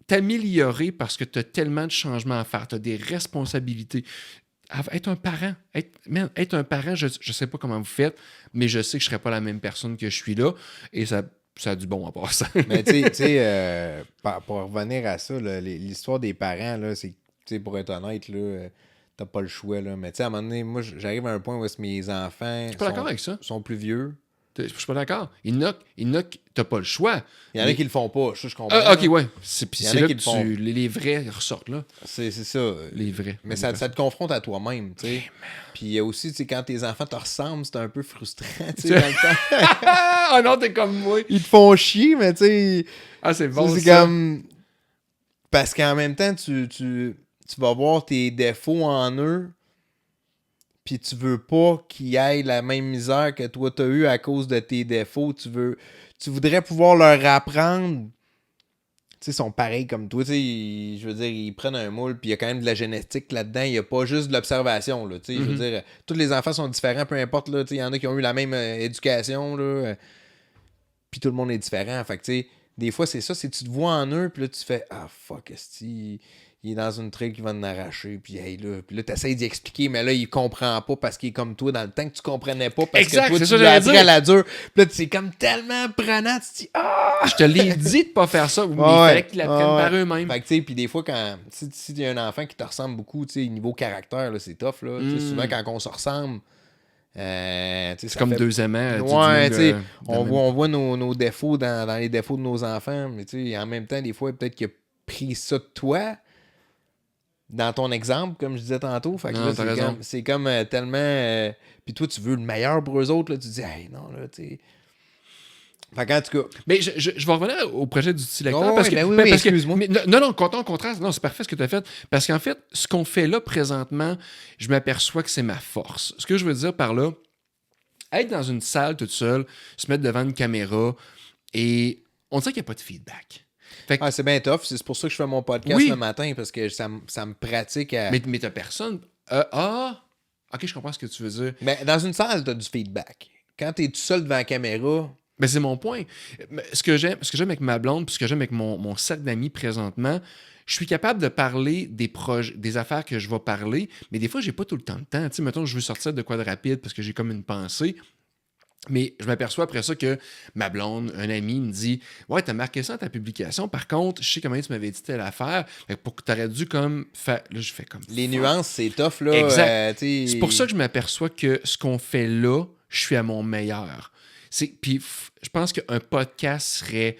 t'améliorer parce que tu as tellement de changements à faire, tu as des responsabilités. Être un parent, être un parent, je ne sais pas comment vous faites, mais je sais que je ne serais pas la même personne que je suis là, et ça a du bon à part ça. Mais tu sais, pour revenir à ça, là, l'histoire des parents, là, c'est, tu sais, pour être honnête, là, t'as pas le choix, là. Mais tu sais, à un moment donné, moi, j'arrive à un point où est-ce que mes enfants Je suis pas d'accord avec ça. sont plus vieux. Je suis pas d'accord. Il y en a qui t'as pas le choix. Il y en a Mais- qui le font pas, je comprends. Ah, ok, là. ouais. Il Puis y en c'est a là qui que le font. les vrais ressortent, là. C'est ça. Les vrais. Mais ça te confronte à toi-même, tu sais. Puis il y a aussi, tu sais, quand tes enfants te ressemblent, c'est un peu frustrant, tu sais, dans le temps. Ah non, t'es comme moi. Ils te font chier, mais tu sais... Ah, c'est bon, c'est ça. comme... Parce qu'en même temps, tu vas voir tes défauts en eux, puis tu veux pas qu'ils aient la même misère que toi t'as eu à cause de tes défauts. Tu voudrais pouvoir leur apprendre. Tu sais, ils sont pareils comme toi. Tu sais, je veux dire, ils prennent un moule, puis il y a quand même de la génétique là-dedans. Il n'y a pas juste de l'observation, là. Tu sais, je veux dire, tous les enfants sont différents, peu importe, là. Tu sais, il y en a qui ont eu la même éducation, là. Puis tout le monde est différent. Fait que, tu sais, des fois, c'est ça, c'est tu te vois en eux, puis là, tu fais « Ah, fuck, est-ce il est dans une trail qui va en arracher, puis hey, là t'essayes d'y expliquer, mais là, il comprend pas parce qu'il est comme toi dans le temps que tu comprenais pas, parce Exact, que toi, c'est tu ça que l'as j'allais appris dire. à la dure. Puis là, c'est comme tellement prenant, tu te dis « Ah! » Je te l'ai dit de pas faire ça, mais il Ouais, fallait qu'ils l'apprennent ouais. par eux-mêmes. Fait que, tu sais, puis des fois, si il y a un enfant qui te ressemble beaucoup, tu sais, niveau caractère, là, c'est tough, là. Tu sais, souvent, quand on se ressemble, C'est comme 2 aimants. Ouais, tu sais, on voit nos défauts dans les défauts de nos enfants, mais tu sais, en même temps, des fois, peut-être qu'il a pris ça de toi, dans ton exemple, comme je disais tantôt. Fait que Non, là, t'as raison. c'est comme tellement... Puis toi, tu veux le meilleur pour eux autres, là, tu dis, hey, non, là, tu sais... Fait qu'en tout cas... Mais je vais revenir au projet du style lecteur. Oh, parce ouais, que, ben oui, ben, oui, parce que- excuse-moi. mais non, au contraire, non, c'est parfait ce que tu as fait. Parce qu'en fait, ce qu'on fait là présentement, je m'aperçois que c'est ma force. Ce que je veux dire par là, être dans une salle toute seule, se mettre devant une caméra, et on dirait qu'il n'y a pas de feedback. Fait que- Ah, c'est bien tough. C'est pour ça que je fais mon podcast Oui. le matin, parce que ça me pratique à... mais t'as personne. Ok, je comprends ce que tu veux dire. Mais dans une salle, t'as du feedback. Quand t'es tout seul devant la caméra... Mais c'est mon point. Mais ce que j'aime avec ma blonde, puis ce que j'aime avec mon cercle d'amis présentement, je suis capable de parler des projets, des affaires que je vais parler, mais des fois, j'ai pas tout le temps de temps. Tu sais, mettons, je veux sortir de quoi de rapide parce que j'ai comme une pensée. Mais je m'aperçois après ça que ma blonde, un ami, me dit « Ouais, t'as marqué ça dans ta publication. Par contre, je sais comment tu m'avais dit telle affaire. Fait que pour que t'aurais dû comme faire... » Là, je fais comme... Les fuck. nuances, c'est tough, là. Exact. Tu sais, C'est pour ça que je m'aperçois que ce qu'on fait là, je suis à mon meilleur. Puis je pense qu'un podcast serait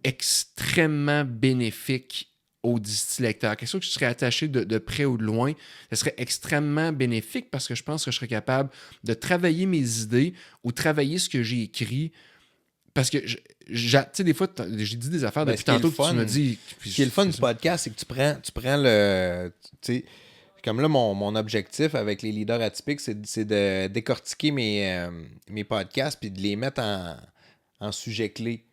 extrêmement bénéfique aux distilecteurs. Quelque chose que je serais attaché de près ou de loin, ce serait extrêmement bénéfique parce que je pense que je serais capable de travailler mes idées ou travailler ce que j'ai écrit. Parce que, tu sais, des fois, j'ai dit des affaires Ben, depuis ce qui est tantôt le que tu fun, me dis... Ce qui est le fun du podcast, c'est que tu prends le... Tu sais, comme là, mon objectif avec les leaders atypiques, c'est de décortiquer mes podcasts puis de les mettre en sujet clé.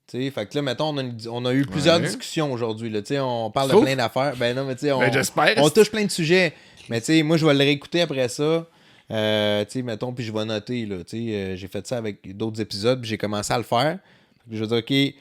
Tu sais, fait que là, mettons, on a eu plusieurs discussions aujourd'hui. Là, tu sais, on parle de plein d'affaires. Ben non, mais tu sais, j'espère. on touche plein de sujets. Mais tu sais, moi, je vais le réécouter après ça. Tu sais, mettons, puis je vais noter, là. Tu sais, j'ai fait ça avec d'autres épisodes, puis j'ai commencé à le faire. Puis je vais dire, OK,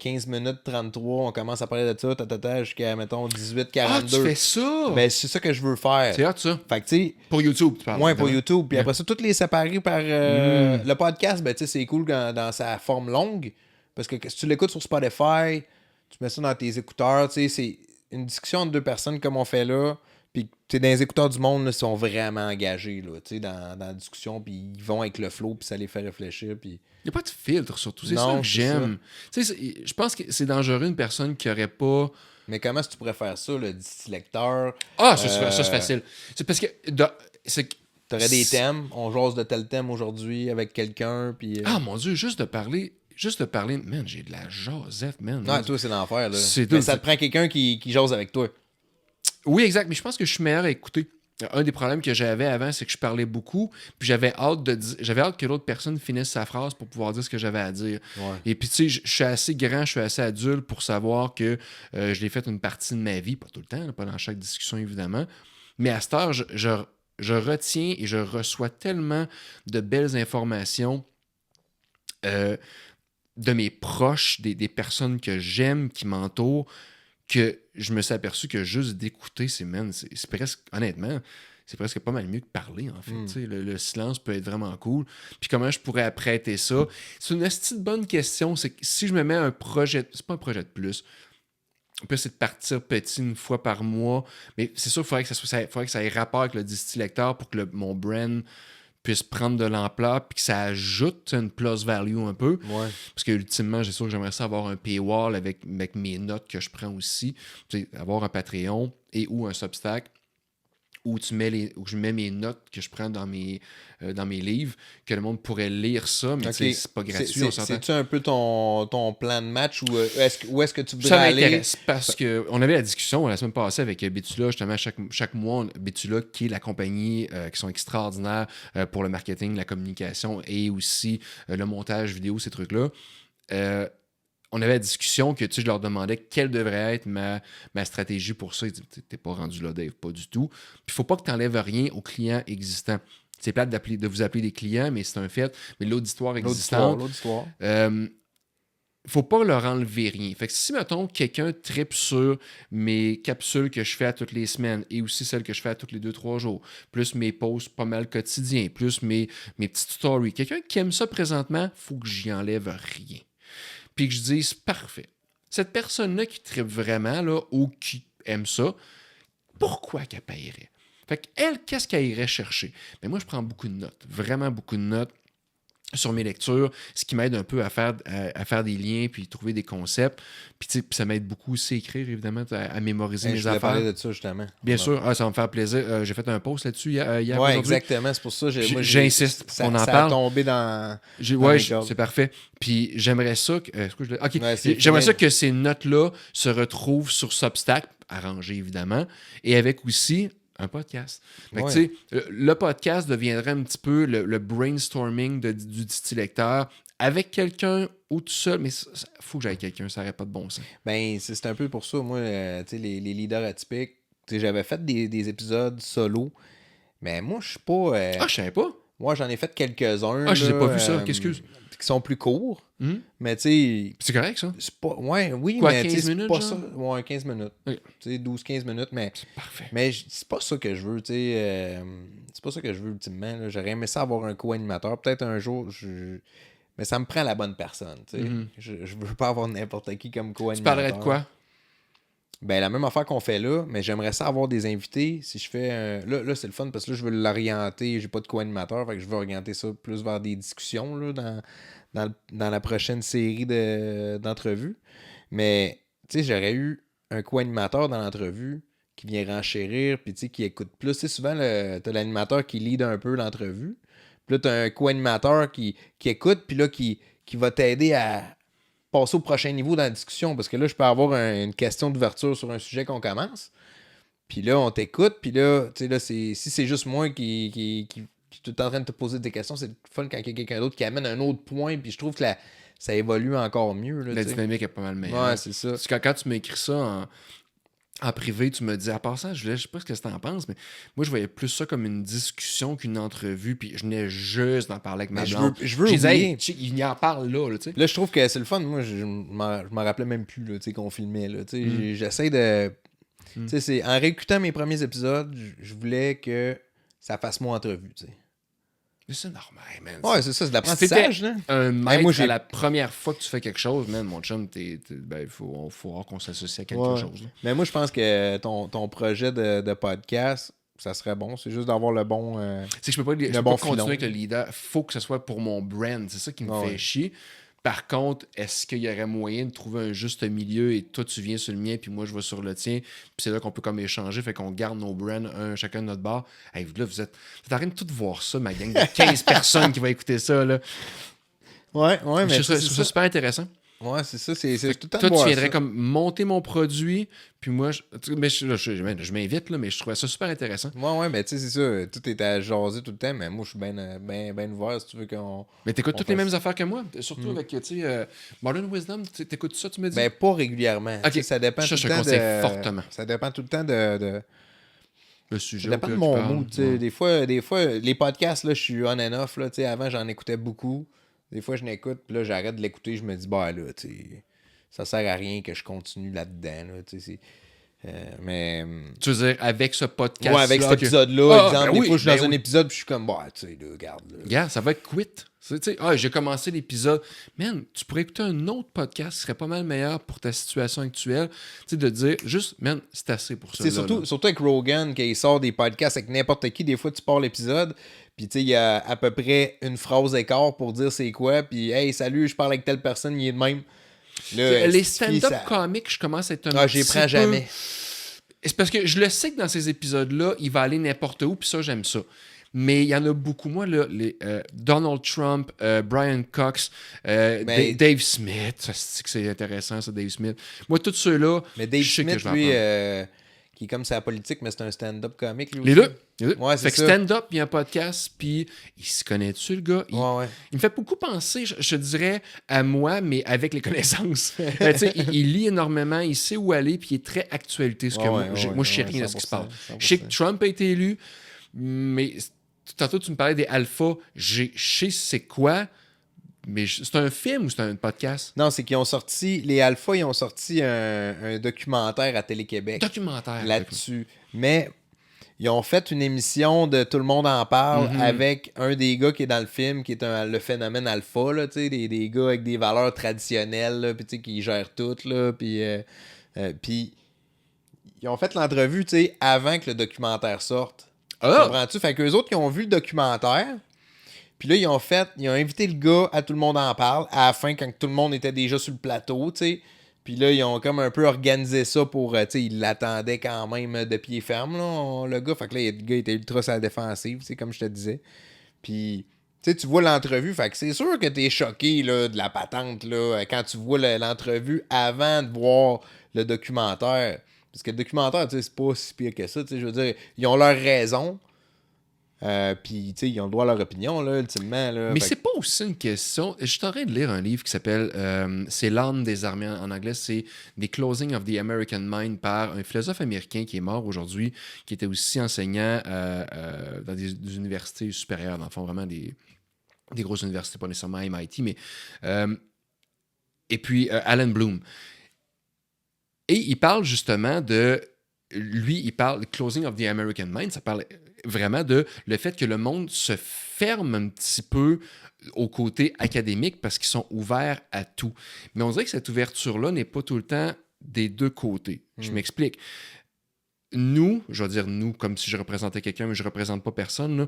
15 minutes 33, on commence à parler de ça, jusqu'à, mettons, 18, Ah, tu 42. fais ça? Ben, c'est ça que je veux faire. C'est hot, ça. Fait que, tu sais, Pour YouTube, tu parles. ouais, pour évidemment. YouTube. Puis après ça, toutes les séparer par le podcast, ben, tu sais, c'est cool dans sa forme longue. Parce que si tu l'écoutes sur Spotify, tu mets ça dans tes écouteurs, tu sais, c'est une discussion entre deux personnes comme on fait là. Puis, tu sais, dans les écouteurs du monde, là, ils sont vraiment engagés, là, tu sais, dans la discussion. Puis, ils vont avec le flow, puis ça les fait réfléchir. Puis, Il n'y a pas de filtre, surtout. C'est ça non, que c'est j'aime. Tu sais, je pense que c'est dangereux une personne qui aurait pas. mais comment est-ce que tu pourrais faire ça, le lecteur? Ah, ça, c'est facile. C'est parce que. C'est T'aurais des thèmes, on jase de tel thème aujourd'hui avec quelqu'un, puis... Ah, mon Dieu, juste de parler. Man, j'ai de la jasette, man. non, toi, c'est l'enfer, là. C'est Mais tout. ça te prend quelqu'un qui jase avec toi. Oui, exact, mais je pense que je suis meilleur à écouter. Un des problèmes que j'avais avant, c'est que je parlais beaucoup, puis j'avais hâte que l'autre personne finisse sa phrase pour pouvoir dire ce que j'avais à dire. Ouais. Et puis, tu sais, je suis assez grand, je suis assez adulte pour savoir que je l'ai fait une partie de ma vie, pas tout le temps, là, pas dans chaque discussion, évidemment. Mais à cette heure, je retiens et je reçois tellement de belles informations de mes proches, des personnes que j'aime, qui m'entourent, que je me suis aperçu que juste d'écouter, c'est presque, honnêtement, c'est presque pas mal mieux que parler, en fait. Tu sais, le silence peut être vraiment cool. Puis comment je pourrais apprêter ça? C'est une petite bonne question. C'est que si je me mets un projet, c'est pas un projet de plus, on peut essayer de partir petit une fois par mois, mais c'est sûr qu'il faudrait que ça ait rapport avec le distilecteur pour que mon brand puisse prendre de l'ampleur puis que ça ajoute une plus value un peu. Ouais. Parce que ultimement, j'ai sûr que j'aimerais ça avoir un paywall avec mes notes que je prends aussi. Tu sais, avoir un Patreon et ou un Substack où je mets mes notes que je prends dans mes livres, que le monde pourrait lire ça, mais tu sais, c'est pas gratuit, on s'entend. C'est-tu un peu ton plan de match ou est-ce que tu voudrais Ça aller... m'intéresse parce qu'on avait la discussion la semaine passée avec Betula, justement, chaque mois, Betula, qui est la compagnie qui sont extraordinaires pour le marketing, la communication et aussi le montage vidéo, ces trucs-là. On avait la discussion que je leur demandais quelle devrait être ma stratégie pour ça. Ils disaient, t'es pas rendu là, Dave, pas du tout. Puis il faut pas que tu enlèves rien aux clients existants. C'est plate de vous appeler des clients, mais c'est un fait. Mais l'auditoire existant. L'auditoire. Faut pas leur enlever rien. Fait que si, mettons, quelqu'un tripe sur mes capsules que je fais à toutes les semaines et aussi celles que je fais à tous les 2-3 jours, plus mes posts pas mal quotidiens, plus mes petites stories, quelqu'un qui aime ça présentement, faut que j'y enlève rien. Puis que je dise, parfait. Cette personne-là qui tripe vraiment, là, ou qui aime ça, pourquoi qu'elle paierait? Fait qu'elle, qu'est-ce qu'elle irait chercher? Mais moi, je prends beaucoup de notes, vraiment beaucoup de notes sur mes lectures, ce qui m'aide un peu à faire des liens puis trouver des concepts. Puis ça m'aide beaucoup aussi à écrire, évidemment, à mémoriser mes Je voulais affaires. parler de ça, justement. Bien sûr, ça va me faire plaisir. J'ai fait un post là-dessus hier Oui, aujourd'hui. exactement. C'est pour ça que j'insiste pour qu'on en ça parle. a tombé dans Oui, les cordes. c'est parfait. Puis j'aimerais ça que... OK. Ouais, J'aimerais ça que ces notes-là se retrouvent sur Substack, arrangées évidemment, et avec aussi un podcast. Fait que, Ouais. tu sais, le podcast deviendrait un petit peu le brainstorming du distilecteur avec quelqu'un ou tout seul, mais il faut que j'aille quelqu'un, ça n'aurait pas de bon sens. Ben, c'est un peu pour ça. Moi, tu sais, les leaders atypiques, tu sais, j'avais fait des épisodes solo, mais moi, je suis pas... Ah, je savais pas. Moi, j'en ai fait quelques-uns. Ah, je n'ai là, pas vu ça, qu'excuse. Qui sont plus courts, Mhm. mais tu sais... C'est correct, ça? C'est pas... Ouais, oui, Quoi, mais tu sais, 15 c'est minutes, pas genre? ça. Ouais, 15 minutes. Ok. Tu sais, 12-15 minutes, mais... Parfait. Mais c'est pas ça que je veux, tu sais. C'est pas ça que je veux ultimement. Là. J'aurais aimé ça avoir un co-animateur. Peut-être un jour, mais ça me prend la bonne personne, tu sais. Mhm. Je veux pas avoir n'importe qui comme co-animateur. Tu parlerais de quoi? Ben, la même affaire qu'on fait là, mais j'aimerais ça avoir des invités. Si je fais... Là, c'est le fun parce que là, je veux l'orienter. J'ai pas de co-animateur, fait que je veux orienter ça plus vers des discussions là, dans la prochaine série d'entrevues. Mais, tu sais, j'aurais eu un co-animateur dans l'entrevue qui vient renchérir, puis tu sais, qui écoute plus. Tu sais, souvent, t'as l'animateur qui lead un peu l'entrevue. Puis là, t'as un co-animateur qui écoute, puis là, qui va t'aider à passer au prochain niveau dans la discussion. Parce que là, je peux avoir une question d'ouverture sur un sujet qu'on commence. Puis là, on t'écoute, puis là, tu sais, là, si c'est juste moi qui est en train de te poser des questions, c'est le fun quand il y a quelqu'un d'autre qui amène un autre point, puis je trouve que ça évolue encore mieux. Là, La t'sais. dynamique est pas mal meilleure. Ouais, c'est ça. Parce que quand tu m'écris ça en privé, tu me dis, à part ça, je sais pas ce que tu en penses, mais moi, je voyais plus ça comme une discussion qu'une entrevue, puis je venais juste d'en parler avec ma Mais blonde. je veux Je disais, oublier. hey, il en parle là, tu sais. Là, je trouve que c'est le fun. Moi, je m'en rappelais même plus là, tu sais, qu'on filmait. Là, tu sais. Mm. J'essaie de. Mm. Tu sais, en réécoutant mes premiers épisodes, je voulais que ça fasse mon entrevue. Tu sais. Mais c'est normal, man. Ouais, c'est ça, c'est de Si l'apprentissage. t'étais Là. un maître moi, à la première fois que tu fais quelque chose, man, mon chum, ben, il faut voir qu'on s'associe à quelque Ouais. chose. Là. Mais moi, je pense que ton projet de podcast, ça serait bon. C'est juste d'avoir le bon. C'est que je peux pas, bon continuer filon. avec le leader. Faut que ce soit pour mon brand. C'est ça qui me Ah fait ouais. chier. Par contre, est-ce qu'il y aurait moyen de trouver un juste milieu et toi, tu viens sur le mien, puis moi, je vais sur le tien, puis c'est là qu'on peut comme échanger, fait qu'on garde nos brands, chacun de notre bar. Hey, là, vous êtes en train de tout voir ça, ma gang de 15 personnes qui vont écouter ça. Là. Ouais, mais Je trouve ça super intéressant. Ouais, c'est ça. C'est tout le temps Toi, de tu voir viendrais ça. comme monter mon produit, puis moi, je m'invite, là, mais je trouvais ça super intéressant. Ouais, mais tu sais, c'est ça. Tout est à jaser tout le temps, mais moi, je suis bien ouvert si tu veux qu'on. Mais t'écoutes on toutes les fasse- mêmes affaires que moi, surtout avec, tu sais, Modern Wisdom, t'écoutes ça, tu me dis? Ben, pas régulièrement. Ok. Tu sais, ça dépend Ça, tout je le te temps conseille fortement. Ça dépend tout le temps de. Le sujet. Ça dépend de auquel mon tu parles. mood. Tu sais. Des fois, les podcasts, là, je suis on and off. Là, tu sais, avant, j'en écoutais beaucoup. Des fois, je n'écoute, puis là, j'arrête de l'écouter. Je me dis, bah là, tu sais, ça sert à rien que je continue là-dedans. Là, tu sais, mais. Tu veux dire, avec ce podcast. Ouais, avec cet épisode-là, Ah, exemple, ben des oui, fois, je suis dans ben un oui. épisode, puis je suis comme, bah, tu sais, là, regarde. Là. Regarde, ça va être quit. Tu sais, j'ai commencé l'épisode. Man, tu pourrais écouter un autre podcast qui serait pas mal meilleur pour ta situation actuelle. Tu sais, de dire, juste, man, c'est assez pour ça. C'est surtout avec Rogan, qu'il sort des podcasts avec n'importe qui, des fois, tu pars l'épisode, puis tu sais, il y a à peu près une phrase d'écart pour dire c'est quoi, puis hey, salut, je parle avec telle personne, il est de même. Là, Les si stand-up ça- comiques, je commence à être un Ah, petit j'y prends peu- jamais. C'est parce que je le sais que dans ces épisodes-là, il va aller n'importe où, puis ça, j'aime ça. Mais il y en a beaucoup. Moi, là, Donald Trump, Brian Cox, Mais- Dave Smith, ça, c'est que c'est intéressant, ça, Dave Smith. Moi, tous ceux-là, Mais Dave je sais que Smith, je vais lui, apprendre. qui est comme sa politique, mais c'est un stand-up comique, lui Les aussi. deux. Les deux. Ouais, c'est fait que ça. stand-up, puis un podcast, puis il se connaît-tu, le gars? Ouais. Il me fait beaucoup penser, je dirais, à moi, mais avec les connaissances. Tu sais, il lit énormément, il sait où aller, puis il est très actualité. Ce que moi, je sais rien de ce qui se passe. 100%. Je sais que Trump a été élu, mais tantôt, tu me parlais des alphas. Je sais c'est quoi, mais c'est un film ou c'est un podcast? Non, c'est qu'ils ont sorti, les Alpha, ils ont sorti un documentaire à Télé-Québec. Documentaire. Là-dessus. Mais ils ont fait une émission de Tout le monde en parle avec un des gars qui est dans le film, qui est le phénomène alpha, là, des gars avec des valeurs traditionnelles, là, puis qui gèrent tout. Là, puis ils ont fait l'entrevue avant que le documentaire sorte. Ah! Comprends-tu? Fait qu'eux autres, ils ont vu le documentaire. Puis là, ils ont invité le gars à Tout le monde en parle à la fin, quand tout le monde était déjà sur le plateau, tu sais. Puis là, ils ont comme un peu organisé ça pour, tu sais, ils l'attendaient quand même de pied ferme, là, le gars. Fait que là, le gars était ultra sur la défensive, tu sais, comme je te disais. Puis, tu sais, tu vois l'entrevue, fait que c'est sûr que t'es choqué, là, de la patente, là, quand tu vois l'entrevue avant de voir le documentaire. Parce que le documentaire, tu sais, c'est pas si pire que ça, tu sais, je veux dire, ils ont leur raison. Puis, tu sais, ils ont le droit à leur opinion, là, ultimement. Là, Mais Fait c'est pas aussi une question. Je suis en train de lire un livre qui s'appelle C'est l'âme des armées en anglais. C'est The Closing of the American Mind par un philosophe américain qui est mort aujourd'hui, qui était aussi enseignant dans des universités supérieures, dans le fond, vraiment des grosses universités, pas nécessairement MIT, mais. Et puis, Alan Bloom. Et il parle justement de. Lui, il parle Closing of the American Mind, ça parle vraiment de le fait que le monde se ferme un petit peu au côté académique parce qu'ils sont ouverts à tout. Mais on dirait que cette ouverture-là n'est pas tout le temps des deux côtés. Je m'explique. Nous, je vais dire nous comme si je représentais quelqu'un, mais je ne représente pas personne, là,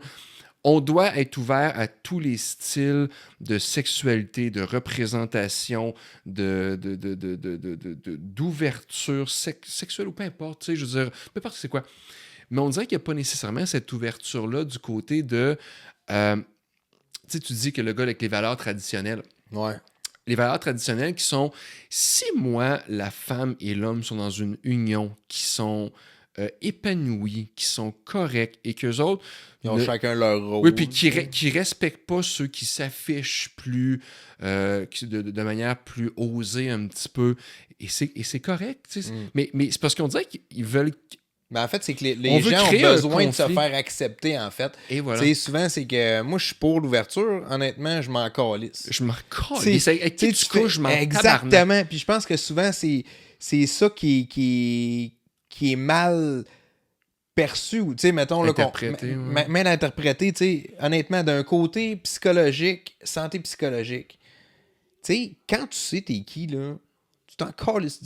on doit être ouvert à tous les styles de sexualité, de représentation, d'ouverture sexuelle ou peu importe. Tu sais, je veux dire, peu importe c'est quoi. Mais on dirait qu'il n'y a pas nécessairement cette ouverture-là du côté de... tu sais, tu dis que le gars avec les valeurs traditionnelles... Ouais. Les valeurs traditionnelles qui sont... Si moi, la femme et l'homme sont dans une union, qui sont... épanouis, qui sont corrects et qu'eux autres... Ils ont chacun leur rôle. Oui, puis qui respectent pas ceux qui s'affichent plus... de manière plus osée un petit peu. Et c'est correct. Mais c'est parce qu'on dirait qu'ils veulent... Mais en fait, c'est que les gens ont besoin de se faire accepter, en fait. Et voilà. Souvent, c'est que moi, je suis pour l'ouverture. Honnêtement, je m'en calisse. Je m'en calisse. Avec qui tu couches, je m'en exactement. tabarnak. Puis je pense que souvent, c'est ça qui est mal perçu. Tu sais, mettons, interprété. Mal interprété, tu sais, honnêtement, d'un côté psychologique, santé psychologique. Tu sais, quand tu sais t'es qui, là, tu t'en calisses.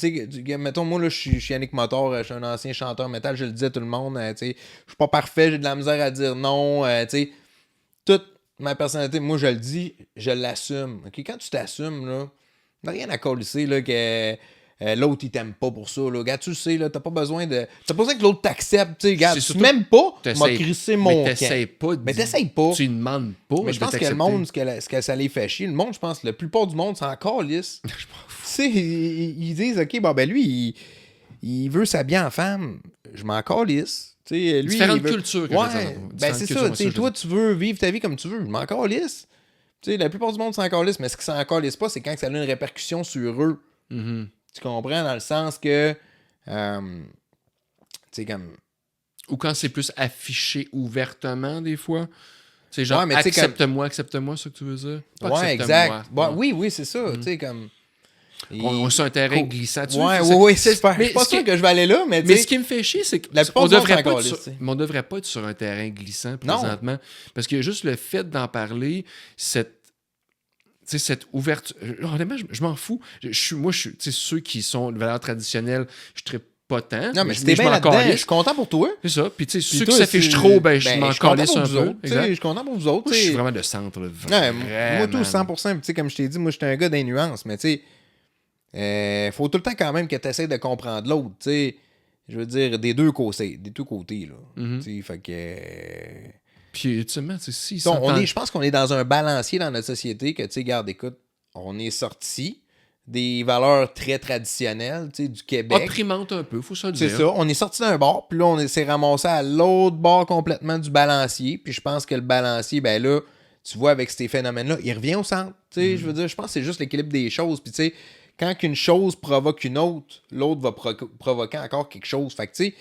Mettons, moi, là, je suis Yannick Motor, je suis un ancien chanteur métal, je le dis à tout le monde, tu sais, je suis pas parfait, j'ai de la misère à dire non, tu sais, toute ma personnalité, moi, je le dis, je l'assume. OK? Quand tu t'assumes, là, t'as rien à calisser, là, que l'autre, il t'aime pas pour ça, là. Regarde, tu le sais, là, t'as pas besoin que l'autre t'accepte, tu sais, regarde, tu m'aimes pas, m'a crissé mon mais t'essayes pas. Mais t'essayes pas. Tu demandes pas. Mais je pense que le monde, ce que ça les fait chier, le monde, je pense, la plupart du monde, c'est encore lisse. Je m'en fous. Tu sais, ils disent, OK, bon, ben lui, il veut s'habiller en femme. Je m'en calisse. Tu sais, lui, différentes cultures. Ouais, ben c'est ça. Tu sais, toi, tu veux vivre ta vie comme tu veux. Je m'en calisse. Tu sais, la plupart du monde s'en calisse, mais ce qui s'en calisse pas, c'est quand ça a une répercussion sur eux. Mm-hmm. Tu comprends? Dans le sens que, tu sais, comme... Ou quand c'est plus affiché ouvertement, des fois. C'est genre, ouais, accepte-moi, accepte-moi, c'est ce que tu veux dire? Pas ouais, exact. Ouais. Oui, c'est ça. Tu sais, comme... On est sur un terrain glissant. Oui, c'est super. Je suis pas sûr que je vais aller là, mais ce qui me fait chier, c'est qu'on ne devrait pas être sur un terrain glissant présentement. Parce qu'il y a juste le fait d'en parler, cette ouverture. Honnêtement, je m'en fous. Moi, je suis ceux qui sont de valeurs traditionnelles, je ne pas tant. Non, mais c'était bien là-dedans. Je suis content pour toi. C'est ça. Puis, tu sais, ceux qui s'affichent trop, je m'en calisse un peu. Je suis content pour vous autres. Moi, je suis vraiment de centre. Moi, tout 100%. Tu sais, comme je t'ai dit, moi, j'étais un gars des nuances. Mais, tu sais, faut tout le temps quand même que tu essaies de comprendre l'autre. Tu sais, je veux dire, des deux côtés. Là. Tu sais, fait que... Puis, ultimement, si... je pense qu'on est dans un balancier dans notre société que, tu sais, regarde, écoute, on est sorti des valeurs très traditionnelles, tu sais, du Québec. Opprimante un peu, faut ça le dire. C'est ça, on est sorti d'un bord, puis là, on s'est ramassé à l'autre bord complètement du balancier, puis je pense que le balancier, ben là, tu vois, avec ces phénomènes-là, il revient au centre, tu sais, je veux dire, je pense que c'est juste l'équilibre des choses, puis tu sais, quand qu'une chose provoque une autre, l'autre va provoquer encore quelque chose, fait que tu sais,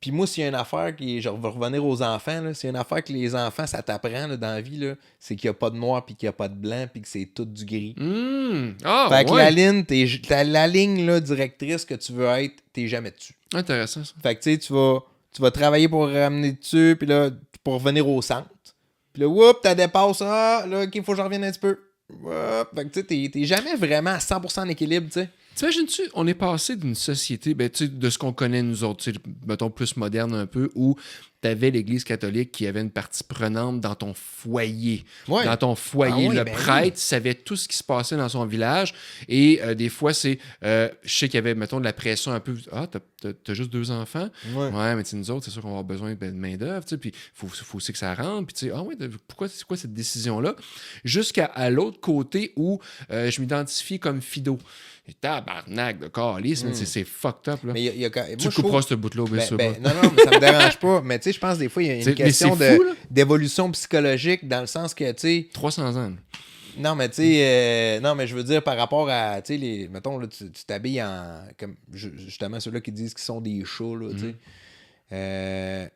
puis moi, s'il y a une affaire qui est, je vais revenir aux enfants, là, s'il y a une affaire que les enfants, ça t'apprend là, dans la vie, là, c'est qu'il n'y a pas de noir, puis qu'il n'y a pas de blanc, puis que c'est tout du gris. Fait que la ligne là, directrice que tu veux être, t'es jamais dessus. Intéressant, ça. Fait que tu sais, tu vas travailler pour ramener dessus, puis là, pour revenir au centre. Puis là, whoop, t'as dépassé, là, OK, il faut que je revienne un petit peu. Whoop. Fait que tu sais, t'es jamais vraiment à 100% en équilibre, tu sais. T'imagines-tu, on est passé d'une société, de ce qu'on connaît nous autres, mettons plus moderne un peu, où t'avais l'Église catholique qui avait une partie prenante dans ton foyer. Ouais. Dans ton foyer. Le prêtre savait tout ce qui se passait dans son village. Et des fois, c'est... je sais qu'il y avait, mettons, de la pression un peu. Ah, t'as juste 2 enfants? Ouais, mais nous autres, c'est sûr qu'on va avoir besoin de main-d'œuvre. Puis il faut aussi que ça rentre. Puis ah ouais, c'est quoi cette décision-là? Jusqu'à l'autre côté où je m'identifie comme fido. Et tabarnak de calice, c'est fucked up. Là. Mais tu couperas ce bout-là, bien sûr. Non, mais ça me dérange pas. Mais tu sais, je pense des fois, il y a une question d'évolution psychologique dans le sens que, tu sais... 300 ans. Non, mais tu sais... non, mais je veux dire, par rapport à, tu sais, mettons, là, tu t'habilles en... comme justement, ceux-là qui disent qu'ils sont des chats, là, tu sais.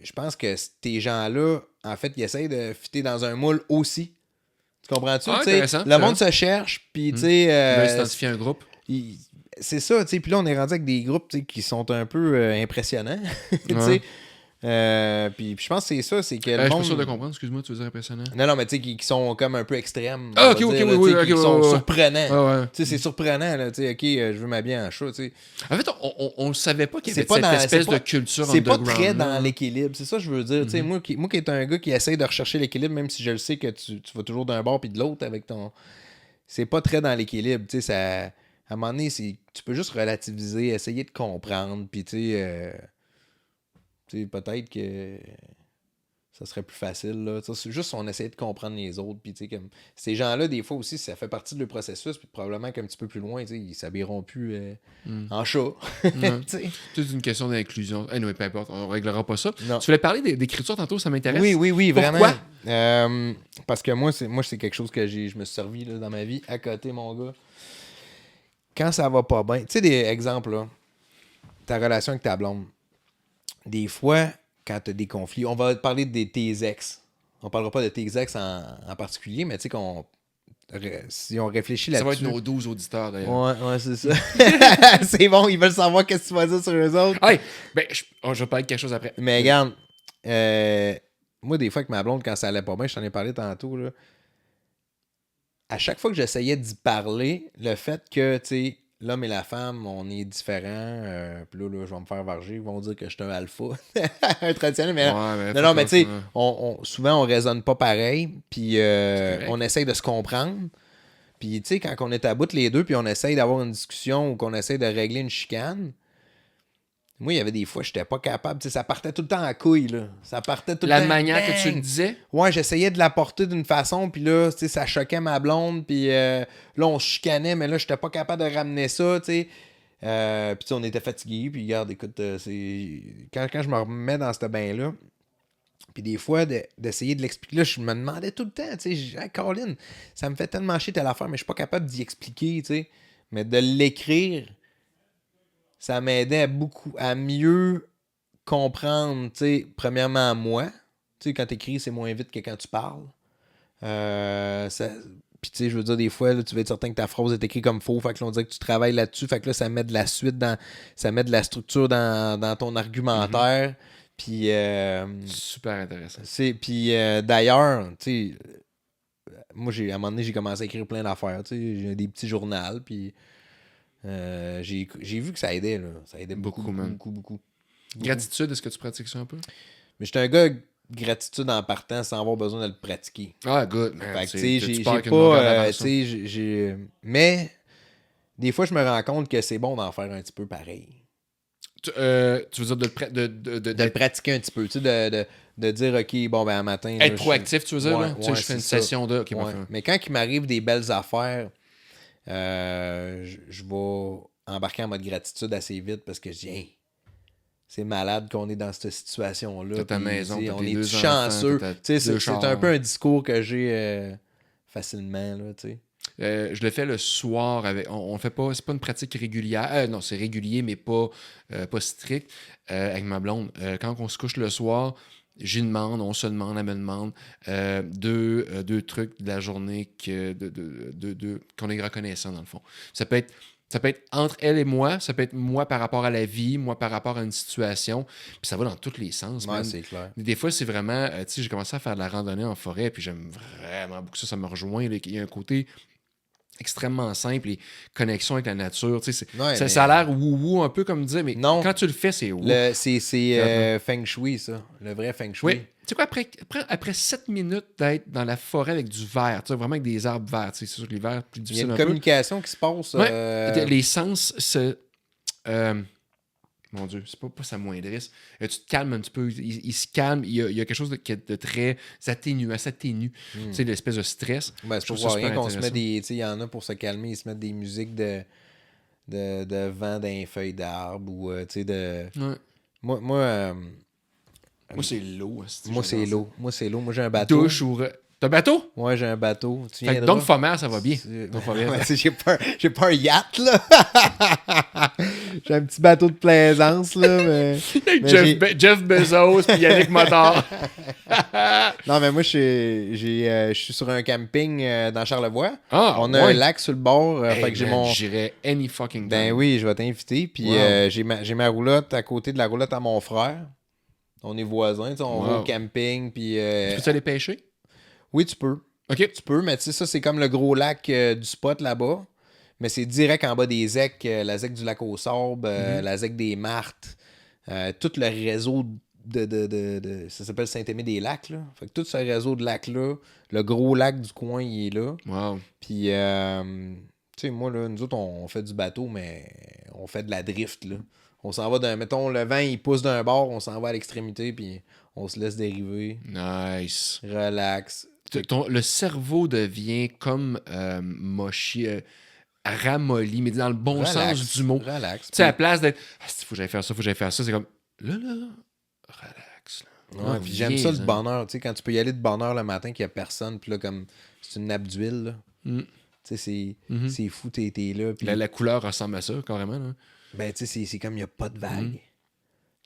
Je pense que ces gens-là, en fait, ils essayent de fitter dans un moule aussi. Tu comprends-tu? Le monde se cherche, puis tu sais... Ils veulent s'identifier un groupe. C'est ça, tu sais. Puis là, on est rendu avec des groupes qui sont un peu impressionnants. Tu sais. Puis je pense que c'est ça, c'est que le monde... Je suis pas sûr de comprendre, excuse-moi, tu veux dire impressionnant? Non, mais tu sais, qui sont comme un peu extrêmes. Ah, ok, oui, qui sont surprenants. Ouais. Tu sais, c'est surprenant, là, tu sais, ok, je veux m'habiller en chat, tu sais. En fait, on ne savait pas qu'il y avait cette espèce de culture underground. C'est pas très dans l'équilibre, c'est ça que je veux dire. Tu sais, moi qui est un gars qui essaie de rechercher l'équilibre, même si je le sais que tu vas toujours d'un bord puis de l'autre avec ton... C'est pas très dans l'équilibre, tu sais, ça... À un moment donné, tu peux juste relativiser, essayer de comprendre, puis tu sais... peut-être que ça serait plus facile. Là. C'est juste on essayait de comprendre les autres. Puis, comme, ces gens-là, des fois aussi, ça fait partie de leur processus. Puis probablement qu'un petit peu plus loin, ils s'habilleront plus en chat. C'est une question d'inclusion. Anyway, peu importe, on réglera pas ça. Non. Tu voulais parler d'écriture tantôt, ça m'intéresse. Oui, Pourquoi? vraiment. Parce que moi, c'est quelque chose que je me suis servi là, dans ma vie. À côté, mon gars. Quand ça va pas bien, tu sais, des exemples, là, ta relation avec ta blonde. Des fois, quand tu as des conflits, on va parler de tes ex. On parlera pas de tes ex en particulier, mais tu sais, si on réfléchit là-dessus. Ça va être nos 12 auditeurs, d'ailleurs. Ouais, c'est ça. C'est bon, ils veulent savoir qu'est-ce que tu vas dire sur eux autres. Hey, ben, je vais parler de quelque chose après. Mais regarde, moi, des fois, avec ma blonde, quand ça allait pas bien, je t'en ai parlé tantôt, là. À chaque fois que j'essayais d'y parler, le fait que, tu sais, l'homme et la femme, on est différents, puis là, je vais me faire varger, ils vont dire que je suis un alpha, un traditionnel, mais non, mais tu sais, souvent, on raisonne pas pareil, puis on essaye de se comprendre, puis tu sais, quand on est à bout les deux, puis on essaye d'avoir une discussion ou qu'on essaye de régler une chicane, moi, il y avait des fois, j'étais pas capable. T'sais, ça partait tout le temps en couille, là. Ça partait tout le temps. La manière que tu le disais? Ouais, j'essayais de l'apporter d'une façon, puis là, ça choquait ma blonde, puis là, on chicanait, mais là, j'étais pas capable de ramener ça, tu sais. Puis on était fatigués, puis regarde, écoute, c'est... Quand je me remets dans ce bain-là, puis des fois, d'essayer de l'expliquer, là, je me demandais tout le temps, tu sais, hey, Colin, ça me fait tellement chier telle affaire, mais je suis pas capable d'y expliquer, tu sais. Mais de l'écrire... ça m'aidait beaucoup à mieux comprendre, tu sais, premièrement, moi. Tu sais, quand t'écris, c'est moins vite que quand tu parles. Puis, tu sais, je veux dire, des fois, là, tu veux être certain que ta phrase est écrite comme faux. Fait que là, on dirait que tu travailles là-dessus. Fait que là, ça met de la suite ça met de la structure dans ton argumentaire. Puis... super intéressant. Puis, d'ailleurs, tu sais, moi, à un moment donné, j'ai commencé à écrire plein d'affaires. Tu sais, j'ai des petits journaux, puis... j'ai vu que ça aidait, là. Ça aidait beaucoup. Gratitude, est-ce que tu pratiques ça un peu? Mais j'étais un gars gratitude en partant sans avoir besoin de le pratiquer. Ah, good. Fait que, tu sais, j'ai pas... mais, des fois, je me rends compte que c'est bon d'en faire un petit peu pareil. Tu veux dire de le pratiquer un petit peu, tu sais, de dire, OK, bon, ben, un matin... Être proactif, tu veux dire, là? Tu sais, je fais une ça. session de... Okay, ouais. Mais quand il m'arrive des belles affaires... je vais embarquer en mode gratitude assez vite parce que je dis hey, c'est malade qu'on est dans cette situation-là. T'as ta maison, t'as on tes est deux chanceux. enfants, C'est un peu un discours que j'ai facilement. Là, je le fais le soir avec. On fait pas. C'est pas une pratique régulière. Non, c'est régulier, mais pas strict. Avec ma blonde. Quand on se couche le soir, j'y demande, on se demande, elle me demande deux trucs de la journée qu'on est reconnaissant, dans le fond. Ça peut être entre elle et moi, ça peut être moi par rapport à la vie, moi par rapport à une situation, puis ça va dans tous les sens. Ouais, c'est clair. Des fois, c'est vraiment, tu sais, j'ai commencé à faire de la randonnée en forêt, puis j'aime vraiment beaucoup ça, ça me rejoint. Là, il y a un côté extrêmement simple et connexion avec la nature. Tu sais, ça a l'air wou-wou un peu comme dire, mais non, quand tu le fais, c'est wou. C'est Feng Shui, ça. Le vrai Feng Shui. Oui. Tu sais quoi, après 7 minutes d'être dans la forêt avec du vert, tu sais, vraiment avec des arbres verts, tu sais, c'est sûr que les verts, plus difficile. Il y a une communication qui se passe. Ouais. Les sens se... mon Dieu, c'est pas s'amoindrisse. Tu te calmes un petit peu, il se calme, il y a quelque chose de très atténuant, ça s'atténue. Tu sais, l'espèce de stress. Ben, c'est pour rien qu'on se met des... Tu sais, il y en a pour se calmer, ils se mettent des musiques de vent dans les feuilles d'arbre ou, tu sais, de... Ouais. Moi, c'est l'eau. Moi, c'est l'eau. Moi, j'ai un bateau. Douche ou... T'as un bateau? Ouais, j'ai un bateau. Donc, Fomer, ça va bien. J'ai pas un yacht, là. J'ai un petit bateau de plaisance, là. Mais Jeff Bezos puis Yannick Motor. Non, mais moi, je suis sur un camping dans Charlevoix. On a ouais. un lac sur le bord. Fait que j'ai mon... J'irais any fucking time. Ben oui, je vais t'inviter. Puis j'ai ma roulotte à côté de la roulotte à mon frère. On est voisins. On va au camping. Puis, peux-tu aller pêcher? Oui, tu peux. OK. Tu peux, mais tu sais, ça, c'est comme le gros lac du spot là-bas. Mais c'est direct en bas des ZEC, la ZEC du lac aux Sables, la ZEC des Martes, tout le réseau ça s'appelle Saint-Aimé-des-Lacs, là. Fait que tout ce réseau de lacs-là, le gros lac du coin, il est là. Wow. Puis, tu sais, moi, là, nous autres, on fait du bateau, mais on fait de la drift, là. On s'en va mettons, le vent, il pousse d'un bord, on s'en va à l'extrémité, puis on se laisse dériver. Nice. Relax. Le cerveau devient comme mochi, ramolli, mais dans le bon sens du mot. Relax. Tu sais, à la place d'être faut que j'aille faire ça, c'est comme là, relax. Là. Ouais, puis j'aime ça le bonheur, tu sais, quand tu peux y aller de bonne heure le matin qu'il n'y a personne, puis là, comme c'est une nappe d'huile, là. Tu sais, c'est fou, t'es là. Pis... La couleur ressemble à ça, carrément. Là. Ben, tu sais, c'est comme il n'y a pas de vague.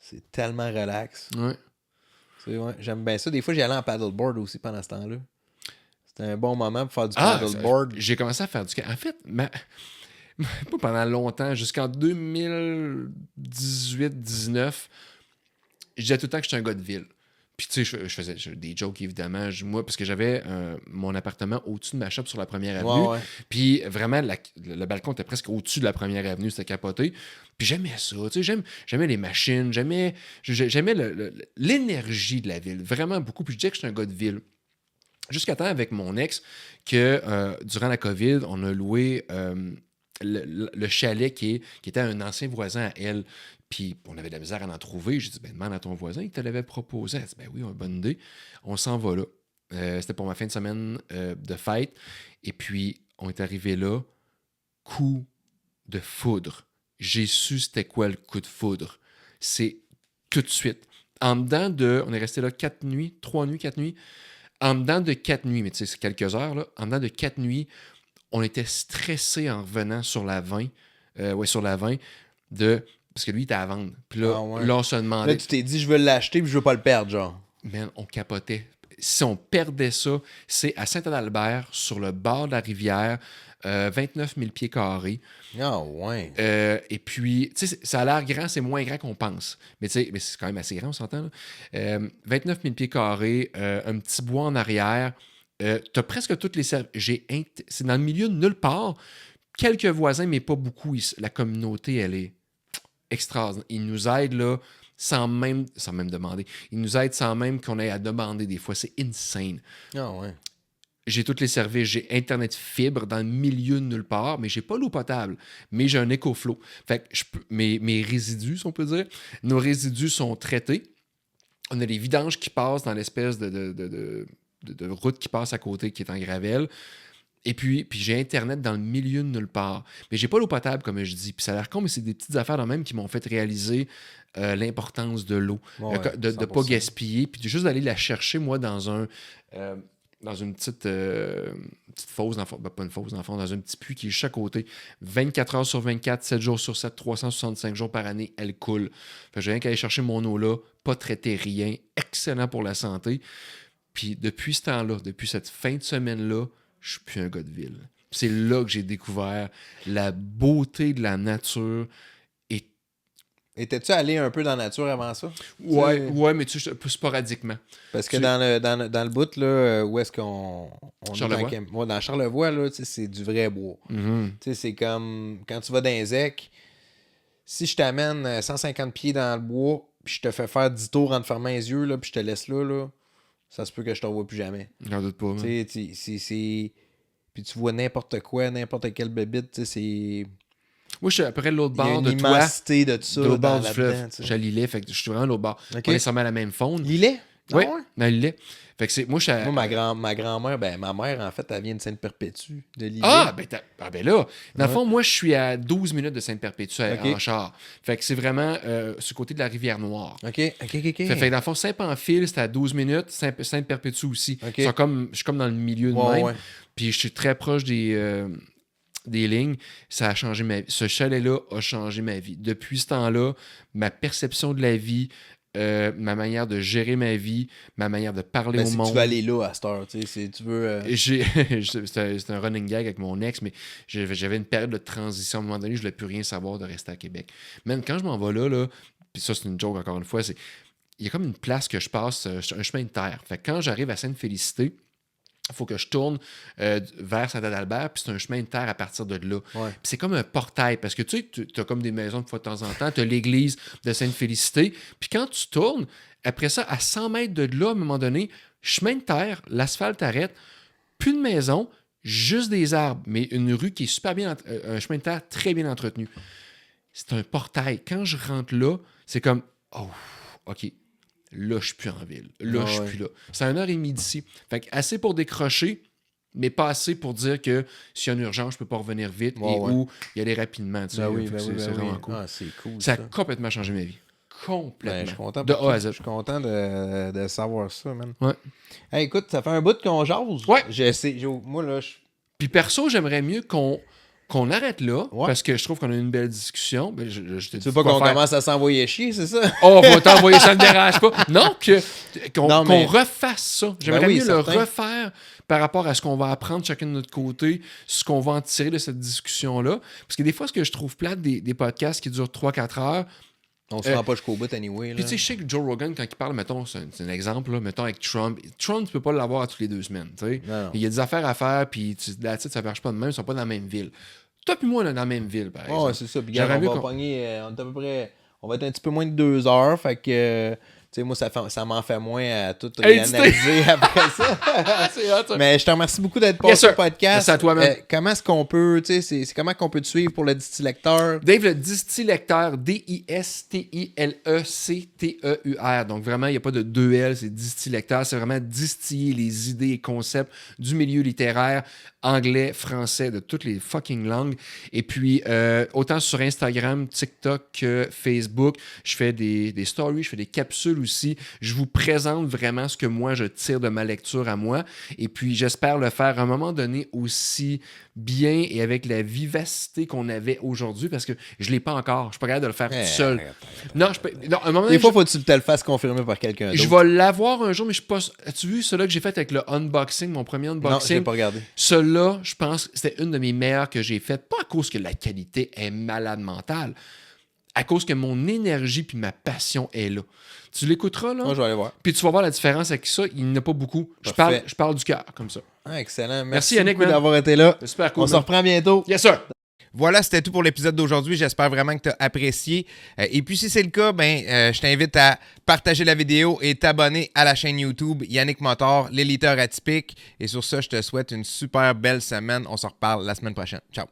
C'est tellement relax. Ouais. Ouais, j'aime bien ça. Des fois, j'y allais en paddleboard aussi pendant ce temps-là. C'était un bon moment pour faire du paddleboard. J'ai commencé à faire du... En fait, pas pendant longtemps, jusqu'en 2018-19, je disais tout le temps que j'étais un gars de ville. Puis tu sais, je faisais des jokes, évidemment. Moi, parce que j'avais mon appartement au-dessus de ma shop sur la première avenue. Ouais. Puis vraiment, le balcon était presque au-dessus de la première avenue. C'était capoté. Puis j'aimais ça. Tu sais, j'aimais les machines. J'aimais l'énergie de la ville. Vraiment beaucoup. Puis je disais que j'étais un gars de ville. Jusqu'à temps, avec mon ex, que durant la COVID, on a loué le chalet qui était un ancien voisin à elle. Puis on avait de la misère à en trouver. J'ai dit, demande à ton voisin, il te l'avait proposé. Elle dit, oui, bonne idée. On s'en va là. C'était pour ma fin de semaine de fête. Et puis, on est arrivé là. Coup de foudre. J'ai su c'était quoi le coup de foudre. C'est tout de suite. En dedans de... On est resté là 3 nuits. En dedans de 4 nuits, mais tu sais, c'est quelques heures, là. En dedans de 4 nuits, on était stressé en revenant sur la 20. Sur la 20 parce que lui, il était à vendre. Puis là, là, on se demandait... Là, tu t'es dit, je veux l'acheter puis je veux pas le perdre, genre. Man, on capotait. Si on perdait ça, c'est à Saint-Adalbert, sur le bord de la rivière, 29 000 pieds carrés. Ah, ouais. Et puis, tu sais, ça a l'air grand, c'est moins grand qu'on pense. Mais tu sais, c'est quand même assez grand, on s'entend. 29 000 pieds carrés, un petit bois en arrière. T'as presque toutes les services. C'est dans le milieu de nulle part. Quelques voisins, mais pas beaucoup. La communauté, elle est extraordinaire. Ils nous aident là sans même demander. Ils nous aident sans même qu'on ait à demander des fois. C'est insane. Ah ouais. J'ai tous les services. J'ai Internet fibre dans le milieu de nulle part, mais j'ai pas l'eau potable. Mais j'ai un EcoFlow. Fait que mes résidus, si on peut dire, nos résidus sont traités. On a les vidanges qui passent dans l'espèce de route qui passe à côté, qui est en gravelle. Et puis j'ai Internet dans le milieu de nulle part. Mais j'ai pas l'eau potable, comme je dis. Puis ça a l'air con, mais c'est des petites affaires de même qui m'ont fait réaliser l'importance de l'eau. De ne pas gaspiller. Puis juste d'aller la chercher, moi, dans une petite fosse, pas une fosse, dans un petit puits qui est chaque côté. 24 heures sur 24, 7 jours sur 7, 365 jours par année, elle coule. Fait que j'ai rien qu'à aller chercher mon eau là, pas traiter rien, excellent pour la santé. Puis depuis ce temps-là, depuis cette fin de semaine-là, je suis plus un gars de ville. C'est là que j'ai découvert la beauté de la nature. Étais-tu allé un peu dans la nature avant ça? Ouais, mais tu sais, plus sporadiquement. Parce que dans le bout, là, où est-ce qu'on Charlevoix? Moi, dans Charlevoix, là, c'est du vrai bois. C'est comme quand tu vas dans les ZEC, si je t'amène 150 pieds dans le bois, puis je te fais faire 10 tours en te fermant les yeux, là, puis je te laisse là, ça se peut que je t'en vois plus jamais. J'en doute pas. Puis tu vois n'importe quoi, n'importe quelle bébite, c'est... Moi, je suis après l'autre bord de toi. Il y a une immensité de ça. De l'autre bord du fleuve. J'ai à Lillet, fait que je suis vraiment l'autre bord. Okay. Pas nécessairement la même faune. Lillet? Oui, dans Lillet. Fait que c'est... Moi, ma grand-mère, ma mère, en fait, elle vient de Sainte-Perpétue, de Lillet. Ben là, dans le fond, moi, je suis à 12 minutes de Sainte-Perpétue en char. Fait que c'est vraiment ce côté de la Rivière-Noire. OK. Fait que dans le fond, Saint-Pamphile, c'était à 12 minutes, Sainte-Perpétue aussi. Okay. Je suis comme dans le milieu de même. Ouais. Puis je suis très proche des lignes, ça a changé ma vie. Ce chalet-là a changé ma vie. Depuis ce temps-là, ma perception de la vie, ma manière de gérer ma vie, ma manière de parler au monde. Tu veux aller là à cette heure, tu sais, si tu veux... C'est un running gag avec mon ex, mais j'avais une période de transition. À un moment donné, je ne voulais plus rien savoir de rester à Québec. Même quand je m'en vais là, puis ça, c'est une joke encore une fois, il y a comme une place que je passe, un chemin de terre. Fait que quand j'arrive à Sainte-Félicité, il faut que je tourne vers Saint-Adalbert, puis c'est un chemin de terre à partir de là. Ouais. Puis c'est comme un portail, parce que tu sais, tu as comme des maisons de fois de temps en temps, tu as l'église de Sainte-Félicité, puis quand tu tournes, après ça, à 100 mètres de là, à un moment donné, chemin de terre, l'asphalte arrête, plus de maison, juste des arbres, mais une rue qui est super bien, un chemin de terre très bien entretenu. C'est un portail. Quand je rentre là, c'est comme, oh, OK, là, je suis plus en ville. Là, je suis plus là. C'est à 1h30 d'ici. Fait que assez pour décrocher, mais pas assez pour dire que s'il y a une urgence, je peux pas revenir vite ou y aller rapidement. Tu sais. C'est vraiment cool. Ah, c'est cool. Ça a complètement changé ma vie. Complètement. Je suis content de A à Z. Je suis content de savoir ça, man. Ouais. Hey, écoute, ça fait un bout qu'on jase. Ouais. Moi, là, Puis perso, j'aimerais mieux qu'on arrête là, parce que je trouve qu'on a eu une belle discussion. Ben, je te tu veux pas qu'on commence à s'envoyer chier, c'est ça? Oh, on va t'envoyer, ça ne me dérange pas. Non, qu'on refasse ça. J'aimerais mieux le refaire par rapport à ce qu'on va apprendre chacun de notre côté, ce qu'on va en tirer de cette discussion-là. Parce que des fois, ce que je trouve plate des podcasts qui durent 3-4 heures, on se rend pas jusqu'au bout, anyway. Puis tu sais, je sais que Joe Rogan, quand il parle, mettons, c'est un exemple, là, mettons avec Trump, tu peux pas l'avoir à toutes les 2 semaines. Il y a des affaires à faire, puis ça marche pas de même, ils sont pas dans la même ville. Toi puis moi, on est dans la même ville, par exemple. Ouais, c'est ça. Puis on va pogner, on est à peu près, on va être un petit peu moins de 2 heures, fait que... Tu sais, moi, ça m'en fait moins à tout réanalyser après ça. C'est hot, mais je te remercie beaucoup d'être passé au podcast. Merci à toi, man. Comment est-ce qu'on peut, tu sais, c'est comment qu'on peut te suivre pour le Distilecteur? Dave, le Distilecteur, Distilecteur. Donc vraiment, il n'y a pas de 2 L, c'est Distilecteur. C'est vraiment distiller les idées et concepts du milieu littéraire, anglais, français, de toutes les fucking langues. Et puis, autant sur Instagram, TikTok que Facebook, je fais des stories, je fais des capsules aussi. Je vous présente vraiment ce que moi, je tire de ma lecture à moi. Et puis, j'espère le faire à un moment donné aussi bien et avec la vivacité qu'on avait aujourd'hui, parce que je ne l'ai pas encore. Je ne suis pas capable de le faire tout seul. Non, un moment des fois, faut que tu te le fasses confirmer par quelqu'un d'autre. Je vais l'avoir un jour, mais je suis pas... As-tu vu celui-là que j'ai fait avec le unboxing, mon premier unboxing? Non, je l'ai pas regardé. Celui-là, je pense que c'était une de mes meilleures que j'ai faites. Pas à cause que la qualité est malade mentale, à cause que mon énergie puis ma passion est là. Tu l'écouteras, là? Moi, je vais aller voir. Puis tu vas voir la différence avec ça. Il n'y en a pas beaucoup. Je parle du cœur, comme ça. Ah, excellent. Merci Yannick, beaucoup d'avoir été là. C'est super cool. On se reprend bientôt. Yes, sir. Voilà, c'était tout pour l'épisode d'aujourd'hui. J'espère vraiment que tu as apprécié. Et puis, si c'est le cas, je t'invite à partager la vidéo et t'abonner à la chaîne YouTube Yannick Motor, l'éditeur atypique. Et sur ça, je te souhaite une super belle semaine. On se reparle la semaine prochaine. Ciao.